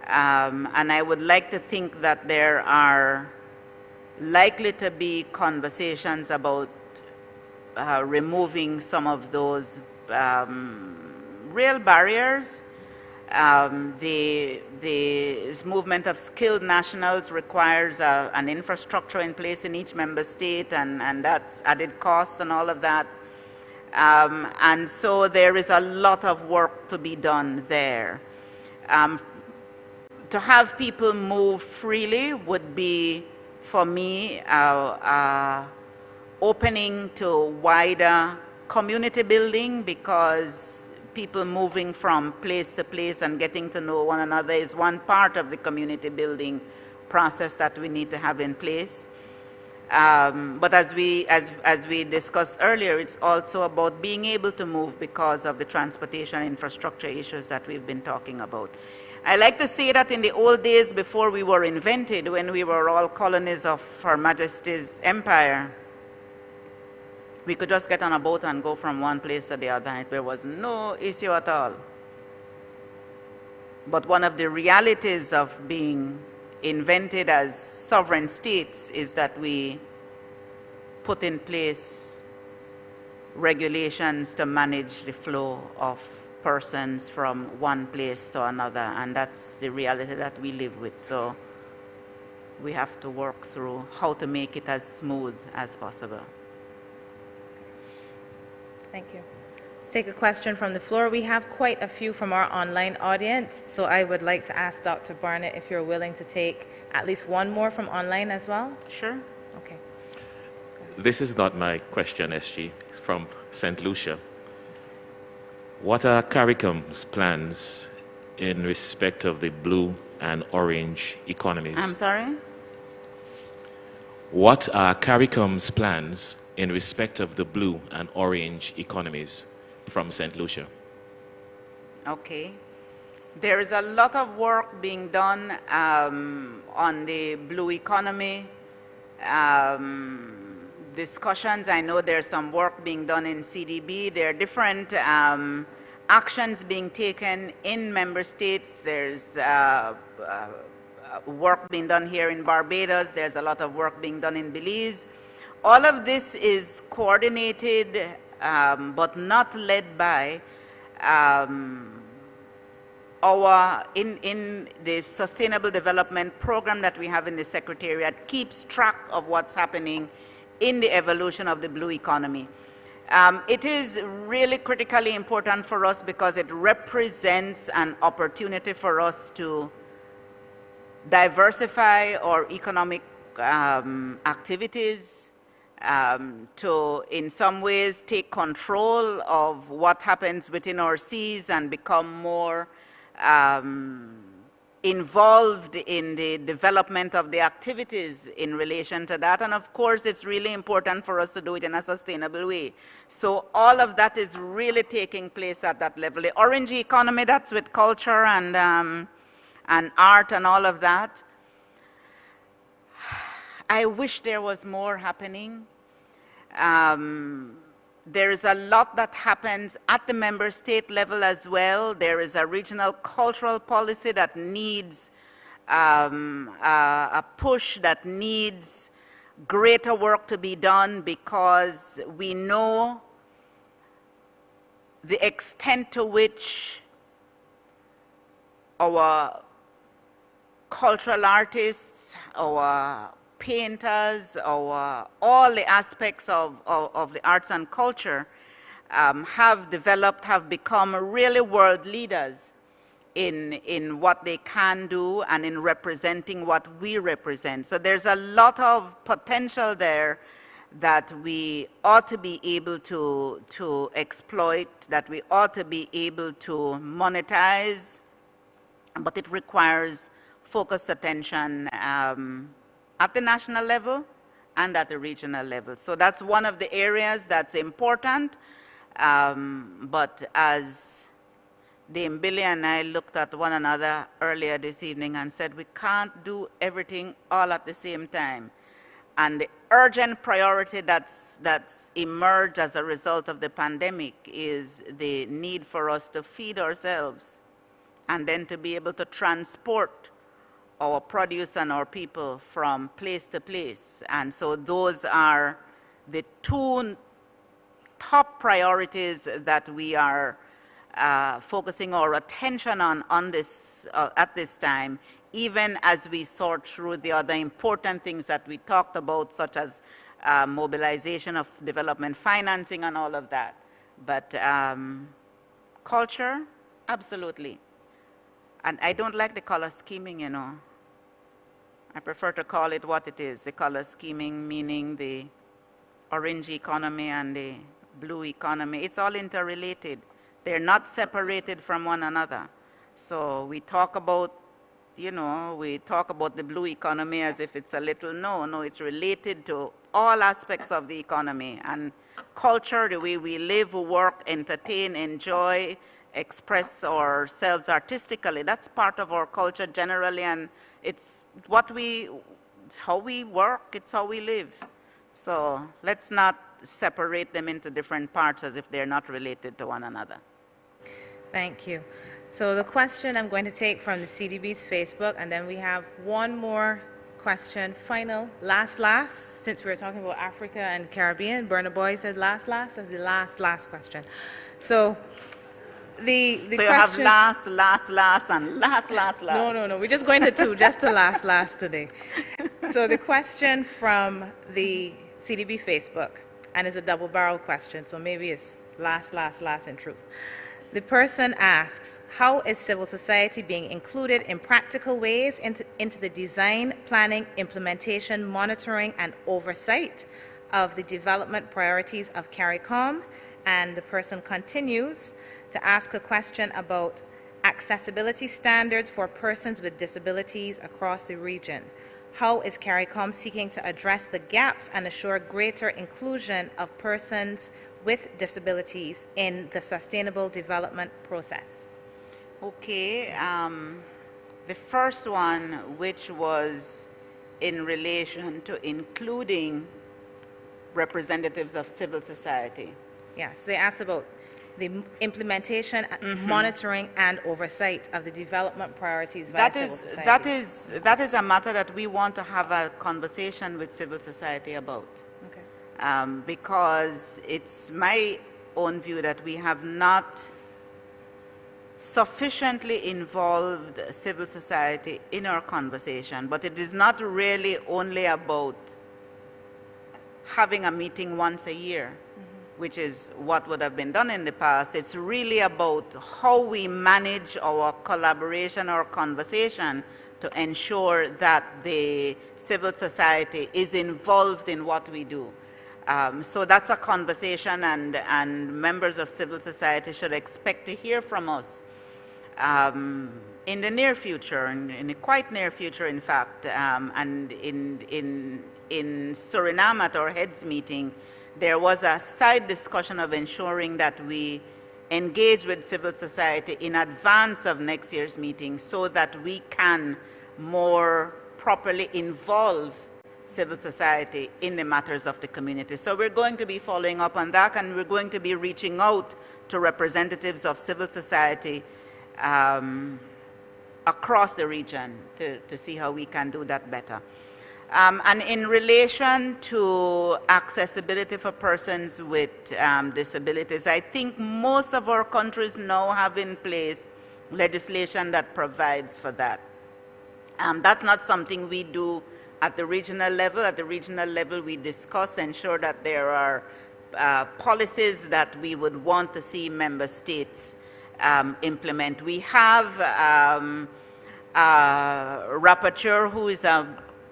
And I would like to think that there are likely to be conversations about removing some of those real barriers. The movement of skilled nationals requires an infrastructure in place in each member state, and that's added costs and all of that. And so there is a lot of work to be done there. To have people move freely would be, for me, opening to wider community building, because people moving from place to place and getting to know one another is one part of the community building process that we need to have in place. But as we discussed earlier, it's also about being able to move because of the transportation infrastructure issues that we've been talking about. I like to say that in the old days before we were invented, when we were all colonies of Her Majesty's empire, we could just get on a boat and go from one place to the other. There was no issue at all. But one of the realities of being invented as sovereign states is that we put in place regulations to manage the flow of persons from one place to another, and that's the reality that we live with. So we have to work through how to make it as smooth as possible. Thank you. Let's take a question from the floor. We have quite a few from our online audience, so I would like to ask Dr. Barnett if you're willing to take at least one more from online as well. Sure. Okay. This is not my question, SG, from St. Lucia. What are CARICOM's plans in respect of the blue and orange economies? I'm sorry? What are CARICOM's plans in respect of the blue and orange economies from St. Lucia? Okay. There is a lot of work being done on the blue economy. Discussions, I know there's some work being done in CDB. There are different actions being taken in member states. There's work being done here in Barbados. There's a lot of work being done in Belize. All of this is coordinated but not led by in the Sustainable Development Program that we have in the Secretariat keeps track of what's happening in the evolution of the blue economy. It is really critically important for us because it represents an opportunity for us to diversify our economic activities, to in some ways take control of what happens within our seas and become more involved in the development of the activities in relation to that. And of course, it's really important for us to do it in a sustainable way. So all of that is really taking place at that level. The orange economy, that's with culture and art and all of that. I wish there was more happening. There is a lot that happens at the member state level as well. There is a regional cultural policy that needs a push, that needs greater work to be done, because we know the extent to which our cultural artists, our painters, or all the aspects of the arts and culture have developed, have become really world leaders in what they can do and in representing what we represent. So there's a lot of potential there that we ought to be able to exploit, that we ought to be able to monetize, but it requires focused attention at the national level and at the regional level. So that's one of the areas that's important. But as Dame Billy and I looked at one another earlier this evening and said, we can't do everything all at the same time. And the urgent priority that's emerged as a result of the pandemic is the need for us to feed ourselves and then to be able to transport our produce and our people from place to place. And so those are the two top priorities that we are focusing our attention on this, at this time, even as we sort through the other important things that we talked about, such as mobilization of development financing and all of that. But culture, absolutely. And I don't like the color scheming, you know. I prefer to call it what it is, the color scheming, meaning the orange economy and the blue economy. It's all interrelated. They're not separated from one another. So we talk about, you know, we talk about the blue economy as if it's a little, no, it's related to all aspects of the economy. And culture, the way we live, work, entertain, enjoy, express ourselves artistically, that's part of our culture generally, and it's how we work, it's how we live. So let's not separate them into different parts as if they're not related to one another. Thank you. So the question I'm going to take from the CDB's Facebook, and then we have one more question, final, last, since we were talking about Africa and Caribbean. Burna Boy said last, that's the last question. So the so question... you have last, and last. No, we're just going to two, just to last today. So the question from the CDB Facebook, and it's a double-barrel question, so maybe it's last in truth. The person asks, how is civil society being included in practical ways into the design, planning, implementation, monitoring, and oversight of the development priorities of CARICOM? And the person continues to ask a question about accessibility standards for persons with disabilities across the region. How is CARICOM seeking to address the gaps and assure greater inclusion of persons with disabilities in the sustainable development process? Okay, the first one, which was in relation to including representatives of civil society. Yes, they asked about the implementation, monitoring, and oversight of the development priorities via civil society. That is a matter that we want to have a conversation with civil society about. Okay. Because it's my own view that we have not sufficiently involved civil society in our conversation, but it is not really only about having a meeting once a year, which is what would have been done in the past. It's really about how we manage our collaboration, our conversation, to ensure that the civil society is involved in what we do. So that's a conversation, and members of civil society should expect to hear from us in the near future, in the quite near future, in fact. And in Suriname at our heads meeting, there was a side discussion of ensuring that we engage with civil society in advance of next year's meeting so that we can more properly involve civil society in the matters of the community. So we're going to be following up on that, and we're going to be reaching out to representatives of civil society across the region to see how we can do that better. And in relation to accessibility for persons with disabilities, I think most of our countries now have in place legislation that provides for that. That's not something we do at the regional level. At the regional level, we discuss, ensure that there are policies that we would want to see member states implement. We have a rapporteur who is a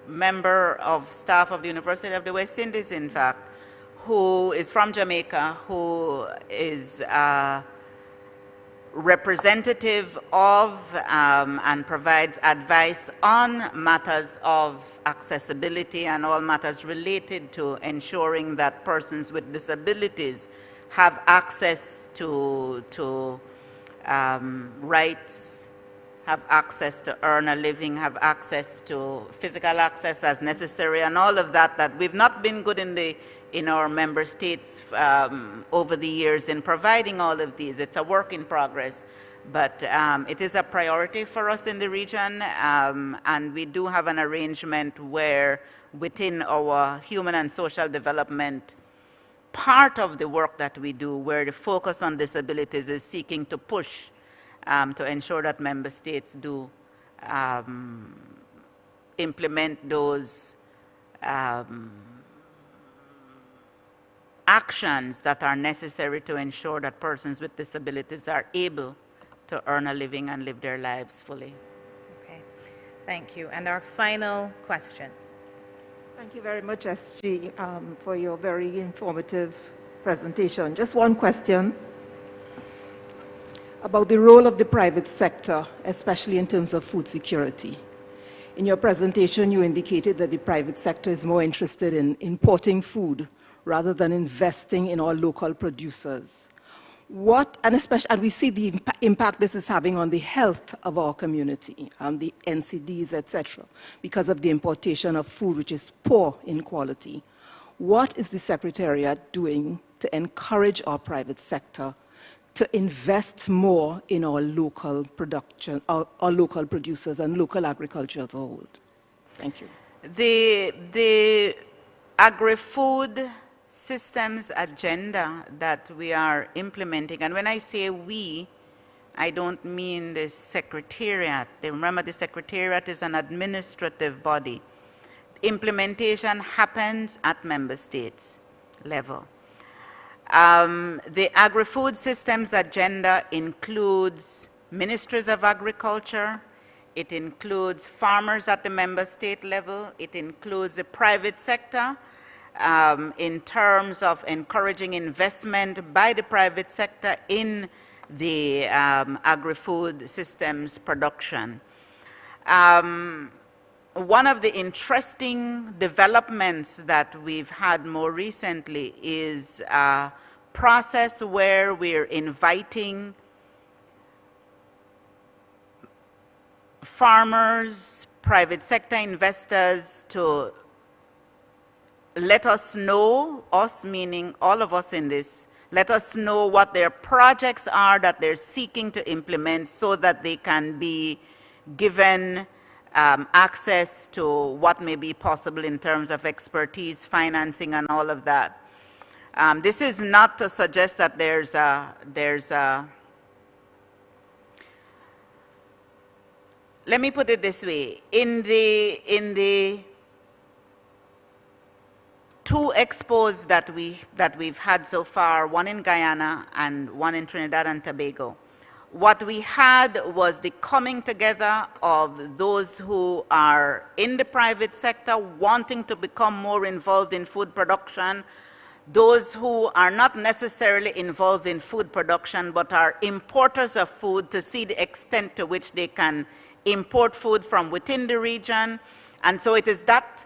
member of staff of the University of the West Indies, in fact, who is from Jamaica, who is representative of and provides advice on matters of accessibility and all matters related to ensuring that persons with disabilities have access to rights, have access to earn a living, have access to physical access as necessary, and all of that we've not been good in our member states over the years in providing all of these. It's a work in progress. But it is a priority for us in the region, and we do have an arrangement where within our human and social development, part of the work that we do, where the focus on disabilities is seeking to push to ensure that member states do implement those actions that are necessary to ensure that persons with disabilities are able to earn a living and live their lives fully. Okay, thank you. And our final question. Thank you very much, SG, for your very informative presentation. Just one question about the role of the private sector, especially in terms of food security. In your presentation, you indicated that the private sector is more interested in importing food rather than investing in our local producers. And we see the impact this is having on the health of our community, the NCDs, etc., because of the importation of food which is poor in quality. What is the Secretariat doing to encourage our private sector to invest more in our local production, our local producers and local agriculture as a whole? Thank you. The agri-food systems agenda that we are implementing, and when I say we, I don't mean the Secretariat. Remember, the Secretariat is an administrative body. Implementation happens at member states level. The agri-food systems agenda includes ministries of agriculture, it includes farmers at the member state level, it includes the private sector, in terms of encouraging investment by the private sector in the agri-food systems production. One of the interesting developments that we've had more recently is a process where we're inviting farmers, private sector investors to let us know, us meaning all of us in this, let us know what their projects are that they're seeking to implement so that they can be given access to what may be possible in terms of expertise, financing, and all of that. This is not to suggest that there's a let me put it this way. In the two expos that we've had so far, one in Guyana and one in Trinidad and Tobago, what we had was the coming together of those who are in the private sector wanting to become more involved in food production, those who are not necessarily involved in food production but are importers of food to see the extent to which they can import food from within the region. And so it is that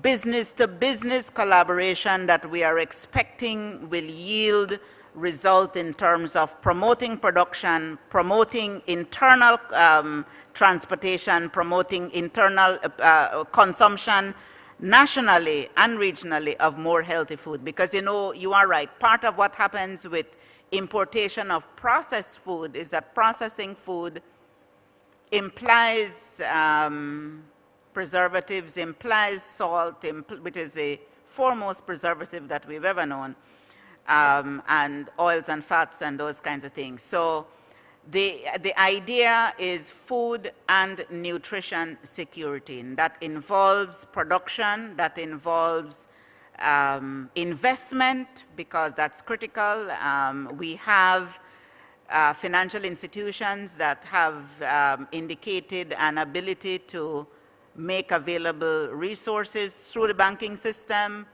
business-to-business collaboration that we are expecting will yield result in terms of promoting production, promoting internal transportation, promoting internal consumption nationally and regionally of more healthy food. Because you are right, part of what happens with importation of processed food is that processing food implies preservatives, implies salt, which is the foremost preservative that we've ever known, and oils and fats and those kinds of things. So the idea is food and nutrition security, and that involves production, that involves investment, because that's critical. We have financial institutions that have indicated an ability to make available resources through the banking system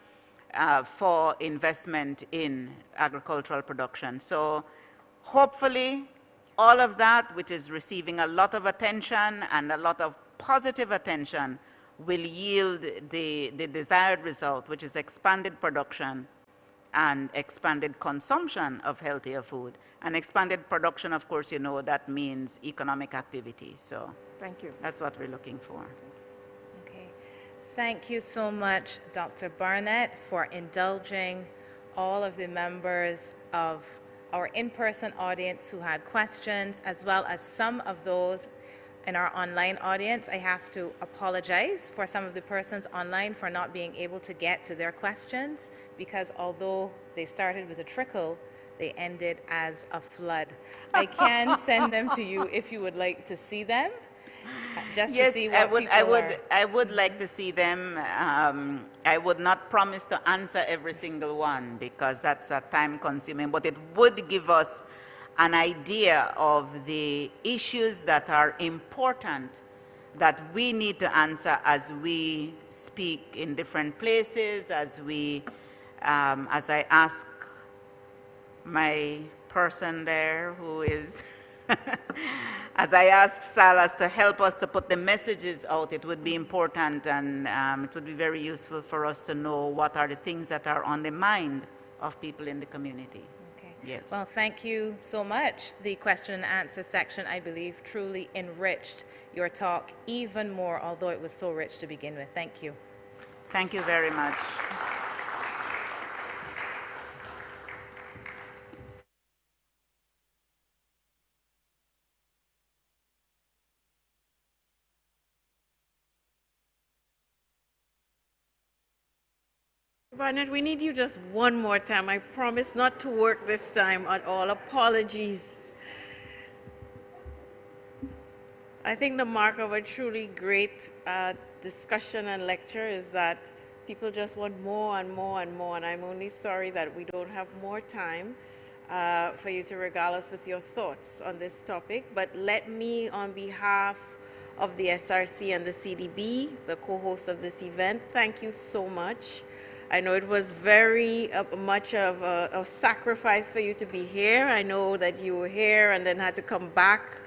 for investment in agricultural production. So hopefully all of that, which is receiving a lot of attention and a lot of positive attention, will yield the desired result, which is expanded production and expanded consumption of healthier food. And expanded production, of course, that means economic activity. So thank you. That's what we're looking for. Okay. Thank you so much, Dr. Barnett, for indulging all of the members of our in-person audience who had questions, as well as some of those in our online audience. I have to apologize for some of the persons online for not being able to get to their questions, because although they started with a trickle, they ended as a flood. I can send them to you if you would like to see them, just to Yes, see I what would, people I would, are. I would like to see them. I would not promise to answer every single one because that's time consuming, but it would give us an idea of the issues that are important that we need to answer as we speak in different places, as I ask my person there who is, as I ask Salas to help us to put the messages out, it would be important and it would be very useful for us to know what are the things that are on the mind of people in the community. Okay. Yes. Well, thank you so much. The question and answer section, I believe, truly enriched your talk even more, although it was so rich to begin with. Thank you. Thank you very much. Barnett, we need you just one more time. I promise not to work this time at all. Apologies. I think the mark of a truly great discussion and lecture is that people just want more and more and more, and I'm only sorry that we don't have more time for you to regale us with your thoughts on this topic. But let me, on behalf of the SRC and the CDB, the co-host of this event, thank you so much. I know it was very much of a sacrifice for you to be here. I know that you were here and then had to come back.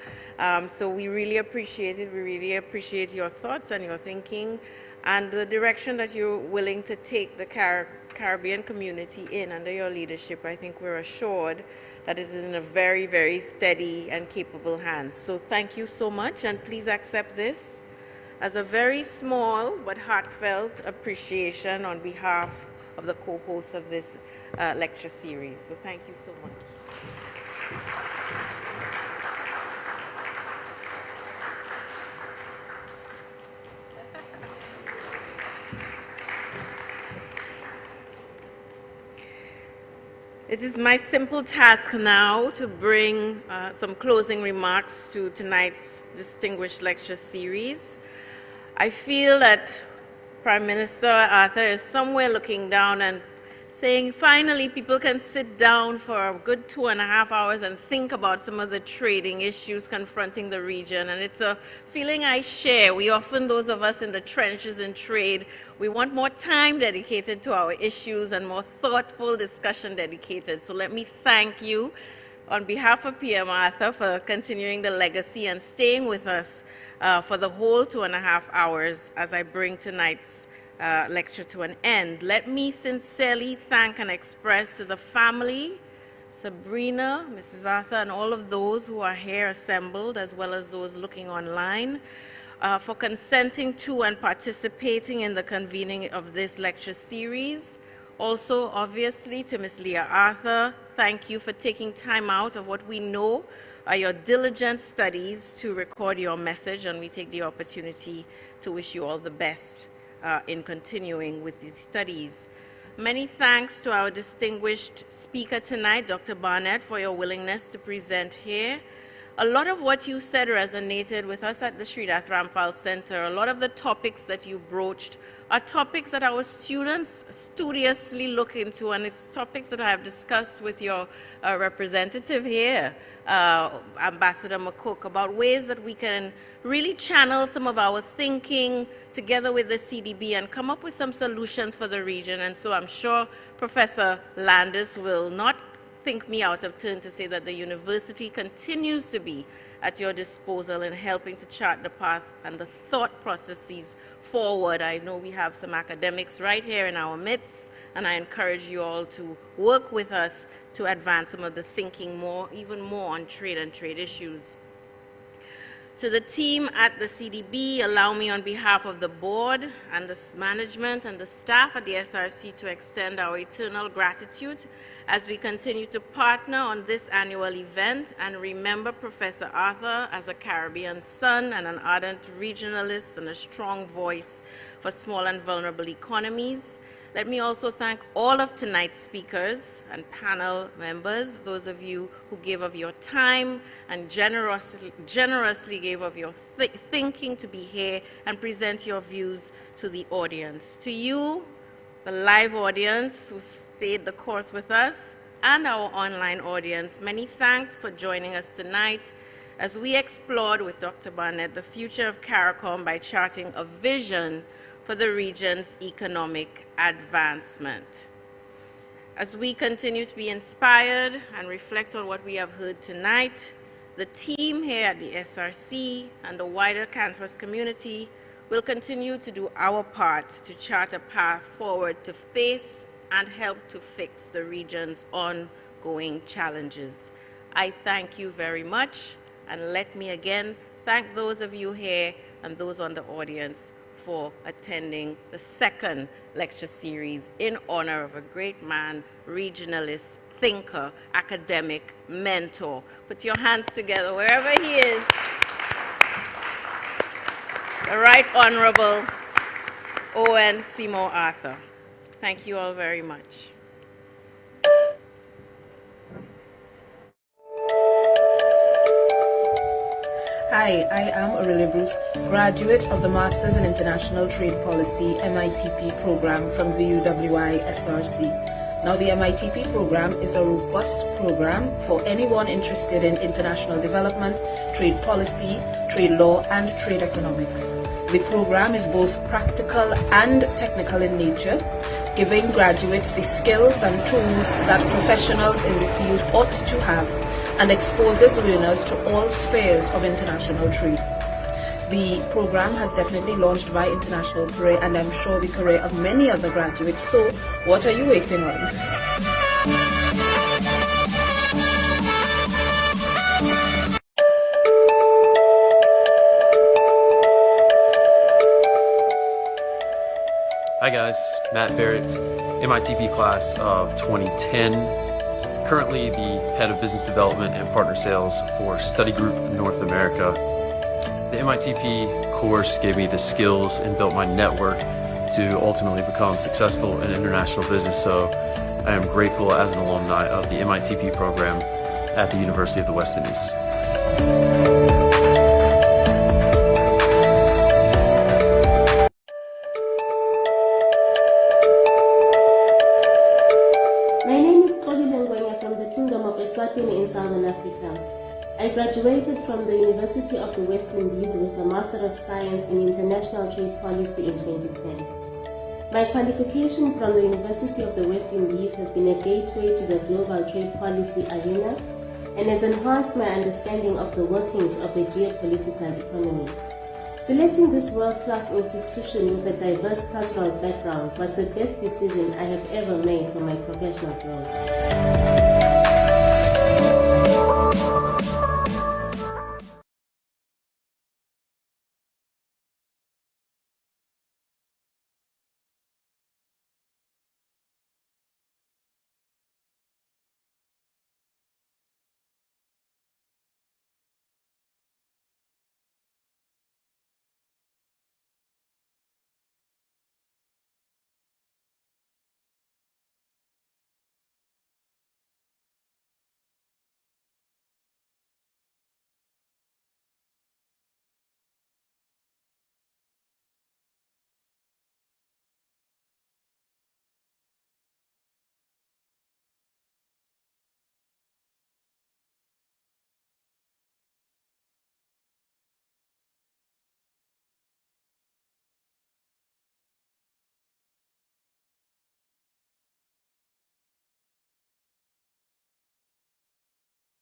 So we really appreciate it. We really appreciate your thoughts and your thinking and the direction that you're willing to take the Caribbean community in under your leadership. I think we're assured that it is in a very, very steady and capable hands. So thank you so much, and please accept this as a very small but heartfelt appreciation on behalf of the co-host of this lecture series. So thank you so much. It is my simple task now to bring some closing remarks to tonight's distinguished lecture series. I feel that Prime Minister Arthur is somewhere looking down and saying, finally, people can sit down for a good 2.5 hours and think about some of the trading issues confronting the region. And it's a feeling I share. We often, those of us in the trenches in trade, we want more time dedicated to our issues and more thoughtful discussion dedicated. So let me thank you on behalf of PM Arthur for continuing the legacy and staying with us for the whole 2.5 hours as I bring tonight's lecture to an end. Let me sincerely thank and express to the family, Sabrina, Mrs. Arthur, and all of those who are here assembled, as well as those looking online, for consenting to and participating in the convening of this lecture series. Also, obviously, to Ms. Leah Arthur, thank you for taking time out of what we know are your diligent studies to record your message, and we take the opportunity to wish you all the best in continuing with these studies. Many thanks to our distinguished speaker tonight, Dr. Barnett, for your willingness to present here. A lot of what you said resonated with us at the Srinath Ramphal Center. A lot of the topics that you broached are topics that our students studiously look into, and it's topics that I have discussed with your representative here, Ambassador McCook, about ways that we can really channel some of our thinking together with the CDB and come up with some solutions for the region. And so I'm sure Professor Landis will not think me out of turn to say that the university continues to be at your disposal in helping to chart the path and the thought processes forward. I know we have some academics right here in our midst, and I encourage you all to work with us to advance some of the thinking even more on trade and trade issues. To the team at the CDB, allow me on behalf of the board and the management and the staff at the SRC to extend our eternal gratitude as we continue to partner on this annual event and remember Professor Arthur as a Caribbean son and an ardent regionalist and a strong voice for small and vulnerable economies. Let me also thank all of tonight's speakers and panel members, those of you who gave of your time and generously gave of your thinking to be here and present your views to the audience. To you, the live audience who stayed the course with us, and our online audience, many thanks for joining us tonight as we explored with Dr. Barnett the future of CARICOM by charting a vision for the region's economic advancement. As we continue to be inspired and reflect on what we have heard tonight, the team here at the SRC and the wider campus community will continue to do our part to chart a path forward to face and help to fix the region's ongoing challenges. I thank you very much, and let me again thank those of you here and those on the audience for attending the second lecture series in honor of a great man, regionalist, thinker, academic, mentor. Put your hands together wherever he is. The Right Honorable Owen Seymour Arthur. Thank you all very much. Hi, I am Aurelia Bruce, graduate of the Masters in International Trade Policy MITP program from the UWI SRC. Now, the MITP program is a robust program for anyone interested in international development, trade policy, trade law, and trade economics. The program is both practical and technical in nature, giving graduates the skills and tools that professionals in the field ought to have, and exposes learners to all spheres of international trade. The program has definitely launched my international career, and I'm sure the career of many other graduates, so what are you waiting on? Hi guys, Matt Barrett, MITP class of 2010. Currently the head of business development and partner sales for Study Group North America. The MITP course gave me the skills and built my network to ultimately become successful in international business, so I am grateful as an alumni of the MITP program at the University of the West Indies. In Southern Africa. I graduated from the University of the West Indies with a Master of Science in International Trade Policy in 2010. My qualification from the University of the West Indies has been a gateway to the global trade policy arena and has enhanced my understanding of the workings of the geopolitical economy. Selecting this world-class institution with a diverse cultural background was the best decision I have ever made for my professional growth.